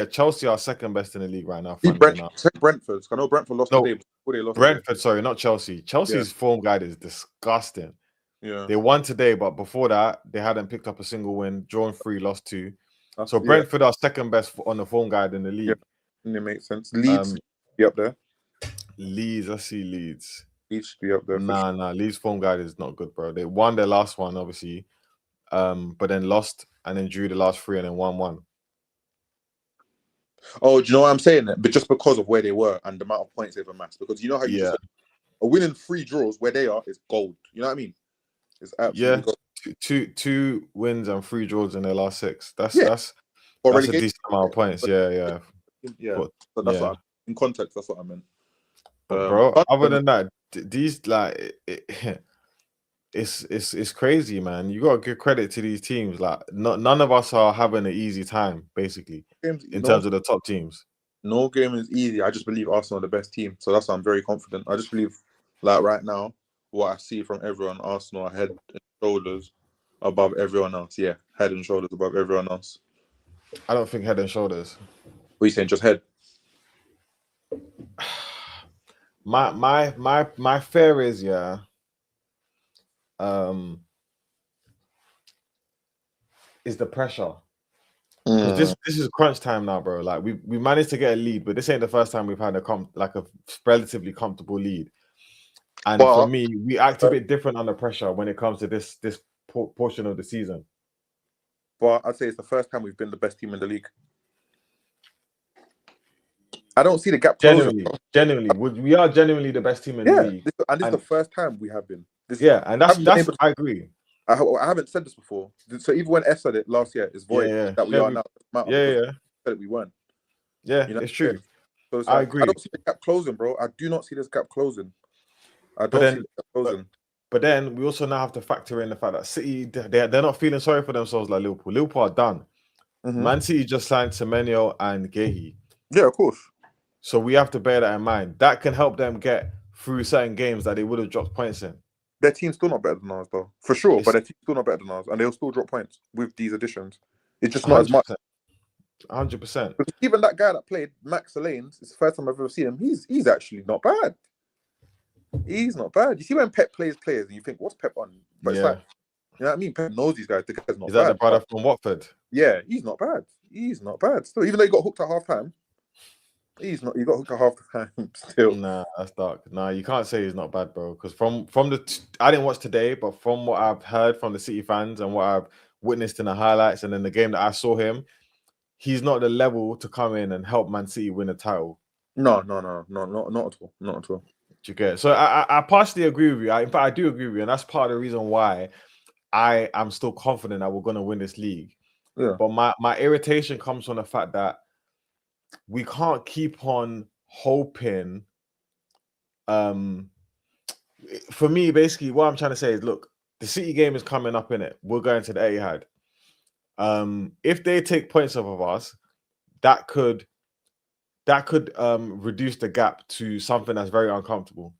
Chelsea are second best in the league right now. Brentford. I know Brentford lost today. Brentford, sorry, not Chelsea. Chelsea's form guide is disgusting. Yeah, they won today, but before that, they hadn't picked up a single win, drawn 3, lost 2. So Brentford are second best on the form guide in the league. Yeah, it makes sense. Leeds be up there. Let's see Leeds. Leeds should be up there. Nah. Leeds form guide is not good, bro. They won their last one, obviously. But then lost and then drew the last 3 and then 1-1. Oh, do you know what I'm saying? But just because of where they were and the amount of points they've amassed. Because you know how you just said, a winning 3 draws where they are is gold. You know what I mean? It's absolutely gold. Two wins and 3 draws in their last 6. That's a decent amount of points. Yeah. But that's what in context, that's what I meant. Bro, other than that, these like it's crazy, man. You gotta give credit to these teams. Like none of us are having an easy time, basically, in terms of the top teams. No game is easy. I just believe Arsenal are the best team, so that's why I'm very confident. I just believe, like right now, what I see from everyone, Arsenal are head and shoulders above everyone else. Yeah, head and shoulders above everyone else. I don't think head and shoulders. What are you saying? Just head. My fear is is the pressure. This is crunch time now, bro. Like we managed to get a lead, but this ain't the first time we've had a relatively comfortable lead. And for me, we act a bit different under pressure when it comes to this portion of the season. But I'd say it's the first time we've been the best team in the league. I don't see the gap closing. Genuinely, we are genuinely the best team in the league. This is the first time we have been. And that's I agree. I haven't said this before. So even when F said it last year, it's void that we are now. Said it, we weren't. Yeah, it's true. So I agree. I don't see the gap closing, bro. I do not see this gap closing. I don't see the gap closing. But then we also now have to factor in the fact that City, they're not feeling sorry for themselves like Liverpool. Liverpool are done. Man City just signed Semenyo and Guehi. Yeah, of course. So we have to bear that in mind. That can help them get through certain games that they would have dropped points in. Their team's still not better than ours, though. For sure, but their team's still not better than ours. And they'll still drop points with these additions. It's just not 100%. As much. 100%. Even that guy that played Max Alanes, it's the first time I've ever seen him. He's actually not bad. He's not bad. You see when Pep plays players and you think, what's Pep on? But it's like, you know what I mean? Pep knows these guys. The guy's not Is bad. that the brother from Watford? Yeah, he's not bad. He's not bad. Still, even though he got hooked at half time, he's not. He got hooked at half time still. Nah, that's dark. Nah, you can't say he's not bad, bro. Because I didn't watch today, but from what I've heard from the City fans and what I've witnessed in the highlights and in the game that I saw him, he's not the level to come in and help Man City win a title. No, not at all. Not at all. Do you get it? So I partially agree with you. In fact, I do agree with you, and that's part of the reason why I am still confident that we're going to win this league. Yeah. But my irritation comes from the fact that we can't keep on hoping. For me, basically, what I'm trying to say is, look, the City game is coming up in it. We're going to the Etihad. If they take points off of us, that could reduce the gap to something that's very uncomfortable.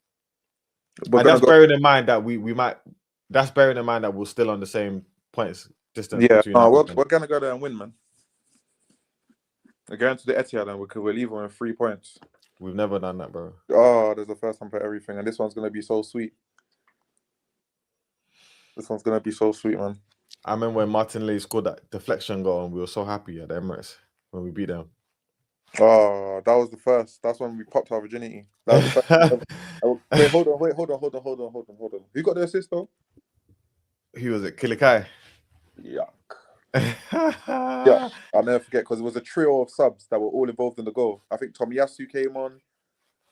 And that's bearing in mind that we might. That's bearing in mind that we're still on the same points distance. Yeah, between we're gonna go there and win, man. We're going to the Etihad and we're leaving with 3 points. We've never done that, bro. Oh, there's the first time for everything, and this one's gonna be so sweet. This one's gonna be so sweet, man. I remember when Martinelli scored that deflection goal, and we were so happy at the Emirates when we beat them. Oh, that was the first. That's when we popped our virginity. That was the first. Wait, hold on. Who got the assist though? Who was it? Kilikai. Yuck. Yeah, I'll never forget because it was a trio of subs that were all involved in the goal. I think Tomiyasu came on,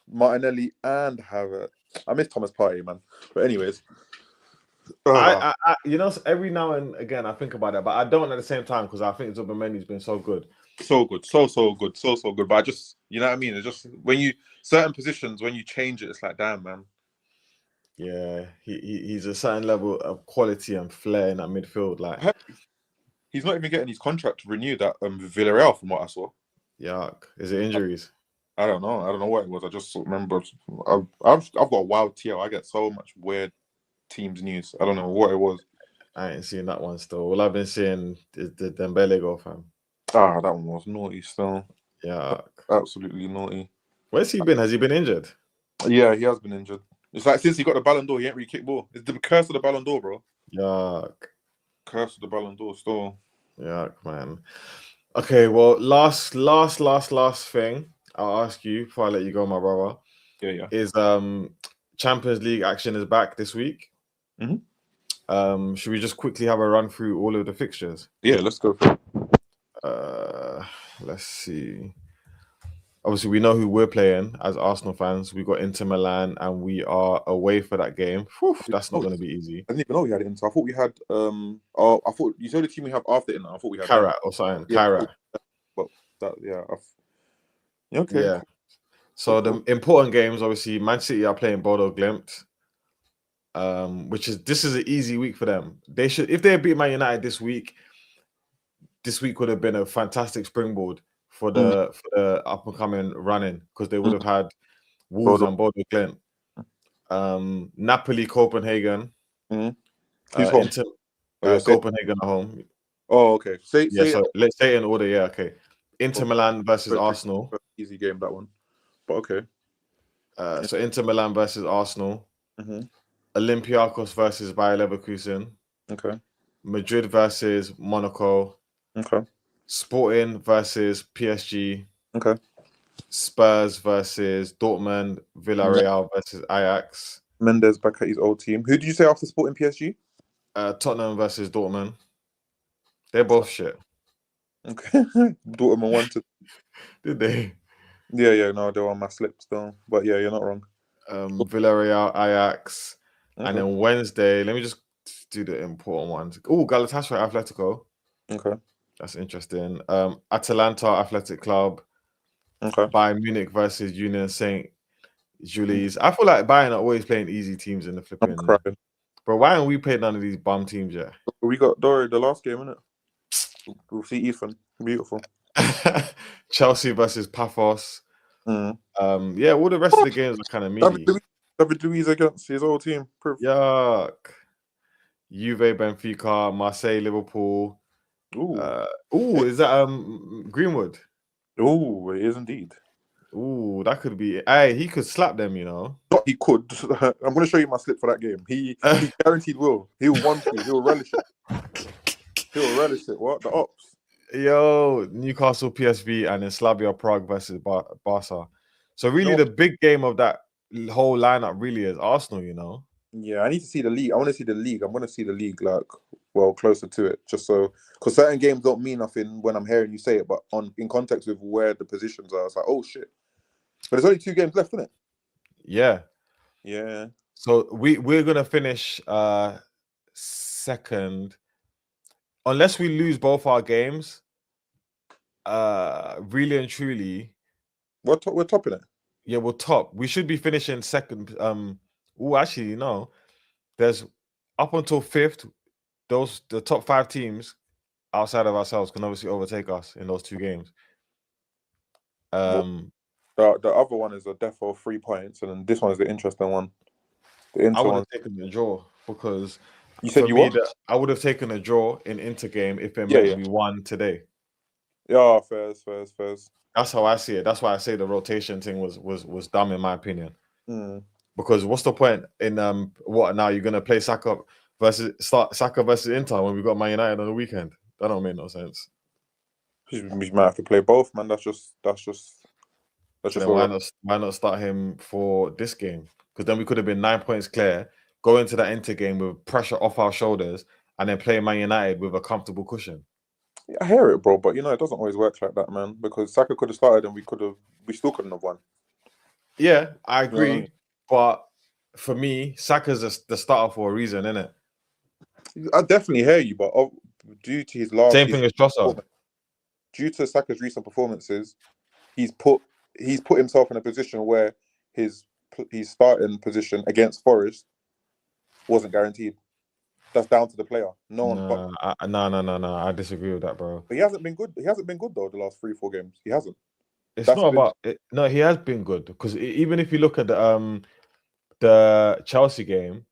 Martinelli, and Havertz. I miss Thomas Partey, man. But anyways, I every now and again I think about that, but I don't at the same time because I think Zubimendi been so good. So good. But I just, you know what I mean? It's just when you certain positions when you change it, it's like, damn, man. Yeah, he's a certain level of quality and flair in that midfield. Like he's not even getting his contract renewed at Villarreal, from what I saw. Yuck! Is it injuries? I don't know. I don't know what it was. I just remember I've got a wild TL. I get so much weird teams news. I don't know what it was. I ain't seen that one still. All I've been seeing is the Dembele goal, fam. Ah, that one was naughty still. Yeah, absolutely naughty. Where's he been? Has he been injured? Yeah, he has been injured. It's like since he got the Ballon d'Or, he ain't really kicked ball. It's the curse of the Ballon d'Or, bro. Yuck. Curse of the Ballon d'Or still. Yuck, man. Okay, well, last thing I'll ask you before I let you go, my brother. Yeah. Is Champions League action is back this week. Mm-hmm. Should we just quickly have a run through all of the fixtures? Yeah, let's go for it. Let's see. Obviously, we know who we're playing as Arsenal fans. We got Inter Milan, and we are away for that game. Whew, that's not going to be easy. I didn't even know we had Inter. I thought we had. I thought you said the team we have after Inter. I thought we had Karat or something. Yeah, Karat. But that, yeah. Okay. Yeah. So the important games, obviously, Man City are playing Bodo Glimt. This is an easy week for them. They should, if they beat Man United this week would have been a fantastic springboard for the up and coming running because they would have had Wolves and Bodo Glimt. Napoli, Copenhagen. Who's home? Copenhagen at home. Oh, okay. Let's say it in order. Yeah, okay. Inter Milan versus Arsenal. Easy game, that one. But okay. So Inter Milan versus Arsenal. Mm-hmm. Olympiacos versus Bayer Leverkusen. Okay. Madrid versus Monaco. Okay. Sporting versus PSG. Okay. Spurs versus Dortmund. Villarreal versus Ajax. Mendes back at his old team. Who did you say after Sporting PSG? Tottenham versus Dortmund. They're both shit. Okay. Dortmund wanted. Did they? Yeah. No, they were on my slip still. But yeah, you're not wrong. Villarreal, Ajax. Okay. And then Wednesday, let me just do the important ones. Oh, Galatasaray, Atletico. Okay. That's interesting. Atalanta Athletic Club. Okay. Bayern Munich versus Union Saint Julius. I feel like Bayern are always playing easy teams in the flipping. Bro, why haven't we played none of these bum teams yet? We got Dory the last game, innit? We'll see Ethan. Beautiful. Chelsea versus Paphos. Yeah, all the rest of the games are kind of meaty. David Luiz against his old team. Proof. Yuck. Juve, Benfica, Marseille, Liverpool, Is that Greenwood? Ooh, it is indeed. Ooh, that could be. Hey, he could slap them, you know. Not he could. I'm going to show you my slip for that game. He guaranteed will. He'll want to. He'll relish it. He'll relish it. What? The ops. Yo, Newcastle, PSV, and then Slavia Prague versus Barca. So really, No. the big game of that whole lineup really is Arsenal, you know. Yeah, I need to see the league. I want to see the league. I'm going to see the league closer to it, just so because certain games don't mean nothing when I'm hearing you say it, but in context with where the positions are, it's like, oh shit. But there's only 2 games left, isn't it? Yeah. Yeah. So we're gonna finish second, unless we lose both our games. Really and truly, We're topping it. yeah, we're top. We should be finishing second. Actually, no. There's up until 5th. The top 5 teams outside of ourselves can obviously overtake us in those 2 games. The other one is a death of 3 points, and then this one is the interesting one. I would have taken the draw because you said I would have taken a draw in Inter game if it meant we won today. Yeah, fairs. That's how I see it. That's why I say the rotation thing was dumb in my opinion. Mm. Because what's the point in what now? You're gonna play Saka versus Inter when we got Man United on the weekend? That don't make no sense. We might have to play both, man. That's just. Then why not start him for this game? Because then we could have been 9 points clear, go into that Inter game with pressure off our shoulders, and then play Man United with a comfortable cushion. Yeah, I hear it, bro, but it doesn't always work like that, man. Because Saka could have started, and we still couldn't have won. Yeah, I agree, but for me, Saka's the starter for a reason, innit? I definitely hear you, but due to his same thing as Trossard. Due to Saka's recent performances, he's put himself in a position where his starting position against Forest wasn't guaranteed. That's down to the player. No, I disagree with that, bro. But he hasn't been good. He hasn't been good though the last 3-4 games. He hasn't. It's not about it. No, he has been good because even if you look at the Chelsea game,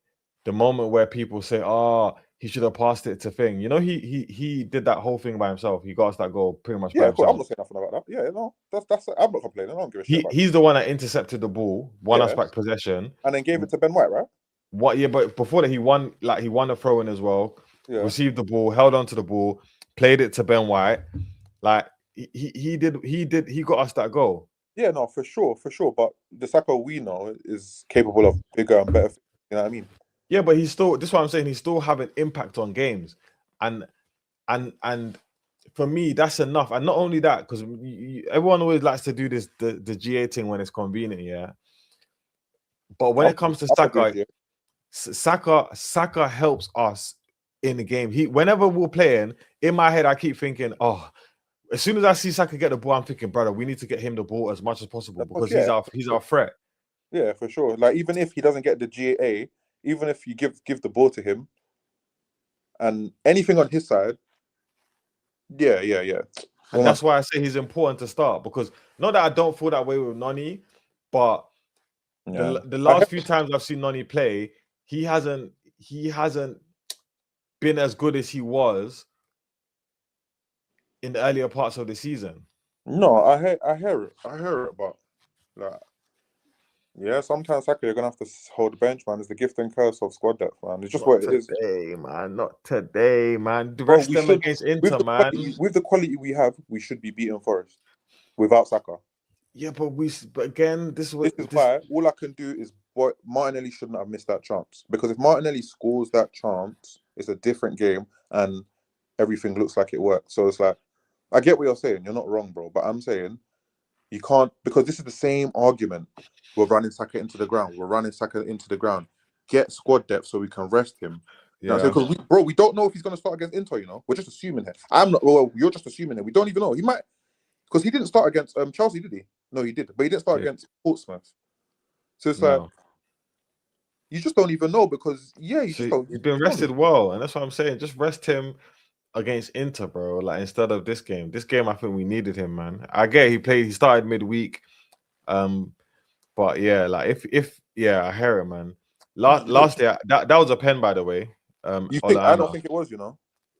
the moment where people say, "Oh, he should have passed it to Thing," he did that whole thing by himself. He got us that goal pretty much by himself. Cool. I'm not saying nothing about that. Yeah, no, that's. I'm not complaining. I don't give a shit. He's the one that intercepted the ball, won us back possession, and then gave it to Ben White, right? What? Yeah, but before that, he won a throw in as well. Yeah. Received the ball, held on to the ball, played it to Ben White. Like he got us that goal. Yeah, no, for sure. But the Saka we know is capable of bigger and better. You know what I mean? Yeah, but this is what I'm saying. He's still having impact on games, and for me, that's enough. And not only that, because everyone always likes to do this the GA thing when it's convenient, yeah. But when it comes to Saka helps us in the game. Whenever we're playing, in my head, I keep thinking, oh, as soon as I see Saka get the ball, I'm thinking, brother, we need to get him the ball as much as possible because he's our threat. Yeah, for sure. Like even if he doesn't get the GA, even if you give the ball to him, and anything on his side, yeah. And that's why I say he's important to start because not that I don't feel that way with Noni, but the last few times I've seen Noni play, he hasn't been as good as he was in the earlier parts of the season. No, I hear it, but like, yeah, sometimes Saka, you're gonna have to hold the bench, man. It's the gift and curse of squad depth, man. It's just what it is. Not today, man. The rest of them against Inter, man. With the quality we have, we should be beating Forest without Saka. Yeah, but again, this is why all I can do is Martinelli shouldn't have missed that chance, because if Martinelli scores that chance, it's a different game and everything looks like it works. So it's like, I get what you're saying. You're not wrong, bro. But I'm saying you can't, because this is the same argument. We're running Saka into the ground. Get squad depth so we can rest him. Yeah. Because we don't know if he's going to start against Inter. You know, we're just assuming here. I'm not. Well, you're just assuming it. We don't even know. He might, because he didn't start against Chelsea, did he? No, he did, but he didn't start against Portsmouth. So it's like you just don't even know because he's been rested well, and that's what I'm saying. Just rest him against Inter, bro. Like instead of this game. This game, I think we needed him, man. I get he started midweek, but yeah, like if I hear it, man. Last year, that was a pen, by the way. You think? I don't think it was. You know,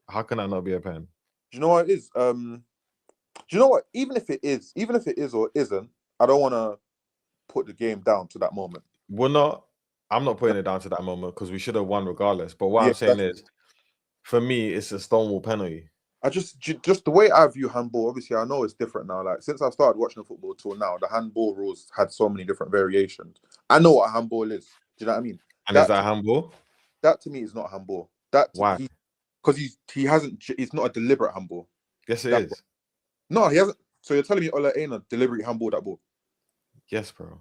how can that not be a pen? Do you know what it is? Do you know what? Even if it is or isn't, I don't want to put the game down to that moment. I'm not putting it down to that moment because we should have won regardless. But what Yeah, I'm saying is, for me, it's a Stonewall penalty. I just the way I view handball. Obviously, I know it's different now. Like since I started watching football till now, the handball rules had so many different variations. I know what handball is. Do you know what I mean? And is that handball? That to me is not handball. Why? Because he's not a deliberate handball. Yes, it is. No, he hasn't. So you're telling me Ola ain't a deliberate handball that ball? Yes, bro.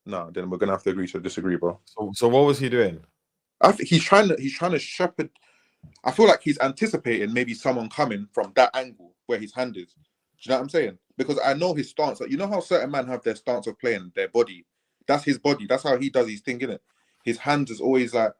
No, then we're gonna have to agree to disagree, bro. So what was he doing? I think he's trying to shepherd. I feel like he's anticipating maybe someone coming from that angle where his hand is. Do you know what I'm saying? Because I know his stance. Like, you know how certain men have their stance of playing their body. That's his body. That's how he does his thing, innit? His hands is always like,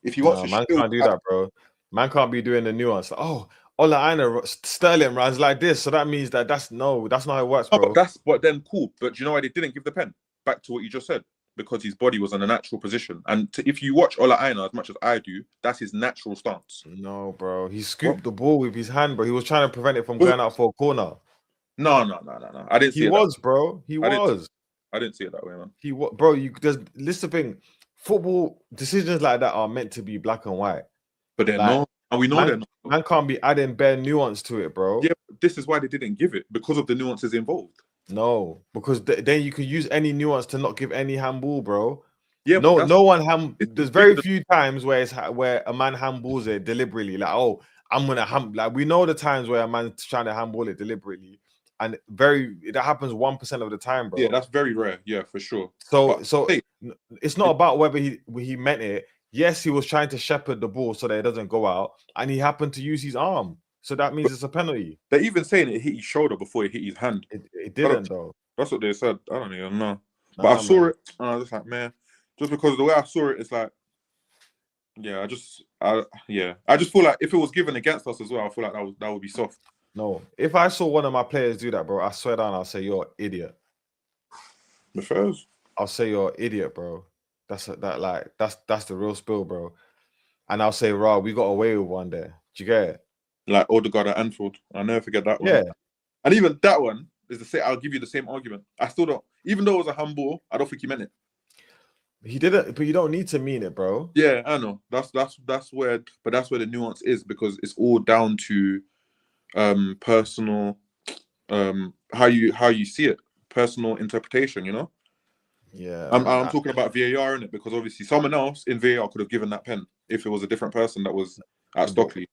if he wants to. Man can't do that, bro. Man can't be doing the nuance. Like, oh, Ola Aina Sterling runs like this, so that means that's not how it works, bro. But then cool. But do you know why they didn't give the pen? Back to what you just said. Because his body was in a natural position. And if you watch Ola Aina as much as I do, that's his natural stance. No, bro. He scooped the ball with his hand, bro. He was trying to prevent it from going out for a corner. No. I didn't see it. He was, bro. He was. I didn't see it that way, man. He was, bro. This the thing. Football decisions like that are meant to be black and white. But they're not. And we know they're not. Man can't be adding bare nuance to it, bro. Yeah, this is why they didn't give it, because of the nuances involved. No, because then you could use any nuance to not give any handball, bro. Yeah, no one there's very few times where a man handballs it deliberately. Like, oh, I'm gonna like we know the times where a man's trying to handball it deliberately, and that happens 1% of the time, bro. Yeah, that's very rare. Yeah, for sure. So it's not about whether he meant it. Yes, he was trying to shepherd the ball so that it doesn't go out, and he happened to use his arm. So that means it's a penalty. They're even saying it hit his shoulder before it hit his hand. It didn't, though. That's what they said. I don't even know. But I saw it, and I was just like, man, just because the way I saw it, it's like, yeah, I just feel like if it was given against us as well, I feel like that would be soft. No, if I saw one of my players do that, bro, I swear down, I'll say you're an idiot. The first, I'll say you're an idiot, bro. That's the real spill, bro. And I'll say, raw, we got away with one there. Do you get it? Like Odegaard at Anfield. I'll never forget that one. Yeah. And even that one is the same. I'll give you the same argument. I still don't, even though it was a handball, I don't think he meant it. He didn't, but you don't need to mean it, bro. Yeah, I know. That's where the nuance is, because it's all down to personal how you see it, personal interpretation, you know? Yeah. I'm talking about VAR in it, because obviously someone else in VAR could have given that pen if it was a different person that was at Stockley.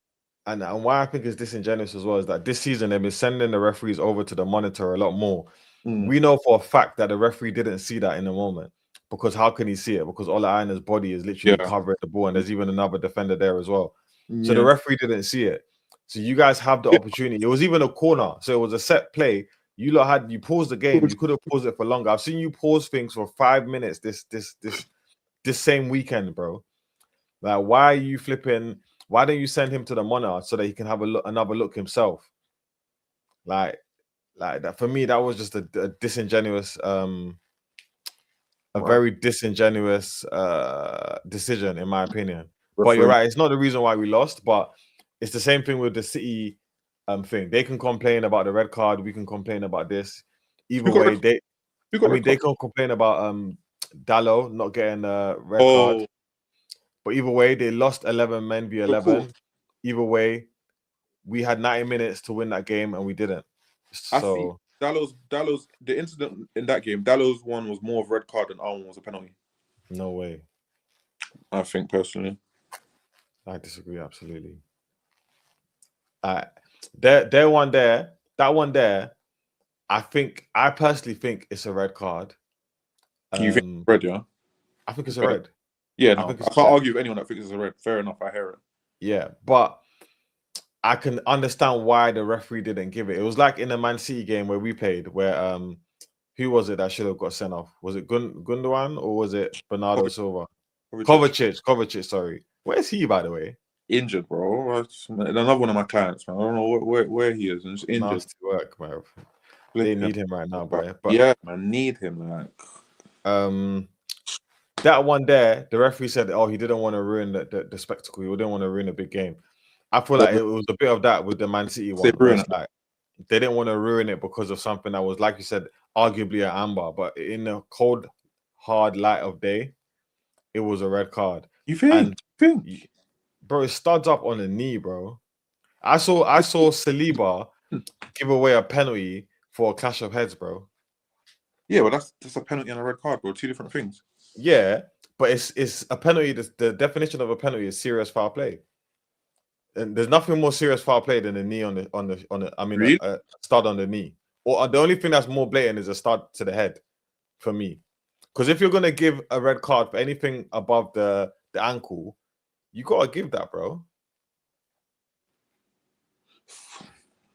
And why I think it's disingenuous as well is that this season they've been sending the referees over to the monitor a lot more. We know for a fact that the referee didn't see that in the moment, because how can he see it? Because Ola Aina's body is literally covering the ball, and there's even another defender there as well. So the referee didn't see it. So you guys have the opportunity. It was even a corner, so it was a set play. You paused the game. You could have paused it for longer. I've seen you pause things for 5 minutes this same weekend, bro. Like, why are you flipping? Why don't you send him to the monitor so that he can have another look himself? Like that for me, that was just a disingenuous, very disingenuous decision, in my opinion. But you're right; it's not the reason why we lost, but it's the same thing with the City thing. They can complain about the red card. We can complain about this. Either way, they can complain about Dallo not getting a red card. But either way, they lost 11 men v 11. Either way, we had 90 minutes to win that game and we didn't. So Dallo's the incident in that game, Dallo's one was more of a red card and our one was a penalty. No way. I think personally. I disagree absolutely. That one there, I personally think it's a red card. You think red, yeah? I think it's a red. Yeah, no, I can't argue with anyone that thinks it's a red. Fair enough, I hear it. Yeah, but I can understand why the referee didn't give it. It was like in the Man City game where we played, where who was it that should have got sent off? Was it Gundogan or was it Bernardo Silva? Kovacic, sorry. Where's he, by the way? Injured, bro. That's another one of my clients, man. I don't know where he is. It's injured. Nasty work, man. They need him right now, bro. But yeah, man, need him. Like, that one there, the referee said, "Oh, he didn't want to ruin the spectacle. He didn't want to ruin a big game." I feel like it was a bit of that with the Man City one. Where ruined it's like they didn't want to ruin it because of something that was, like you said, arguably an amber, but in the cold, hard light of day, it was a red card. You think? Bro, it studs up on the knee, bro. I saw Saliba give away a penalty for a clash of heads, bro. Yeah, well, that's a penalty and a red card, bro. Two different things. Yeah, but it's a penalty. The definition of a penalty is serious foul play, and there's nothing more serious foul play than a knee on the. I mean, Really? a stud on the knee. Or the only thing that's more blatant is a stud to the head, for me. Because if you're gonna give a red card for anything above the ankle, you gotta give that, bro.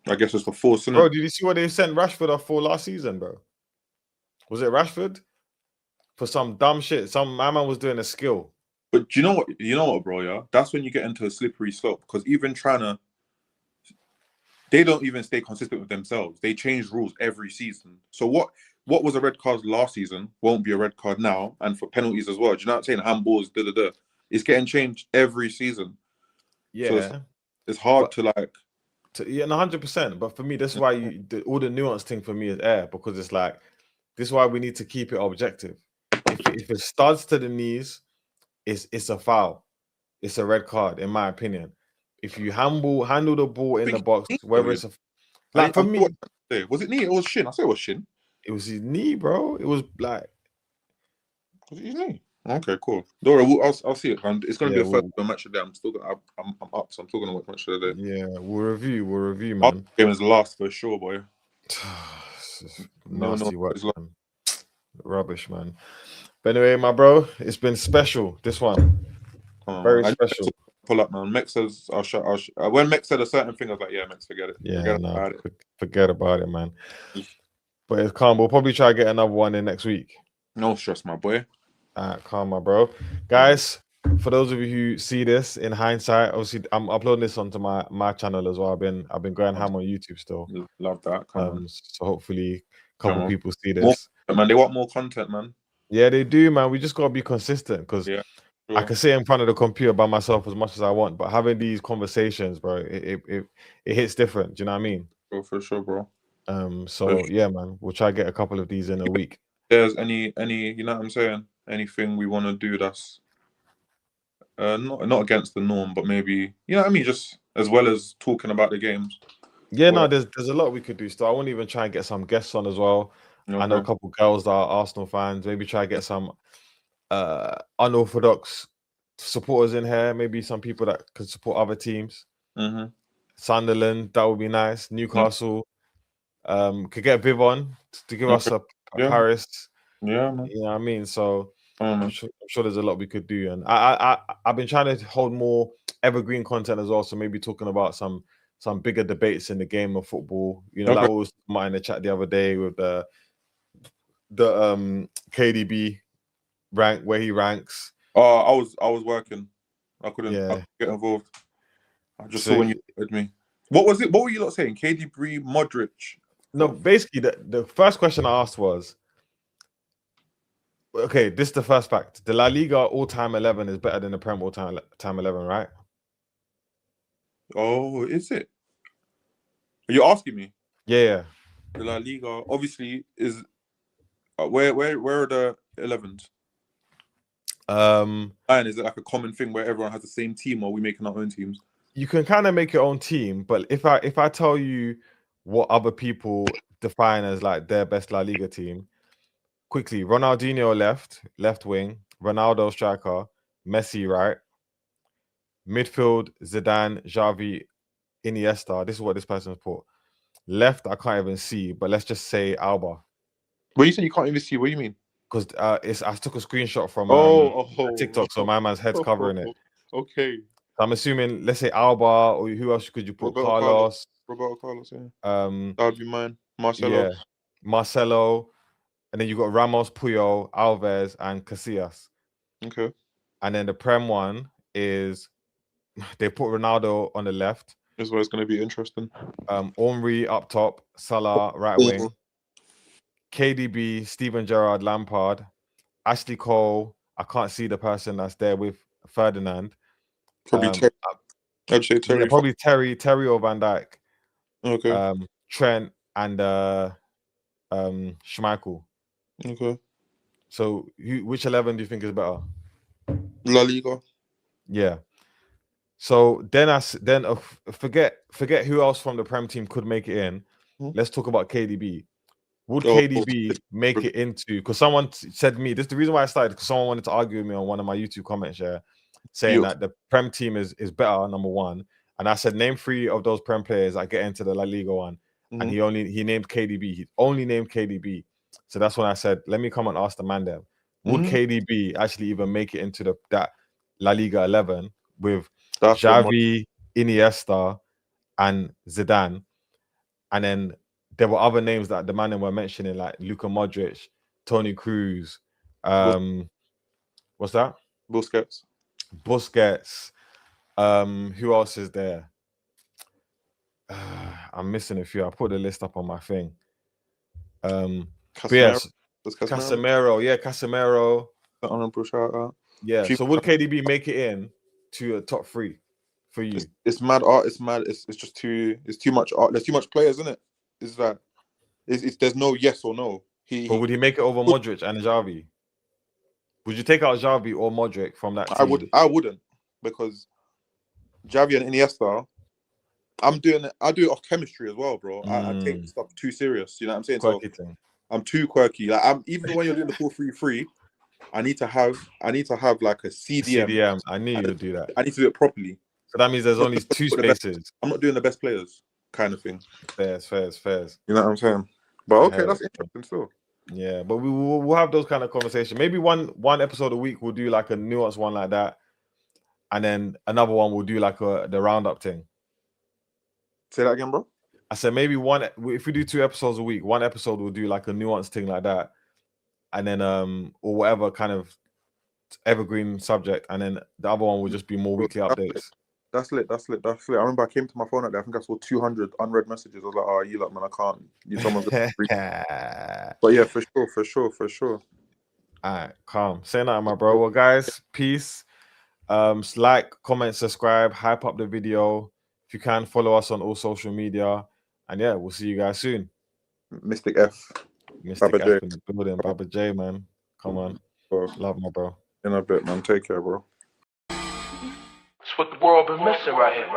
I guess it's for force, Bro, did you see what they sent Rashford off for last season, bro? Was it Rashford? For some dumb shit. My man was doing a skill. But do you know what? You know what, bro? Yeah, that's when you get into a slippery slope. Because even they don't even stay consistent with themselves. They change rules every season. So what was a red card last season won't be a red card now, and for penalties as well. Do you know what I'm saying? Handballs, It's getting changed every season. Yeah, so it's hard to like. Yeah, 100%. But for me, that's why all the nuance thing for me is air, because it's like this is why we need to keep it objective. If it starts to the knees, it's a foul. It's a red card, in my opinion. If you handle the ball in the box, whether it's for me, was it knee? It was shin. I say it was shin. It was his knee, bro. It was like. Was it his knee? Okay, cool. Dora, I'll see it, man. It's gonna be a first match today. I'm up, so I'm still gonna watch match today. Yeah, we'll review, man. Game is last for sure, boy. Nasty work, man. Rubbish, man. But anyway, my bro, it's been special. This one, very special. Pull up, man. Mex says, when Mex said a certain thing, I was like, yeah, Mex, forget it. Yeah, forget about it, man. But it's calm. We'll probably try to get another one in next week. No stress, my boy. Calm, my bro. Guys, for those of you who see this in hindsight, obviously I'm uploading this onto my channel as well. I've been going ham on YouTube still. Love that. So hopefully a couple people see this. Man, they want more content, man. Yeah, they do, man. We just gotta be consistent, because I can sit in front of the computer by myself as much as I want, but having these conversations, bro, it hits different. Do you know what I mean? For sure, bro. Yeah, man, we'll try to get a couple of these in a week. There's any, you know what I'm saying? Anything we want to do that's not against the norm, but maybe, you know what I mean, just as well as talking about the games. Yeah, no, there's a lot we could do still. I want to even try and get some guests on as well. Okay. I know a couple girls that are Arsenal fans. Maybe try to get some unorthodox supporters in here. Maybe some people that can support other teams. Sunderland, that would be nice. Newcastle, could get Viv on to give us a Paris. Yeah, man. You know what I mean? So I'm sure there's a lot we could do, and I've been trying to hold more evergreen content as well. So maybe talking about some bigger debates in the game of football. You know, like what was in the chat the other day with the KDB rank, where he ranks. I was working. I couldn't get involved. I just saw when you heard me. What was it? What were you lot saying? KDB, Modric? No, basically the first question I asked was, okay, this is the first fact. The La Liga all-time 11 is better than the Prem all-time 11, right? Oh, is it? Are you asking me? Yeah. The La Liga obviously is. Where are the 11s? And is it like a common thing where everyone has the same team, or are we making our own teams? You can kind of make your own team, but if I tell you what other people define as like their best La Liga team, quickly, Ronaldinho left wing, Ronaldo striker, Messi right, midfield Zidane, Xavi, Iniesta. This is what this person's put. Left, I can't even see, but let's just say Alba. What you saying? You can't even see? What do you mean? Because I took a screenshot from TikTok, so my man's head's covering it. Okay. I'm assuming, let's say Alba, or who else could you put? Carlos. Roberto Carlos, yeah. That would be mine. Marcelo. Yeah. Marcelo. And then you got Ramos, Puyol, Alves, and Casillas. Okay. And then the Prem one is they put Ronaldo on the left. This is where it's going to be interesting. Henry up top, Salah right wing, KDB, Steven Gerrard, Lampard, Ashley Cole. I can't see the person that's there with Ferdinand. Probably I'd say Terry. Yeah, probably Terry or Van Dijk. Okay. Trent and Schmeichel. Okay. So which 11 do you think is better? La Liga. Yeah. So then forget who else from the Prem team could make it in. Let's talk about KDB. Would KDB make it into? Because someone said to me, this is the reason why I started, because someone wanted to argue with me on one of my YouTube comments, saying that the Prem team is better, number one. And I said, name 3 of those Prem players that get into the La Liga one. And he named KDB. He only named KDB. So that's when I said, let me come and ask the man there. Would KDB actually even make it into that La Liga 11 with Xavi, Iniesta, and Zidane? And then there were other names that the man were mentioning, like Luka Modric, Toni Kroos. What's that? Busquets. Who else is there? I'm missing a few. I put the list up on my thing. Casemiro. Casemiro. Yeah, Casemiro. Yeah. So would KDB make it in to a top 3 for you? It's mad art. It's mad. It's just too. It's too much art. There's too much players, isn't it? It's that. There's no yes or no. But would he make it over Modric and Xavi? Would you take out Xavi or Modric from that team? I wouldn't, because Xavi and Iniesta, I do it off chemistry as well, bro. I take stuff too serious. You know what I'm saying? Quirky thing. I'm too quirky. Like even when you're doing the 4-3-3, I need to have like a CDM. I knew you would do that. I need to do it properly. So that means there's only 2 spaces. I'm not doing the best players kind of thing. Fairs. You know what I'm saying? But okay, that's interesting still. Yeah, but we'll have those kind of conversations. Maybe one episode a week we'll do like a nuanced one like that, and then another one we'll do like the roundup thing. Say that again, bro. I said maybe if we do 2 episodes a week, one episode we'll do like a nuanced thing like that, and then or whatever kind of evergreen subject, and then the other one will just be more weekly updates. That's lit. I remember I came to my phone that day. I think I saw 200 unread messages. I was like, "Oh, you lot, man, I can't." Someone's But yeah, for sure. All right, calm. Say nothing, my bro. Well, guys, peace. Like, comment, subscribe, hype up the video. If you can, follow us on all social media. And yeah, we'll see you guys soon. Mystic F in the building. Baba J, man. Come on. Bro. Love, my bro. In a bit, man. Take care, bro. It's what the world been missing right here.